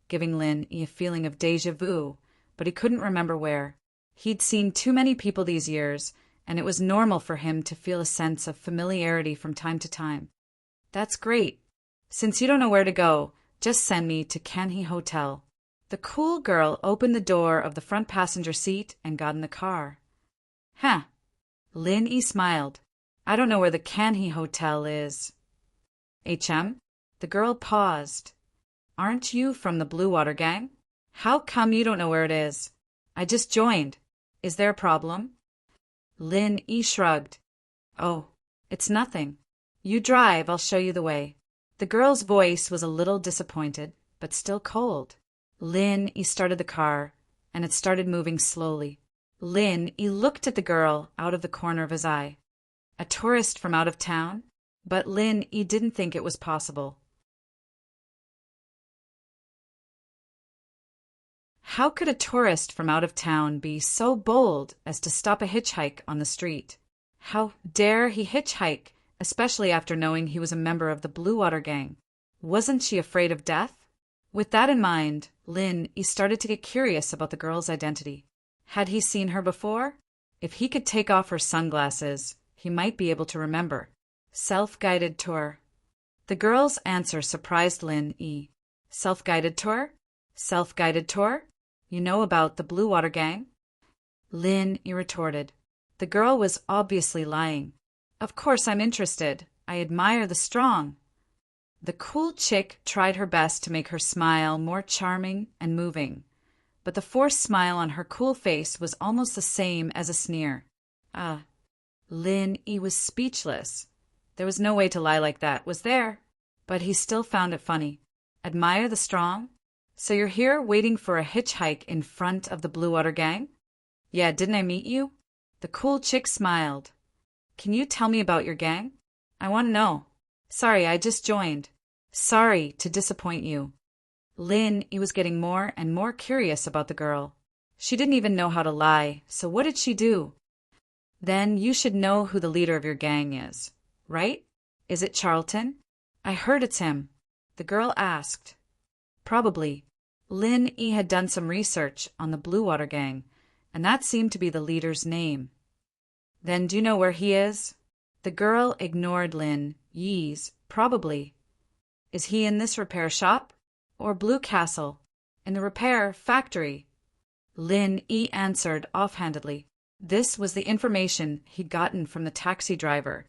giving Lin Yi a feeling of déjà vu, but he couldn't remember where. He'd seen too many people these years, and it was normal for him to feel a sense of familiarity from time to time. That's great. Since you don't know where to go, just send me to Kanhee Hotel. The cool girl opened the door of the front passenger seat and got in the car. Huh. Lin Yi smiled. I don't know where the Kanhee Hotel is. HM? The girl paused. Aren't you from the Blue Water Gang? How come you don't know where it is? I just joined. Is there a problem? Lin Yi shrugged. Oh, it's nothing. You drive, I'll show you the way. The girl's voice was a little disappointed, but still cold. Lin Yi started the car, and it started moving slowly. Lin Yi looked at the girl out of the corner of his eye. A tourist from out of town? But Lin Yi didn't think it was possible. How could a tourist from out of town be so bold as to stop a hitchhike on the street? How dare he hitchhike, especially after knowing he was a member of the Blue Water Gang? Wasn't she afraid of death? With that in mind, Lin Yi started to get curious about the girl's identity. Had he seen her before? If he could take off her sunglasses, he might be able to remember. Self-guided tour. The girl's answer surprised Lin Yi. Self-guided tour? Self-guided tour? You know about the Blue Water Gang? Lin Yi retorted. The girl was obviously lying. Of course I'm interested. I admire the strong. The cool chick tried her best to make her smile more charming and moving, but the forced smile on her cool face was almost the same as a sneer. Lin Yi was speechless. There was no way to lie like that, was there? But he still found it funny. Admire the strong? So you're here waiting for a hitchhike in front of the Blue Water Gang? Yeah, didn't I meet you? The cool chick smiled. Can you tell me about your gang? I want to know. Sorry, I just joined. Sorry to disappoint you. Lin Yi was getting more and more curious about the girl. She didn't even know how to lie, so what did she do? Then you should know who the leader of your gang is, right? Is it Charlton? I heard it's him. The girl asked. Probably. Lin Yi had done some research on the Blue Water Gang, and that seemed to be the leader's name. Then do you know where he is? The girl ignored Lin Yi's probably. Is he in this repair shop? Or Blue Castle? In the repair factory? Lin Yi answered offhandedly. This was the information he'd gotten from the taxi driver.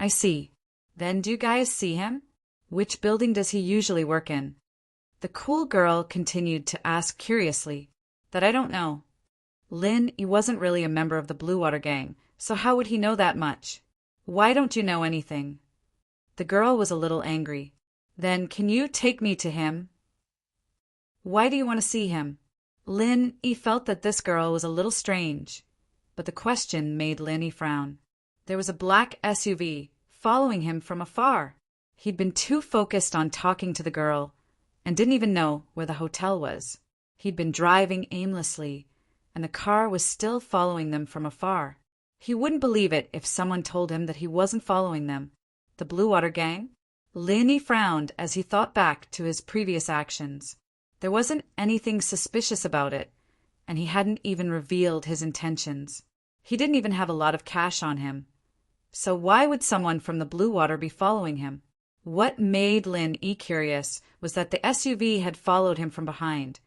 I see. Then do you guys see him? Which building does he usually work in? The cool girl continued to ask curiously. That I don't know. Lin, he wasn't really a member of the Blue Water Gang, so how would he know that much? Why don't you know anything? The girl was a little angry. Then can you take me to him? Why do you want to see him? Lin, he felt that this girl was a little strange, but the question made Lin frown. There was a black SUV following him from afar. He'd been too focused on talking to the girl and didn't even know where the hotel was. He'd been driving aimlessly, and the car was still following them from afar. He wouldn't believe it if someone told him that he wasn't following them. The Blue Water Gang? Lin frowned as he thought back to his previous actions. There wasn't anything suspicious about it, and he hadn't even revealed his intentions. He didn't even have a lot of cash on him. So why would someone from the Blue Water be following him? What made Lin curious was that the SUV had followed him from behind,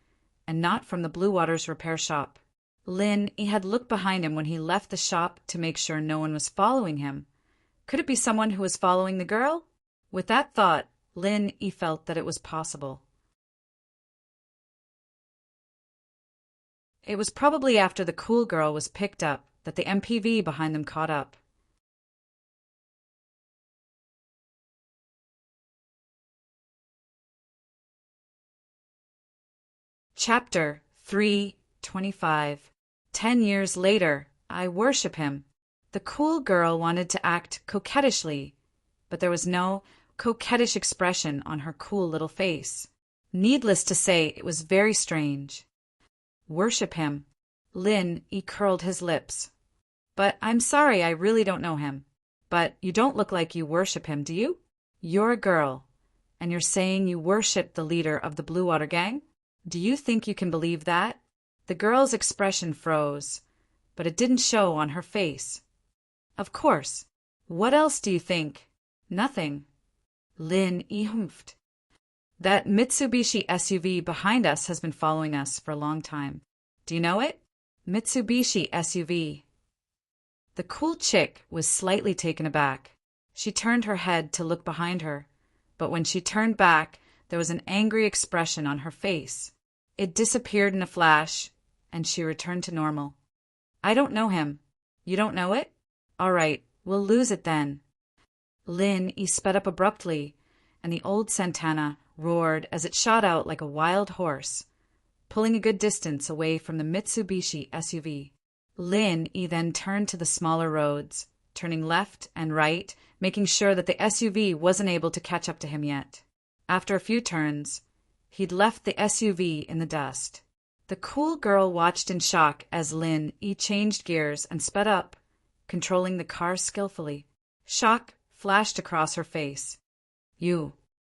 and not from the Blue Water's repair shop. Lin had looked behind him when he left the shop to make sure no one was following him. Could it be someone who was following the girl? With that thought, Lin felt that it was possible. It was probably after the cool girl was picked up that the MPV behind them caught up. Chapter 3:25. 10 years later, I worship him. The cool girl wanted to act coquettishly, but there was no coquettish expression on her cool little face. Needless to say, it was very strange. Worship him. Lin curled his lips. But I'm sorry, I really don't know him. But you don't look like you worship him, do you? You're a girl, and you're saying you worship the leader of the Blue Water Gang? Do you think you can believe that? The girl's expression froze, but it didn't show on her face. Of course. What else do you think? Nothing. Lin humphed. That Mitsubishi SUV behind us has been following us for a long time. Do you know it? Mitsubishi SUV. The cool chick was slightly taken aback. She turned her head to look behind her, but when she turned back, there was an angry expression on her face. It disappeared in a flash, and she returned to normal. I don't know him. You don't know it? All right, we'll lose it then. Lin sped up abruptly, and the old Santana roared as it shot out like a wild horse, pulling a good distance away from the Mitsubishi SUV. Lin then turned to the smaller roads, turning left and right, making sure that the SUV wasn't able to catch up to him yet. After a few turns, he'd left the SUV in the dust. The cool girl watched in shock as Lin changed gears and sped up, controlling the car skillfully. Shock flashed across her face.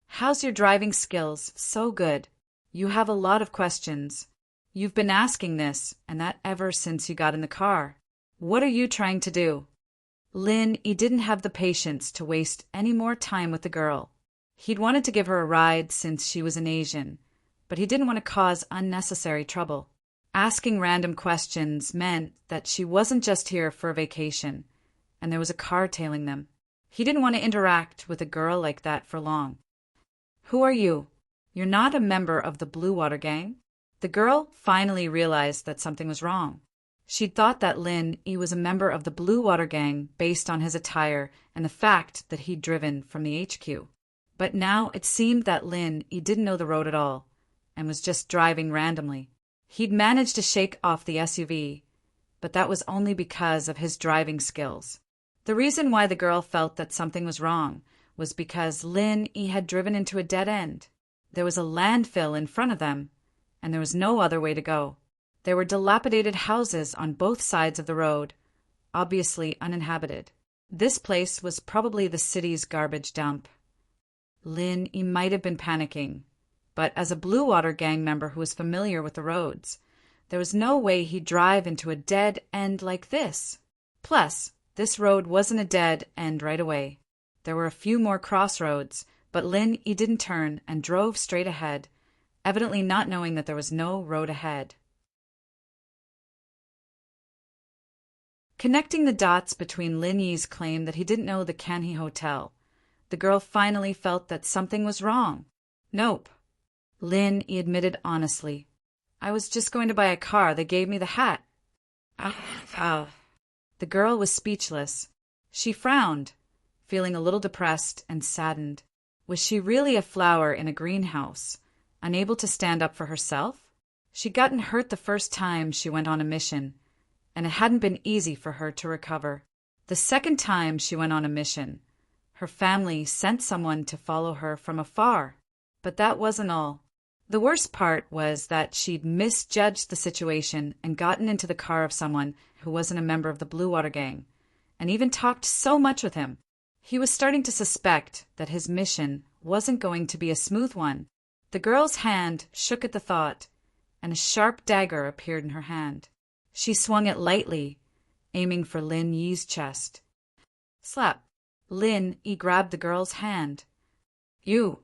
How's your driving skills so good? You have a lot of questions. You've been asking this, and that ever since you got in the car. What are you trying to do? Lin didn't have the patience to waste any more time with the girl. He'd wanted to give her a ride since she was an Asian, but he didn't want to cause unnecessary trouble. Asking random questions meant that she wasn't just here for a vacation, and there was a car tailing them. He didn't want to interact with a girl like that for long. Who are you? You're not a member of the Blue Water Gang? The girl finally realized that something was wrong. She'd thought that Lin was a member of the Blue Water Gang based on his attire and the fact that he'd driven from the HQ. But now it seemed that Lin didn't know the road at all and was just driving randomly. He'd managed to shake off the SUV, but that was only because of his driving skills. The reason why the girl felt that something was wrong was because Lin had driven into a dead end. There was a landfill in front of them, and there was no other way to go. There were dilapidated houses on both sides of the road, obviously uninhabited. This place was probably the city's garbage dump. Lin might have been panicking, but as a Blue Water Gang member who was familiar with the roads, there was no way he'd drive into a dead end like this. Plus, this road wasn't a dead end right away. There were a few more crossroads, but Lin didn't turn and drove straight ahead, evidently not knowing that there was no road ahead. Connecting the dots between Lin Yi's claim that he didn't know the Kanhee Hotel, the girl finally felt that something was wrong. Nope. Lin admitted honestly. I was just going to buy a car. They gave me the hat. Ah. The girl was speechless. She frowned, feeling a little depressed and saddened. Was she really a flower in a greenhouse, unable to stand up for herself? She'd gotten hurt the first time she went on a mission, and it hadn't been easy for her to recover. The second time she went on a mission, her family sent someone to follow her from afar. But that wasn't all. The worst part was that she'd misjudged the situation and gotten into the car of someone who wasn't a member of the Blue Water Gang, and even talked so much with him. He was starting to suspect that his mission wasn't going to be a smooth one. The girl's hand shook at the thought, and a sharp dagger appeared in her hand. She swung it lightly, aiming for Lin Yi's chest. Slap! Lin Yi grabbed the girl's hand. You!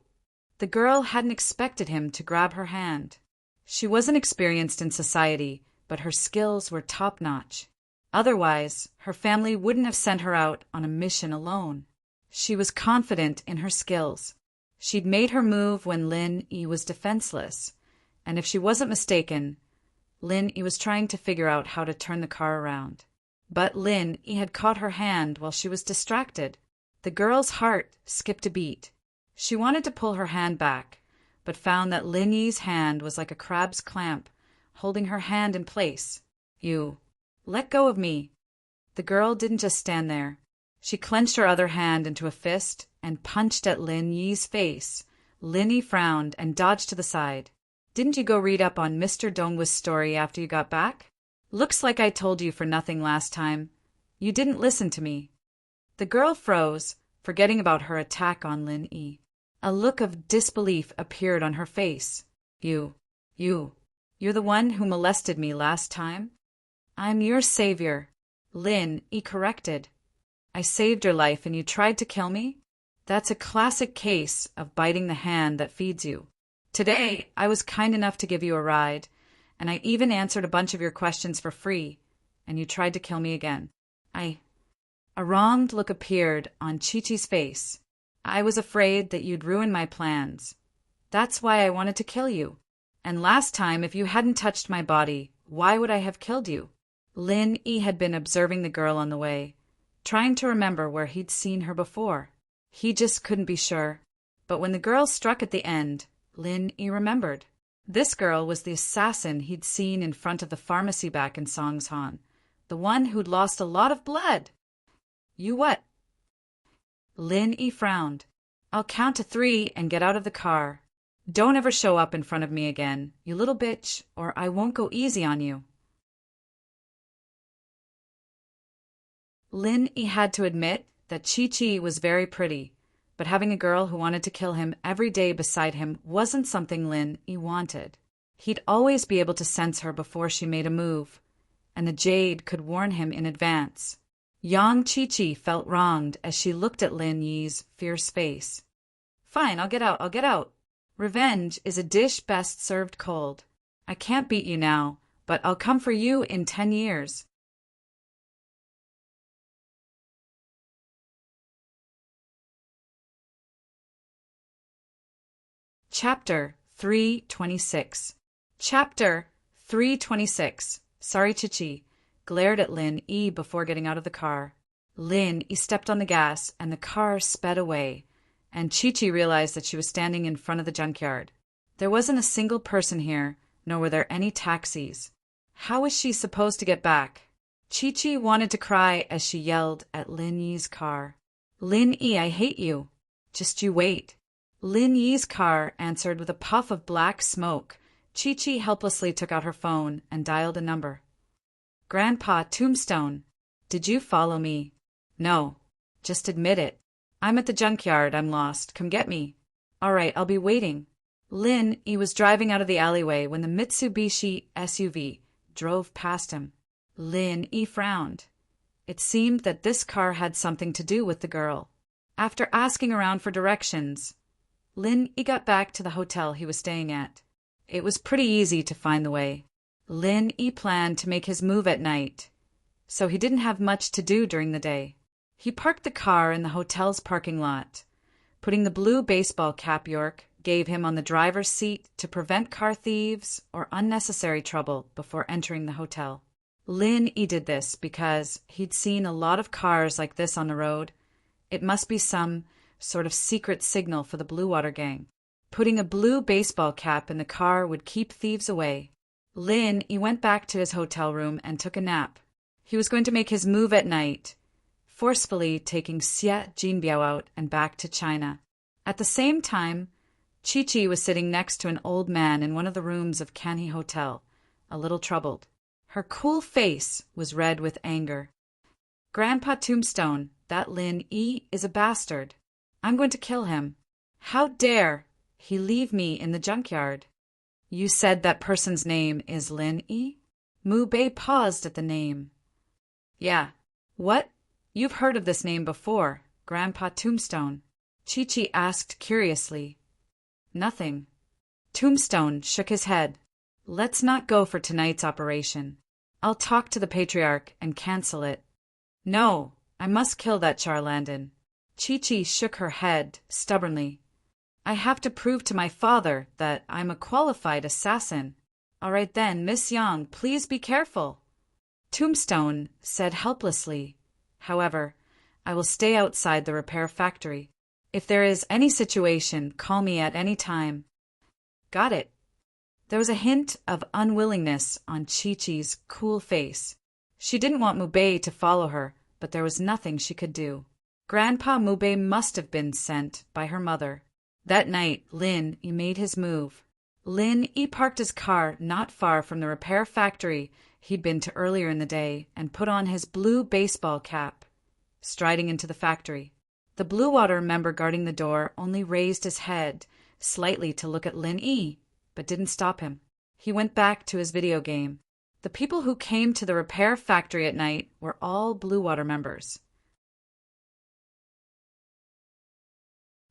The girl hadn't expected him to grab her hand. She wasn't experienced in society, but her skills were top-notch. Otherwise, her family wouldn't have sent her out on a mission alone. She was confident in her skills. She'd made her move when Lin Yi was defenseless, and if she wasn't mistaken, Lin Yi was trying to figure out how to turn the car around. But Lin Yi had caught her hand while she was distracted. The girl's heart skipped a beat. She wanted to pull her hand back, but found that Lin Yi's hand was like a crab's clamp, holding her hand in place. You, let go of me. The girl didn't just stand there. She clenched her other hand into a fist and punched at Lin Yi's face. Lin Yi frowned and dodged to the side. Didn't you go read up on Mr. Dongwa's story after you got back? Looks like I told you for nothing last time. You didn't listen to me. The girl froze, forgetting about her attack on Lin Yi. A look of disbelief appeared on her face. You're the one who molested me last time? I'm your savior, Lin Yi corrected. I saved your life and you tried to kill me? That's a classic case of biting the hand that feeds you. Today, I was kind enough to give you a ride, and I even answered a bunch of your questions for free, and you tried to kill me again. A wronged look appeared on Chi-Chi's face. I was afraid that you'd ruin my plans. That's why I wanted to kill you. And last time, if you hadn't touched my body, why would I have killed you? Lin Yi had been observing the girl on the way, trying to remember where he'd seen her before. He just couldn't be sure. But when the girl struck at the end, Lin Yi remembered. This girl was the assassin he'd seen in front of the pharmacy back in Songshan, the one who'd lost a lot of blood. You what? Lin Yi frowned. I'll count to 3 and get out of the car. Don't ever show up in front of me again, you little bitch, or I won't go easy on you. Lin Yi had to admit that Chi-Chi was very pretty, but having a girl who wanted to kill him every day beside him wasn't something Lin Yi wanted. He'd always be able to sense her before she made a move, and the jade could warn him in advance. Young Chi-Chi felt wronged as she looked at Lin Yi's fierce face. Fine, I'll get out. Revenge is a dish best served cold. I can't beat you now, but I'll come for you in 10 years. Chapter 326. Chapter 326. Sorry, Chi-Chi glared at Lin Yi before getting out of the car. Lin Yi stepped on the gas and the car sped away, and Chi-Chi realized that she was standing in front of the junkyard. There wasn't a single person here, nor were there any taxis. How was she supposed to get back? Chi-Chi wanted to cry as she yelled at Lin Yi's car. Lin Yi, I hate you. Just you wait. Lin Yi's car answered with a puff of black smoke. Chi-Chi helplessly took out her phone and dialed a number. Grandpa Tombstone, did you follow me? No. Just admit it. I'm at the junkyard. I'm lost. Come get me. All right, I'll be waiting. Lin Yi was driving out of the alleyway when the Mitsubishi SUV drove past him. Lin Yi frowned. It seemed that this car had something to do with the girl. After asking around for directions, Lin Yi got back to the hotel he was staying at. It was pretty easy to find the way. Lin Yi planned to make his move at night, so he didn't have much to do during the day. He parked the car in the hotel's parking lot, putting the blue baseball cap York gave him on the driver's seat to prevent car thieves or unnecessary trouble before entering the hotel. Lin Yi did this because he'd seen a lot of cars like this on the road. It must be some sort of secret signal for the Blue Water Gang. Putting a blue baseball cap in the car would keep thieves away. Lin Yi went back to his hotel room and took a nap. He was going to make his move at night, forcefully taking Xie Jinbiao out and back to China. At the same time, Chi-Chi was sitting next to an old man in one of the rooms of Canhee Hotel, a little troubled. Her cool face was red with anger. "Grandpa Tombstone, that Lin Yi is a bastard. I'm going to kill him. How dare he leave me in the junkyard?" "You said that person's name is Lin Yi?" Mu Bei paused at the name. "Yeah. What? You've heard of this name before, Grandpa Tombstone?" Chi-Chi asked curiously. "Nothing." Tombstone shook his head. "Let's not go for tonight's operation. I'll talk to the Patriarch and cancel it." "No, I must kill that charlatan." Chi-Chi shook her head stubbornly. "I have to prove to my father that I'm a qualified assassin." "All right then, Miss Yang, please be careful." Tombstone said helplessly. "However, I will stay outside the repair factory. If there is any situation, call me at any time." "Got it." There was a hint of unwillingness on Chi-Chi's cool face. She didn't want Mu Bei to follow her, but there was nothing she could do. Grandpa Mu Bei must have been sent by her mother. That night, Lin Yi made his move. Lin Yi parked his car not far from the repair factory he'd been to earlier in the day and put on his blue baseball cap. Striding into the factory, the Blue Water member guarding the door only raised his head slightly to look at Lin Yi, but didn't stop him. He went back to his video game. The people who came to the repair factory at night were all Blue Water members.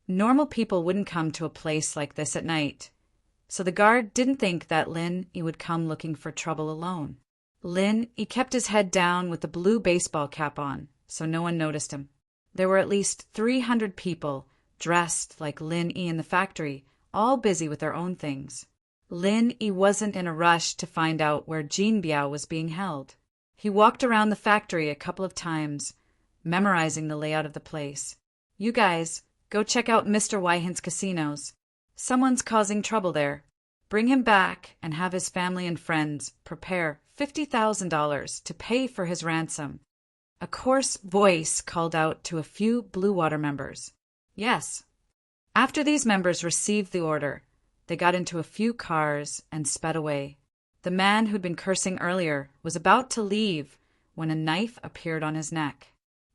Normal people wouldn't come to a place like this at night, so the guard didn't think that Lin Yi would come looking for trouble alone. Lin Yi kept his head down with the blue baseball cap on, so no one noticed him. There were at least 300 people dressed like Lin Yi in the factory, all busy with their own things. Lin Yi wasn't in a rush to find out where Jin Biao was being held. He walked around the factory a couple of times, memorizing the layout of the place. "You guys, go check out Mr. Wyhint's casinos. Someone's causing trouble there. Bring him back and have his family and friends prepare $50,000 to pay for his ransom." A coarse voice called out to a few Blue Water members. "Yes." After these members received the order, they got into a few cars and sped away. The man who'd been cursing earlier was about to leave when a knife appeared on his neck.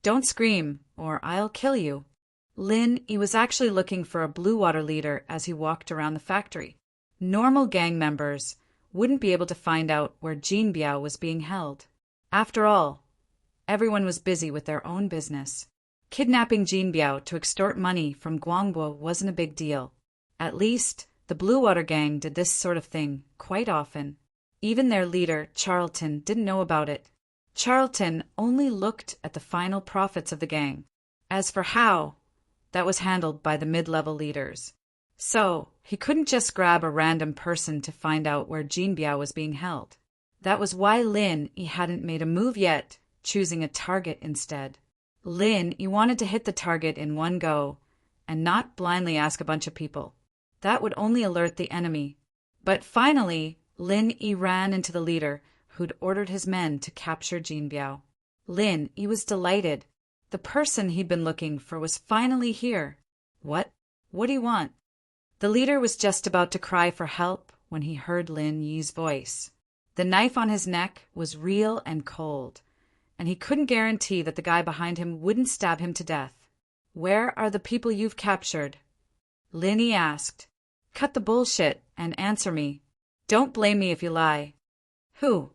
"Don't scream, or I'll kill you." Lin Yi was actually looking for a Blue Water leader as he walked around the factory. Normal gang members wouldn't be able to find out where Jin Biao was being held. After all, everyone was busy with their own business. Kidnapping Jin Biao to extort money from Guangbo wasn't a big deal. At least, the Blue Water Gang did this sort of thing quite often. Even their leader, Charlton, didn't know about it. Charlton only looked at the final profits of the gang. As for how, that was handled by the mid-level leaders. So, he couldn't just grab a random person to find out where Jin Biao was being held. That was why Lin Yi hadn't made a move yet, choosing a target instead. Lin Yi wanted to hit the target in one go, and not blindly ask a bunch of people. That would only alert the enemy. But finally, Lin Yi ran into the leader, who'd ordered his men to capture Jin Biao. Lin Yi was delighted. The person he'd been looking for was finally here. What do you want?" The leader was just about to cry for help when he heard Lin Yi's voice. The knife on his neck was real and cold, and he couldn't guarantee that the guy behind him wouldn't stab him to death. "Where are the people you've captured?" Lin Yi asked. "Cut the bullshit and answer me. Don't blame me if you lie." Who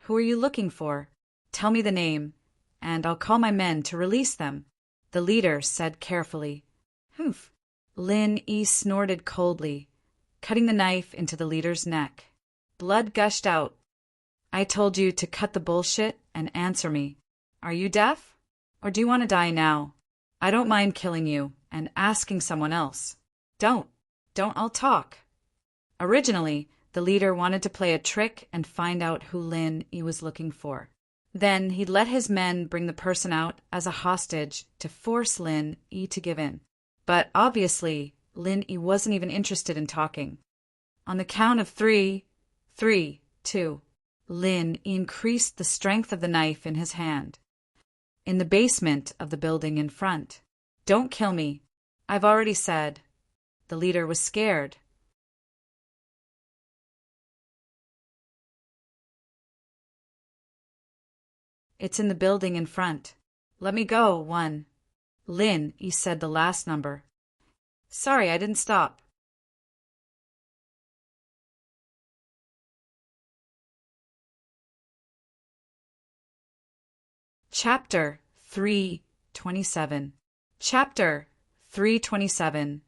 are you looking for? Tell me the name, and I'll call my men to release them," the leader said carefully. "Humph." Lin Yi snorted coldly, cutting the knife into the leader's neck. Blood gushed out. "I told you to cut the bullshit and answer me. Are you deaf? Or do you want to die now? I don't mind killing you and asking someone else." Don't don't all talk. Originally, the leader wanted to play a trick and find out who Lin Yi was looking for. Then he'd let his men bring the person out as a hostage to force Lin Yi to give in. But obviously, Lin Yi wasn't even interested in talking. On the count of 3, 3, 2, Lin Yi increased the strength of the knife in his hand. In the basement of the building in front. Don't kill me. I've already said. The leader was scared. It's in the building in front. Let me go, 1. Lin Yi said the last number. Sorry, I didn't stop. Chapter 327. Chapter 327.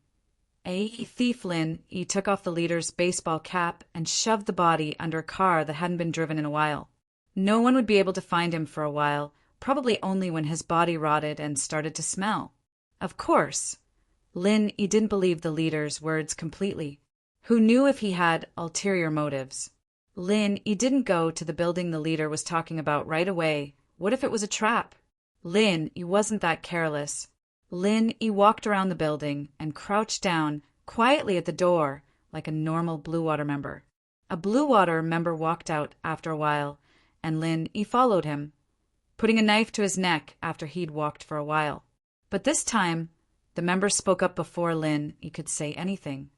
A thief Lin Yi took off the leader's baseball cap and shoved the body under a car that hadn't been driven in a while. No one would be able to find him for a while, probably only when his body rotted and started to smell. Of course, Lin Yi didn't believe the leader's words completely. Who knew if he had ulterior motives? Lin Yi didn't go to the building the leader was talking about right away. What if it was a trap? Lin Yi wasn't that careless. Lin Yi walked around the building and crouched down quietly at the door like a normal Blue Water member. A Blue Water member walked out after a while, and Lin Yi followed him, putting a knife to his neck after he'd walked for a while. But this time, the member spoke up before Lin Yi could say anything.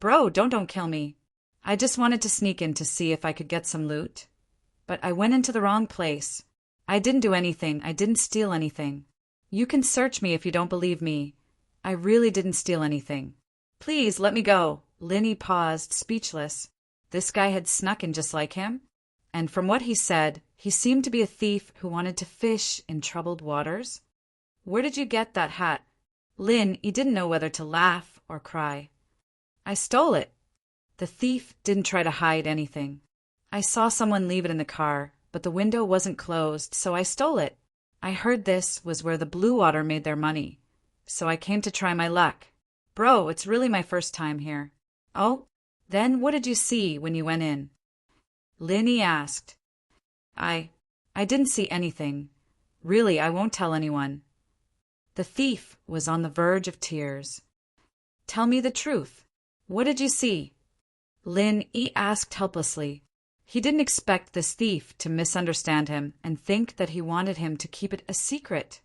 Bro, don't kill me. I just wanted to sneak in to see if I could get some loot. But I went into the wrong place. I didn't do anything. I didn't steal anything. You can search me if you don't believe me. I really didn't steal anything. Please, let me go. Lin Yi paused, speechless. This guy had snuck in just like him? And from what he said, he seemed to be a thief who wanted to fish in troubled waters. Where did you get that hat? Lin Yi didn't know whether to laugh or cry. I stole it. The thief didn't try to hide anything. I saw someone leave it in the car, but the window wasn't closed, so I stole it. I heard this was where the Blue Water made their money, so I came to try my luck. Bro, it's really my first time here. Oh? Then what did you see when you went in? Lin Yi asked. I didn't see anything. Really, I won't tell anyone. The thief was on the verge of tears. Tell me the truth. What did you see? Lin Yi asked helplessly. He didn't expect this thief to misunderstand him and think that he wanted him to keep it a secret.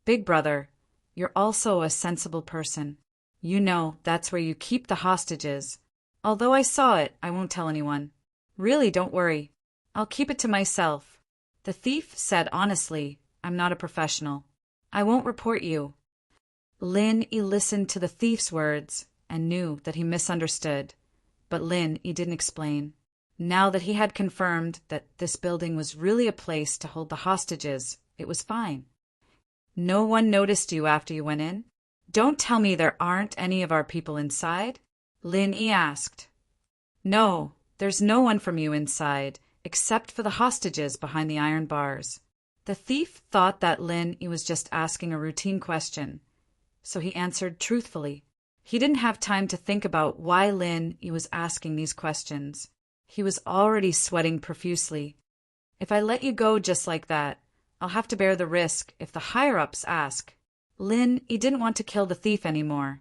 Big brother, you're also a sensible person. You know that's where you keep the hostages. Although I saw it, I won't tell anyone. Really, don't worry. I'll keep it to myself. The thief said honestly, I'm not a professional. I won't report you. Lin Yi listened to the thief's words and knew that he misunderstood, but Lin Yi didn't explain. Now that he had confirmed that this building was really a place to hold the hostages, it was fine. No one noticed you after you went in? Don't tell me there aren't any of our people inside? Lin Yi asked. No, there's no one from you inside, except for the hostages behind the iron bars. The thief thought that Lin Yi was just asking a routine question, so he answered truthfully. He didn't have time to think about why Lin Yi was asking these questions. He was already sweating profusely. If I let you go just like that, I'll have to bear the risk if the higher-ups ask. Lin Yi didn't want to kill the thief anymore.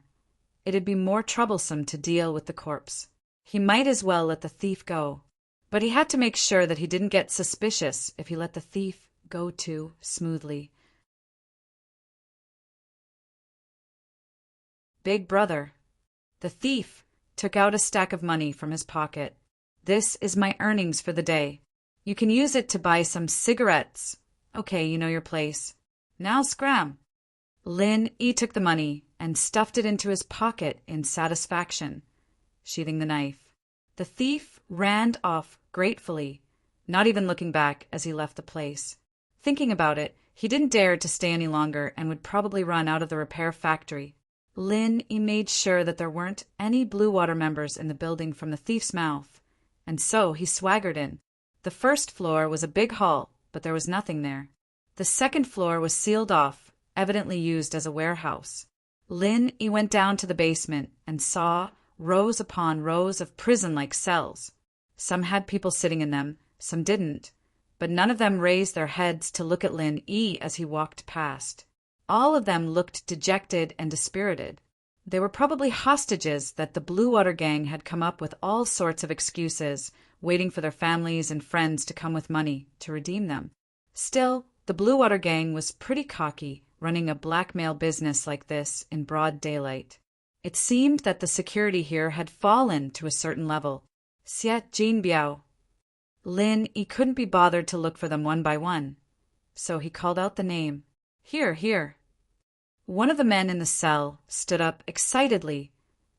It'd be more troublesome to deal with the corpse. He might as well let the thief go. But he had to make sure that he didn't get suspicious if he let the thief go too smoothly. Big brother. The thief took out a stack of money from his pocket. This is my earnings for the day. You can use it to buy some cigarettes. Okay, you know your place. Now scram. Lin Yi took the money and stuffed it into his pocket in satisfaction, sheathing the knife. The thief ran off gratefully, not even looking back as he left the place. Thinking about it, he didn't dare to stay any longer and would probably run out of the repair factory. Lin Yi made sure that there weren't any Blue Water members in the building from the thief's mouth, and so he swaggered in. The first floor was a big hall, but there was nothing there. The second floor was sealed off, evidently used as a warehouse. Lin Yi went down to the basement and saw rows upon rows of prison-like cells. Some had people sitting in them, some didn't, but none of them raised their heads to look at Lin Yi as he walked past. All of them looked dejected and dispirited. They were probably hostages that the Blue Water Gang had come up with all sorts of excuses, waiting for their families and friends to come with money to redeem them. Still, the Blue Water Gang was pretty cocky, running a blackmail business like this in broad daylight. It seemed that the security here had fallen to a certain level. Xie Jinbiao. Lin Yi couldn't be bothered to look for them one by one, so he called out the name. Here, here. One of the men in the cell stood up excitedly,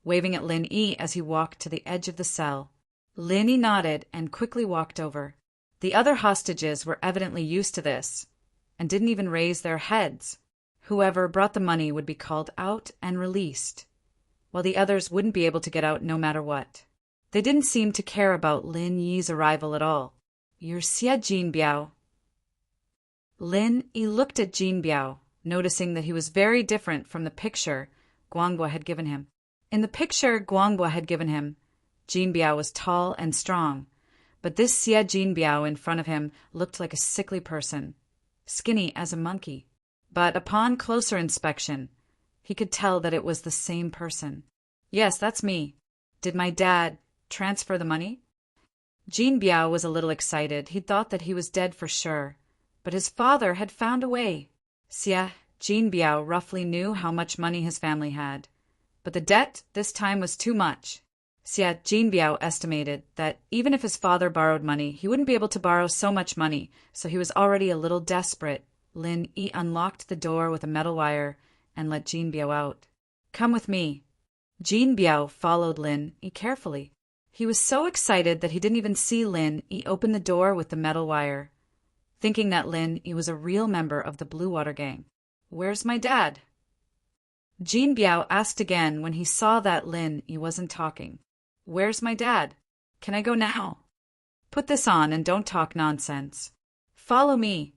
waving at Lin Yi as he walked to the edge of the cell. Lin Yi nodded and quickly walked over. The other hostages were evidently used to this, and didn't even raise their heads. Whoever brought the money would be called out and released, while the others wouldn't be able to get out no matter what. They didn't seem to care about Lin Yi's arrival at all. You're Xie Jinbiao. Lin Yi looked at Jinbiao, noticing that he was very different from the picture Guangbo had given him. In the picture Guangbo had given him, Jinbiao was tall and strong, but this Xie Jinbiao in front of him looked like a sickly person, skinny as a monkey. But upon closer inspection, he could tell that it was the same person. Yes, that's me. Did my dad transfer the money? Jinbiao was a little excited. He thought that he was dead for sure, but his father had found a way. Xie Jinbiao roughly knew how much money his family had, but the debt this time was too much. Xie Jinbiao estimated that even if his father borrowed money, he wouldn't be able to borrow so much money, so he was already a little desperate. Lin Yi unlocked the door with a metal wire and let Jinbiao out. Come with me. Jinbiao followed Lin Yi carefully. He was so excited that he didn't even see Lin Yi open the door with the metal wire, thinking that Lin Yi was a real member of the Blue Water Gang. Where's my dad? Jinbiao asked again when he saw that Lin Yi wasn't talking. Where's my dad? Can I go now? Put this on and don't talk nonsense. Follow me.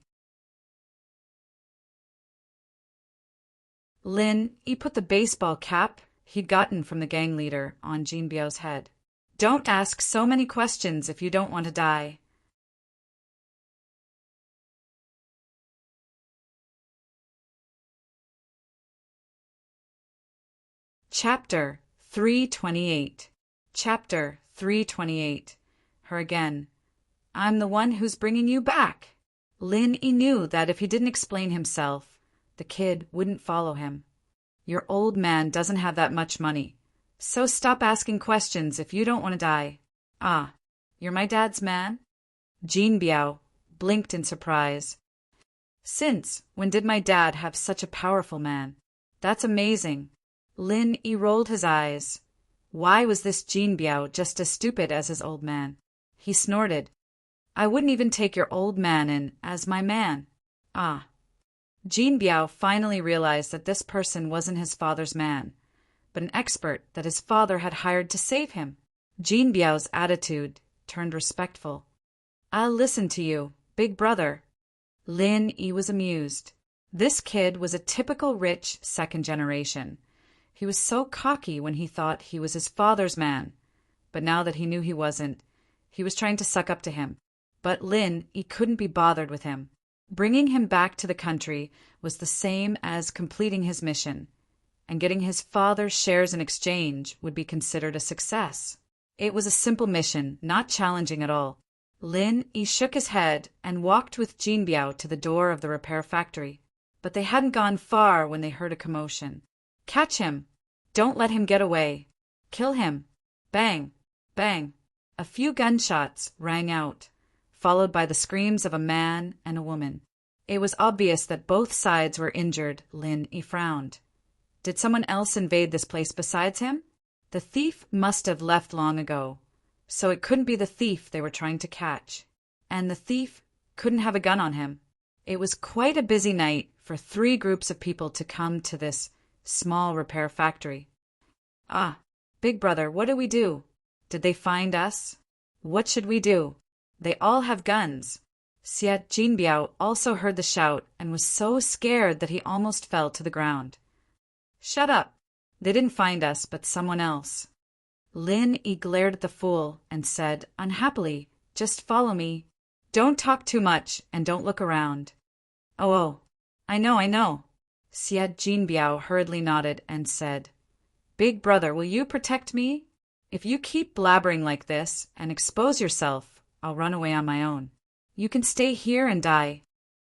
Lin Yi put the baseball cap he'd gotten from the gang leader on Jinbiao's head. Don't ask so many questions if you don't want to die. Chapter 328. Chapter 328. Her again. I'm the one who's bringing you back. Lin Yi knew that if he didn't explain himself, the kid wouldn't follow him. Your old man doesn't have that much money, so stop asking questions if you don't want to die. Ah, you're my dad's man? Jinbiao blinked in surprise. Since when did my dad have such a powerful man? That's amazing. Lin Yi rolled his eyes. Why was this Jinbiao just as stupid as his old man? He snorted. I wouldn't even take your old man in as my man. Ah. Jinbiao finally realized that this person wasn't his father's man, but an expert that his father had hired to save him. Jinbiao's attitude turned respectful. I'll listen to you, big brother. Lin Yi was amused. This kid was a typical rich second generation. He was so cocky when he thought he was his father's man, but now that he knew he wasn't, he was trying to suck up to him. But Lin Yi couldn't be bothered with him. Bringing him back to the country was the same as completing his mission, and getting his father's shares in exchange would be considered a success. It was a simple mission, not challenging at all. Lin Yi shook his head and walked with Jinbiao to the door of the repair factory. But they hadn't gone far when they heard a commotion. Catch him! Don't let him get away! Kill him! Bang! Bang! A few gunshots rang out, followed by the screams of a man and a woman. It was obvious that both sides were injured. Lin Yi frowned. Did someone else invade this place besides him? The thief must have left long ago, so it couldn't be the thief they were trying to catch. And the thief couldn't have a gun on him. It was quite a busy night for 3 groups of people to come to this small repair factory. Ah, big brother, what do we do? Did they find us? What should we do? They all have guns. Xie Jinbiao also heard the shout and was so scared that he almost fell to the ground. Shut up. They didn't find us, but someone else. Lin Yi glared at the fool and said unhappily, "Just follow me. Don't talk too much and don't look around." Oh, I know. Xie Jinbiao hurriedly nodded and said, "Big brother, will you protect me? If you keep blabbering like this and expose yourself, I'll run away on my own. You can stay here and die."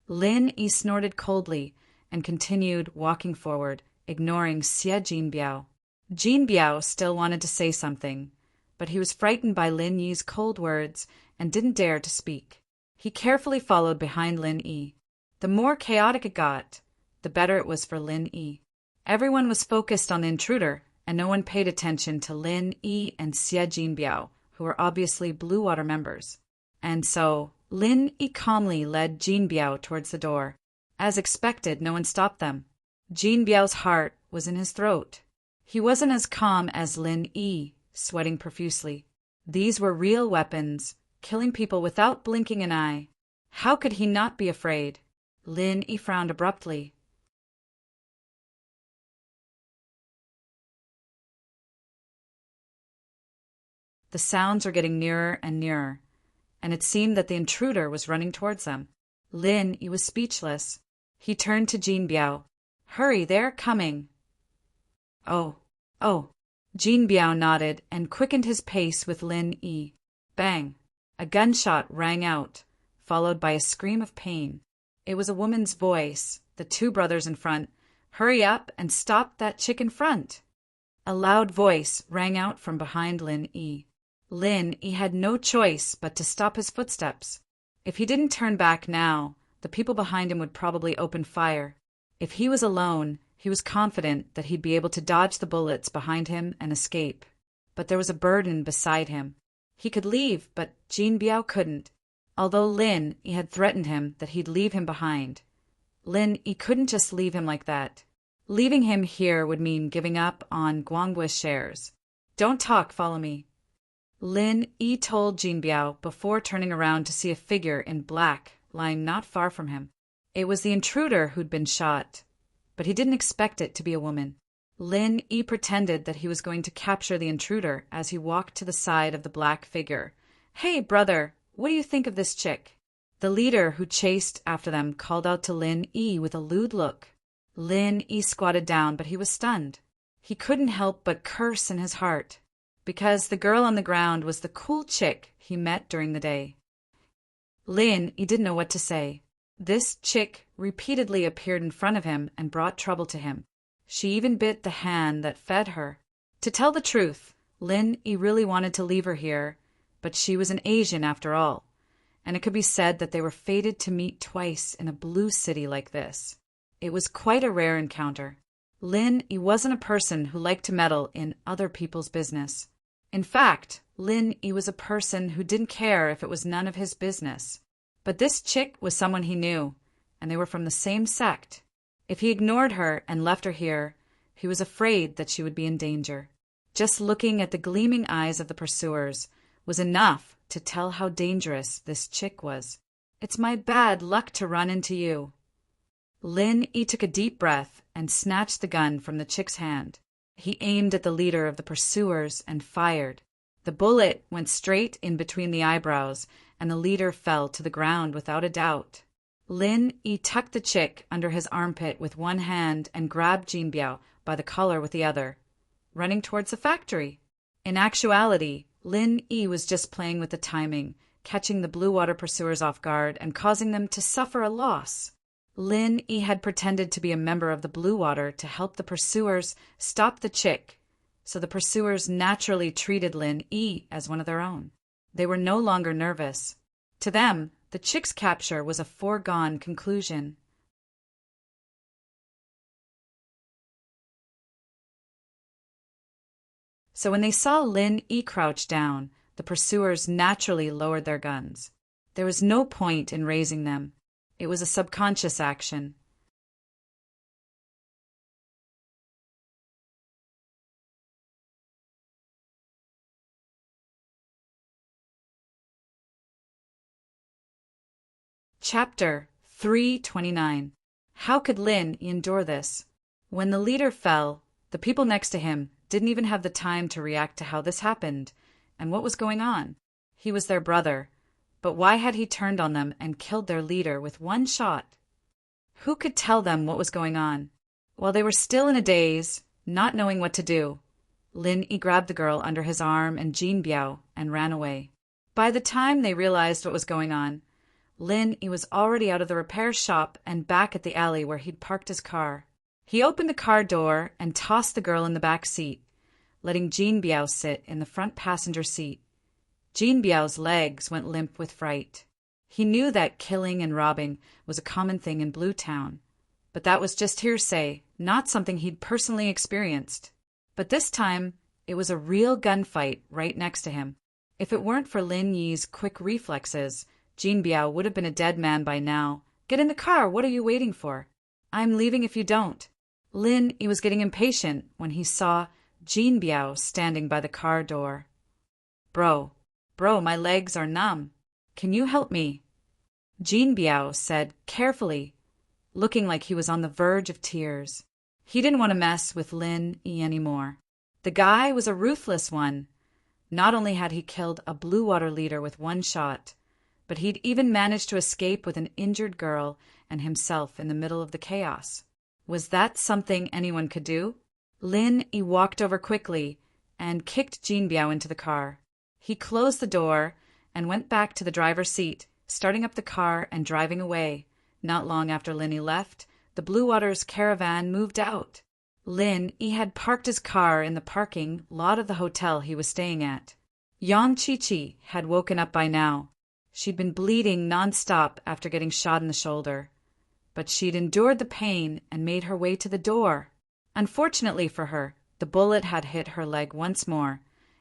Lin Yi snorted coldly and continued walking forward, ignoring Xie Jinbiao. Jinbiao still wanted to say something, but he was frightened by Lin Yi's cold words and didn't dare to speak. He carefully followed behind Lin Yi. The more chaotic it got, the better it was for Lin Yi. Everyone was focused on the intruder, and no one paid attention to Lin Yi and Xie Jinbiao, who were obviously Blue Water members. And so, Lin Yi calmly led Jinbiao towards the door. As expected, no one stopped them. Jinbiao's heart was in his throat. He wasn't as calm as Lin Yi, sweating profusely. These were real weapons, killing people without blinking an eye. How could he not be afraid? Lin Yi frowned abruptly. The sounds were getting nearer and nearer, and it seemed that the intruder was running towards them. Lin Yi was speechless. He turned to Jinbiao. "Hurry, they're coming." Oh. Jinbiao nodded and quickened his pace with Lin Yi. Bang! A gunshot rang out, followed by a scream of pain. It was a woman's voice, the two brothers in front. "Hurry up and stop that chick in front." A loud voice rang out from behind Lin Yi. Lin Yi had no choice but to stop his footsteps. If he didn't turn back now, the people behind him would probably open fire. If he was alone, he was confident that he'd be able to dodge the bullets behind him and escape. But there was a burden beside him. He could leave, but Jinbiao couldn't. Although Lin Yi had threatened him that he'd leave him behind, Lin Yi couldn't just leave him like that. Leaving him here would mean giving up on Guangbu's shares. "Don't talk, follow me," Lin Yi told Jinbiao before turning around to see a figure in black lying not far from him. It was the intruder who'd been shot, but he didn't expect it to be a woman. Lin Yi pretended that he was going to capture the intruder as he walked to the side of the black figure. "Hey, brother, what do you think of this chick?" The leader who chased after them called out to Lin Yi with a lewd look. Lin Yi squatted down, but he was stunned. He couldn't help but curse in his heart, because the girl on the ground was the cool chick he met during the day. Lin Yi didn't know what to say. This chick repeatedly appeared in front of him and brought trouble to him. She even bit the hand that fed her. To tell the truth, Lin Yi really wanted to leave her here, but she was an Asian after all, and it could be said that they were fated to meet twice in a blue city like this. It was quite a rare encounter. Lin Yi wasn't a person who liked to meddle in other people's business. In fact, Lin Yi was a person who didn't care if it was none of his business. But this chick was someone he knew, and they were from the same sect. If he ignored her and left her here, he was afraid that she would be in danger. Just looking at the gleaming eyes of the pursuers was enough to tell how dangerous this chick was. "It's my bad luck to run into you." Lin Yi took a deep breath and snatched the gun from the chick's hand. He aimed at the leader of the pursuers and fired. The bullet went straight in between the eyebrows, and the leader fell to the ground without a doubt. Lin Yi tucked the chick under his armpit with one hand and grabbed Jinbiao by the collar with the other, running towards the factory. In actuality, Lin Yi was just playing with the timing, catching the Blue Water pursuers off guard and causing them to suffer a loss. Lin Yi had pretended to be a member of the Blue Water to help the pursuers stop the chick, so the pursuers naturally treated Lin Yi as one of their own. They were no longer nervous. To them, the chick's capture was a foregone conclusion. So when they saw Lin Yi crouch down, the pursuers naturally lowered their guns. There was no point in raising them. It was a subconscious action. Chapter 329. How could Lin Yi endure this? When the leader fell, the people next to him didn't even have the time to react to how this happened and what was going on. He was their brother, but why had he turned on them and killed their leader with one shot? Who could tell them what was going on? While they were still in a daze, not knowing what to do, Lin Yi grabbed the girl under his arm and Jin Biao and ran away. By the time they realized what was going on, Lin Yi was already out of the repair shop and back at the alley where he'd parked his car. He opened the car door and tossed the girl in the back seat, letting Jin Biao sit in the front passenger seat. Jin Biao's legs went limp with fright. He knew that killing and robbing was a common thing in Blue Town, but that was just hearsay, not something he'd personally experienced. But this time, it was a real gunfight right next to him. If it weren't for Lin Yi's quick reflexes, Jin Biao would have been a dead man by now. Get in the car, what are you waiting for? I'm leaving if you don't. Lin Yi was getting impatient when he saw Jin Biao standing by the car door. Bro, my legs are numb. Can you help me? Jin Biao said carefully, looking like he was on the verge of tears. He didn't want to mess with Lin Yi anymore. The guy was a ruthless one. Not only had he killed a Blue Water leader with one shot, but he'd even managed to escape with an injured girl and himself in the middle of the chaos. Was that something anyone could do? Lin Yi walked over quickly and kicked Jin Biao into the car. He closed the door and went back to the driver's seat, starting up the car and driving away. Not long after Lin Yi left, the Blue Water's caravan moved out. Lin Yi had parked his car in the parking lot of the hotel he was staying at. Yang Chi-Chi had woken up by now. She'd been bleeding nonstop after getting shot in the shoulder, but she'd endured the pain and made her way to the door. Unfortunately for her, the bullet had hit her leg once more,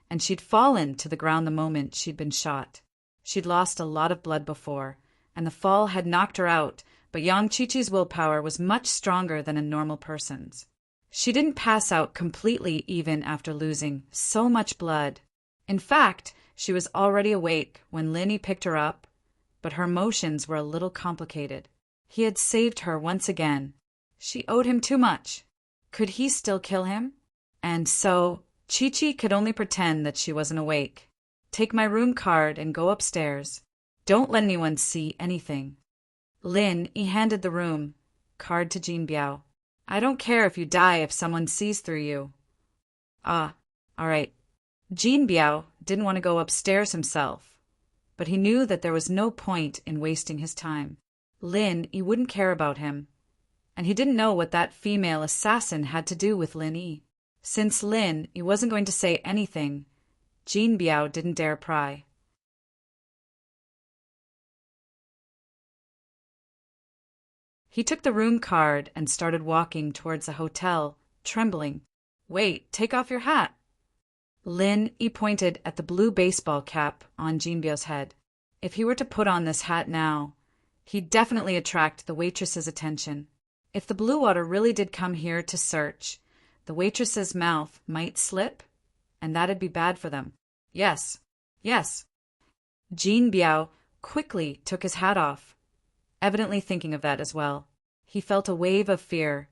and she'd fallen to the ground the moment she'd been shot. She'd lost a lot of blood before, and the fall had knocked her out, but Yang Chi-Chi's willpower was much stronger than a normal person's. She didn't pass out completely even after losing so much blood. In fact, she was already awake when Lin Yi picked her up, but her emotions were a little complicated. He had saved her once again. She owed him too much. Could he still kill him? And so, Chi-Chi could only pretend that she wasn't awake. Take my room card and go upstairs. Don't let anyone see anything. Lin Yi handed the room card to Jin Biao. I don't care if you die if someone sees through you. All right. Jin Biao didn't want to go upstairs himself, but he knew that there was no point in wasting his time. Lin Yi wouldn't care about him, and he didn't know what that female assassin had to do with Lin Yi. Since Lin Yi wasn't going to say anything, Jin Biao didn't dare pry. He took the room card and started walking towards the hotel, trembling. Wait, take off your hat. Lin Yi pointed at the blue baseball cap on Jin Biao's head. If he were to put on this hat now, he'd definitely attract the waitress's attention. If the Blue Water really did come here to search, the waitress's mouth might slip, and that'd be bad for them. Yes. Jin Biao quickly took his hat off, evidently thinking of that as well. He felt a wave of fear.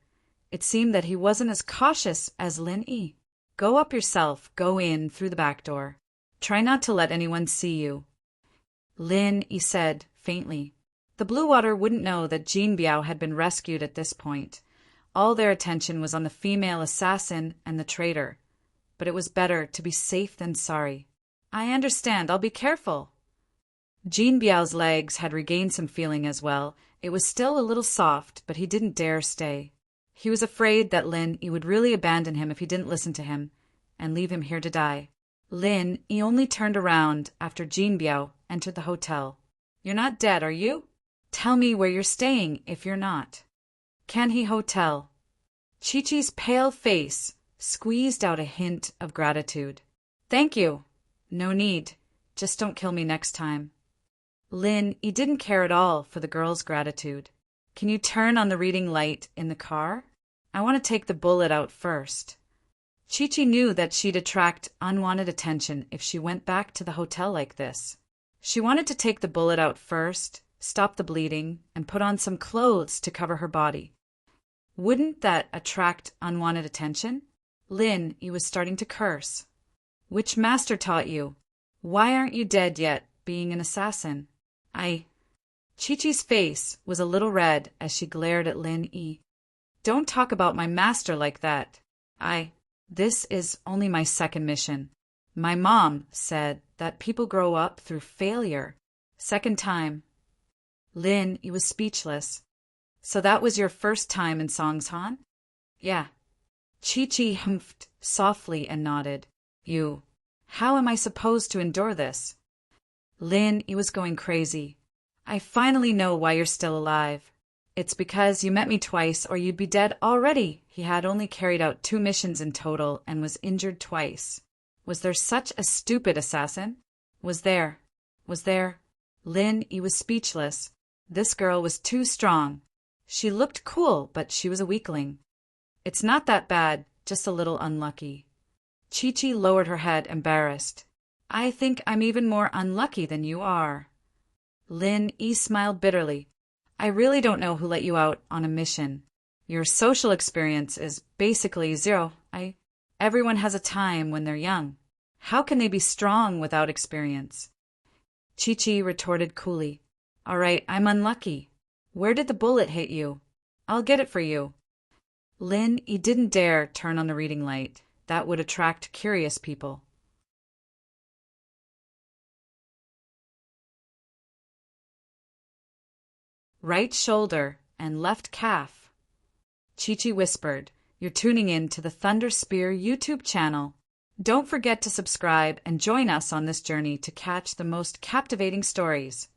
It seemed that he wasn't as cautious as Lin Yi. Go up yourself, go in through the back door. Try not to let anyone see you. Lin Yi said faintly. The Blue Water wouldn't know that Jin Biao had been rescued at this point. All their attention was on the female assassin and the traitor. But it was better to be safe than sorry. I understand, I'll be careful. Jin Biao's legs had regained some feeling as well. It was still a little soft, but he didn't dare stay. He was afraid that Lin Yi would really abandon him if he didn't listen to him, and leave him here to die. Lin Yi only turned around after Jin Biao entered the hotel. You're not dead, are you? Tell me where you're staying if you're not. Canhe Hotel. Chi-Chi's pale face squeezed out a hint of gratitude. Thank you. No need. Just don't kill me next time. Lin Yi didn't care at all for the girl's gratitude. Can you turn on the reading light in the car? I want to take the bullet out first. Chi-Chi knew that she'd attract unwanted attention if she went back to the hotel like this. She wanted to take the bullet out first, stop the bleeding, and put on some clothes to cover her body. Wouldn't that attract unwanted attention? Lin, he was starting to curse. Which master taught you? Why aren't you dead yet, being an assassin? Chi-Chi's face was a little red as she glared at Lin Yi. Don't talk about my master like that. This is only my second mission. My mom said that people grow up through failure. Second time. Lin, he was speechless. So that was your first time in Songshan? Yeah. Chi-Chi humphed softly and nodded. How am I supposed to endure this? Lin, he was going crazy. I finally know why you're still alive. It's because you met me twice or you'd be dead already. He had only carried out 2 missions in total and was injured twice. Was there such a stupid assassin? Was there? Lin, he was speechless. This girl was too strong. She looked cool, but she was a weakling. It's not that bad, just a little unlucky. Chi-Chi lowered her head, embarrassed. I think I'm even more unlucky than you are. Lin Yi smiled bitterly. I really don't know who let you out on a mission. Your social experience is basically 0. Everyone has a time when they're young. How can they be strong without experience? Chi-Chi retorted coolly. All right, I'm unlucky. Where did the bullet hit you? I'll get it for you. Lin, he didn't dare turn on the reading light. That would attract curious people. Right shoulder and left calf. Chi-Chi whispered, You're tuning in to the Thunder Spear YouTube channel. Don't forget to subscribe and join us on this journey to catch the most captivating stories.